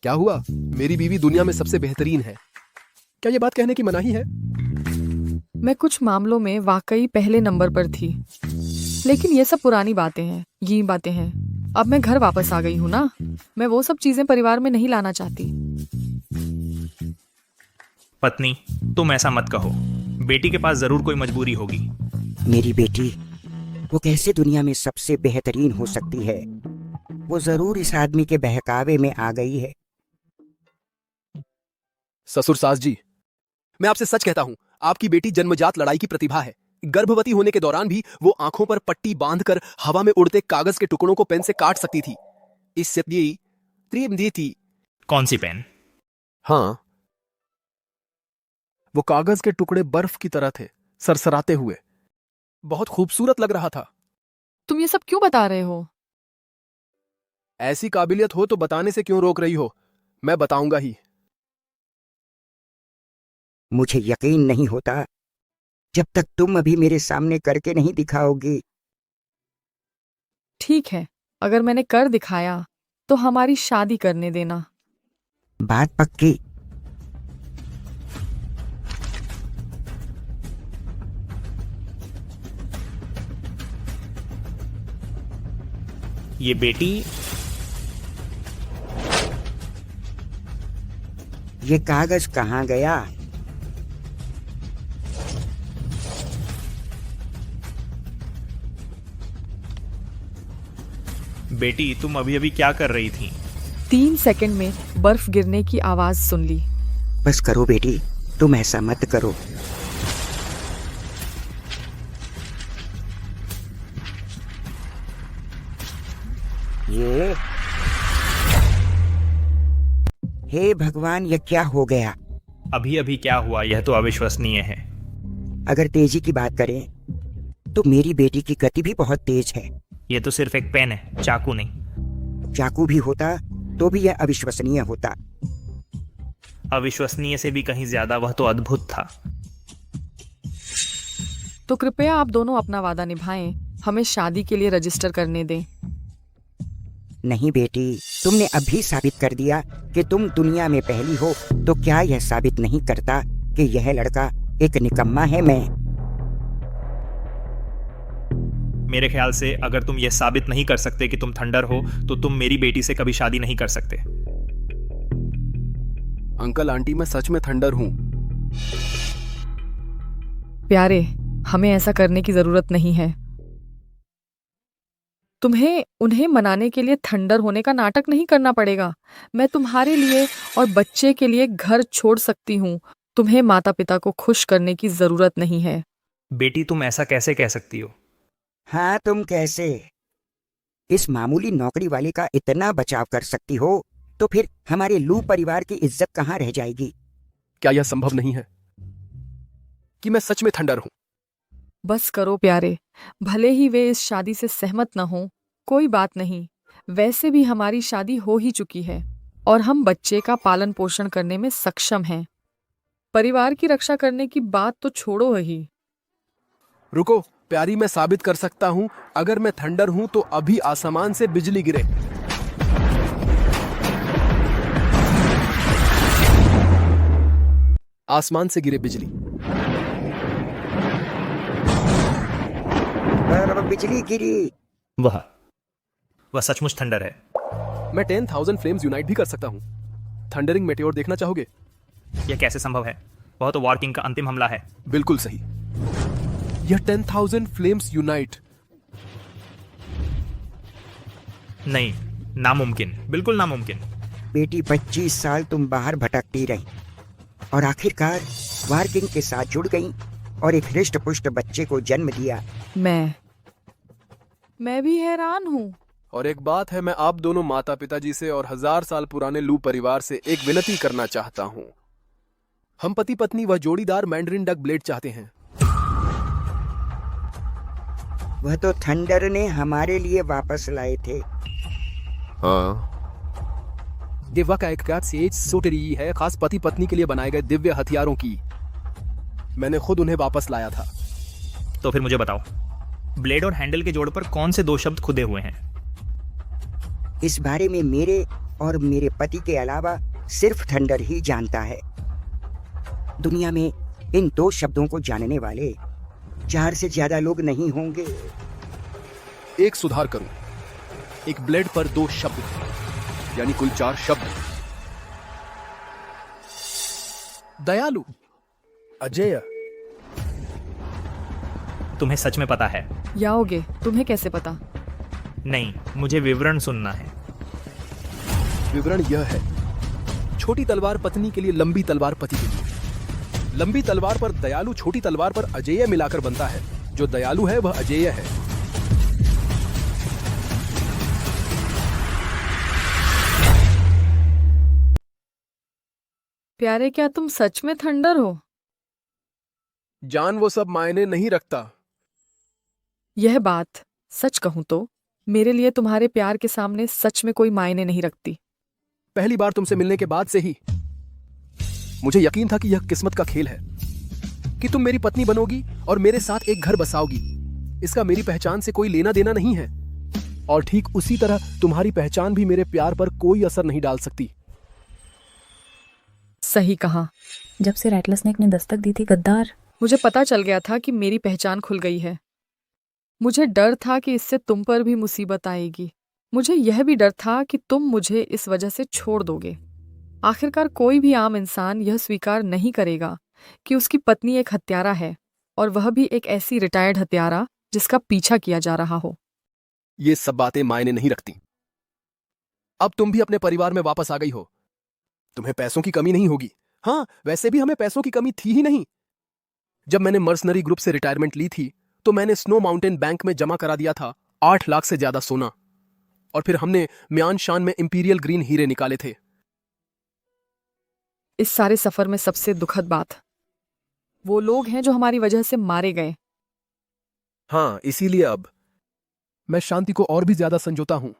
क्या हुआ? मेरी बीवी दुनिया में सबसे बेहतरीन है। क्या ये बात कहने की मनाही है? मैं कुछ मामलों में वाकई पहले नंबर पर थी, लेकिन ये सब पुरानी बातें हैं। ये बातें हैं। अब मैं घर वापस आ गई हूँ ना। मैं वो सब चीजें परिवार में नहीं लाना चाहती। पत्नी, तुम ऐसा मत कहो। बेटी के पास जरूर कोई मजबूरी होगी। मेरी बेटी वो कैसे दुनिया में सबसे बेहतरीन हो सकती है? वो जरूर इस आदमी के बहकावे में आ गई है। ससुर सास जी, मैं आपसे सच कहता हूँ, आपकी बेटी जन्मजात लड़ाई की प्रतिभा है। गर्भवती होने के दौरान भी वो आंखों पर पट्टी बांधकर हवा में उड़ते कागज के टुकड़ों को पेन से काट सकती थी। इससे दी थी। कौन सी पेन? हाँ, वो कागज के टुकड़े बर्फ की तरह थे, सरसराते हुए। बहुत खूबसूरत लग रहा था। तुम ये सब क्यों बता रहे हो? ऐसी काबिलियत हो तो बताने से क्यों रोक रही हो? मैं बताऊंगा ही। मुझे यकीन नहीं होता जब तक तुम अभी मेरे सामने करके नहीं दिखाओगी। ठीक है, अगर मैंने कर दिखाया तो हमारी शादी करने देना। बात पक्की। ये बेटी, ये कागज कहाँ गया? बेटी तुम अभी अभी क्या कर रही थी? 3 सेकंड में बर्फ गिरने की आवाज सुन ली। बस करो बेटी, तुम ऐसा मत करो। ये हे भगवान, ये क्या हो गया? अभी अभी क्या हुआ? यह तो अविश्वसनीय है। अगर तेजी की बात करें तो मेरी बेटी की गति भी बहुत तेज है। यह तो सिर्फ एक पेन है, चाकू नहीं। चाकू भी होता तो भी यह अविश्वसनीय होता। अविश्वसनीय से भी कहीं ज्यादा वह तो अद्भुत था। तो कृपया आप दोनों अपना वादा निभाएं, हमें शादी के लिए रजिस्टर करने दें। नहीं बेटी, तुमने अभी साबित कर दिया कि तुम दुनिया में पहली हो, तो क्या यह साबित नहीं करता कि यह लड़का एक निकम्मा है? मेरे ख्याल से अगर तुम यह साबित नहीं कर सकते कि तुम थंडर हो, तो तुम मेरी बेटी से कभी शादी नहीं कर सकते। अंकल आंटी, मैं सच में थंडर हूं। प्यारे, हमें ऐसा करने की जरूरत नहीं है। तुम्हें उन्हें मनाने के लिए थंडर होने का नाटक नहीं करना पड़ेगा। मैं तुम्हारे लिए और बच्चे के लिए घर छोड़ सकती हूँ। तुम्हें माता पिता को खुश करने की जरूरत नहीं है। बेटी तुम ऐसा कैसे कह सकती हो? हाँ, तुम कैसे इस मामूली नौकरी वाले का इतना बचाव कर सकती हो, तो फिर हमारे लू परिवार की इज्जत कहाँ रह जाएगी? क्या यह संभव नहीं है कि मैं सच में थंडर हूं? बस करो प्यारे, भले ही वे इस शादी से सहमत न हो, कोई बात नहीं। वैसे भी हमारी शादी हो ही चुकी है और हम बच्चे का पालन पोषण करने में सक्षम हैं। परिवार की रक्षा करने की बात तो छोड़ो ही। रुको प्यारी, मैं साबित कर सकता हूं। अगर मैं थंडर हूं तो अभी आसमान से बिजली गिरे। आसमान से गिरे बिजली। बिजली गिरी। वह सचमुच थंडर है। मैं 10,000 फ्लेम्स यूनाइट भी कर सकता हूं। थंडरिंग मेटेओर देखना चाहोगे? यह कैसे संभव है? वह तो वॉर किंग का अंतिम हमला है। बिल्कुल सही। यह 10,000 फ्लेम्स यूनाइट। नहीं, नामुमकिन, बिल्कुल नामुमकिन। बेटी 25 साल तुम बाहर भटकती रही और आखिरकार वार किंग के साथ जुड़ गई और एक हृष्ट पुष्ट बच्चे को जन्म दिया। मैं भी हैरान हूँ। और एक बात है, मैं आप दोनों माता पिताजी से और 1000 साल पुराने लू परिवार से एक विनती करना चाहता हूँ। हम पति पत्नी वह जोड़ीदार मैंडरिन डक ब्लेड चाहते हैं। वह तो थंडर ने हमारे लिए वापस लाए थे। हाँ। दिव्या का एक सेज सोटरी है, खास पति पत्नी के लिए बनाए गए दिव्य हथियारों की। मैंने खुद उन्हें वापस लाया था। तो फिर मुझे बताओ, ब्लेड और हैंडल के जोड़ पर कौन से 2 शब्द खुदे हुए हैं? इस बारे में मेरे और मेरे पति के अलावा सिर्फ थंडर ही जानता है। दुनिया में इन 2 शब्दों को जानने वाले 4 से ज्यादा लोग नहीं होंगे। एक सुधार करूं, एक ब्लेड पर 2 शब्द, यानी कुल 4 शब्द। दयालु, अजेय। तुम्हें सच में पता है? याओगे, तुम्हें कैसे पता? नहीं, मुझे विवरण सुनना है। विवरण यह है, छोटी तलवार पत्नी के लिए, लंबी तलवार पति के लिए। लंबी तलवार पर दयालु, छोटी तलवार पर अजेय मिलाकर बनता है। जो दयालु है वह अजेय है। प्यारे, क्या तुम सच में थंडर हो? जान वो सब मायने नहीं रखता। यह बात सच कहूं तो मेरे लिए तुम्हारे प्यार के सामने सच में कोई मायने नहीं रखती। पहली बार तुमसे मिलने के बाद से ही मुझे यकीन था कि यह किस्मत का खेल है, कि तुम मेरी पत्नी बनोगी और मेरे साथ एक घर बसाओगी। इसका मेरी पहचान से कोई लेना देना नहीं है। और ठीक उसी तरह तुम्हारी पहचान भी मेरे प्यार पर कोई असर नहीं डाल सकती। सही कहा। जब से रैटलस्नेक ने दस्तक दी थी गद्दार, मुझे पता चल गया था कि मेरी पहचान खुल गई है। मुझे डर था कि इससे तुम पर भी मुसीबत आएगी। मुझे यह भी डर था कि तुम मुझे इस वजह से छोड़ दोगे। आखिरकार कोई भी आम इंसान यह स्वीकार नहीं करेगा कि उसकी पत्नी एक हत्यारा है, और वह भी एक ऐसी रिटायर्ड हत्यारा जिसका पीछा किया जा रहा हो। ये सब बातें मायने नहीं रखती। अब तुम भी अपने परिवार में वापस आ गई हो। तुम्हें पैसों की कमी नहीं होगी। हाँ, वैसे भी हमें पैसों की कमी थी ही नहीं। जब मैंने मर्सनरी ग्रुप से रिटायरमेंट ली थी तो मैंने स्नो माउंटेन बैंक में जमा करा दिया था 8 लाख से ज्यादा सोना, और फिर हमने म्यान शान में इंपीरियल ग्रीन हीरे निकाले थे। इस सारे सफर में सबसे दुखद बात वो लोग हैं जो हमारी वजह से मारे गए। हाँ, इसीलिए अब मैं शांति को और भी ज्यादा संजोता हूं।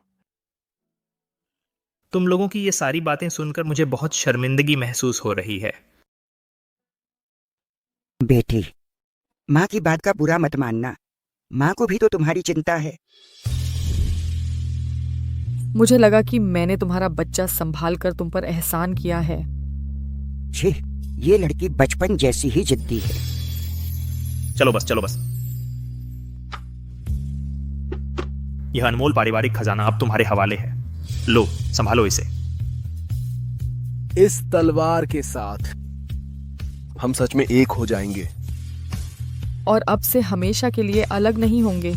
तुम लोगों की ये सारी बातें सुनकर मुझे बहुत शर्मिंदगी महसूस हो रही है। बेटी, माँ की बात का बुरा मत मानना। माँ को भी तो तुम्हारी चिंता है। मुझे लगा कि मैंने तुम्हारा बच्चा संभाल कर तुम पर एहसान किया है। छी, ये लड़की बचपन जैसी ही जिद्दी है। चलो बस, चलो बस। यह अनमोल पारिवारिक खजाना अब तुम्हारे हवाले है। लो, संभालो इसे। इस तलवार के साथ हम सच में एक हो जाएंगे, और अब से हमेशा के लिए अलग नहीं होंगे।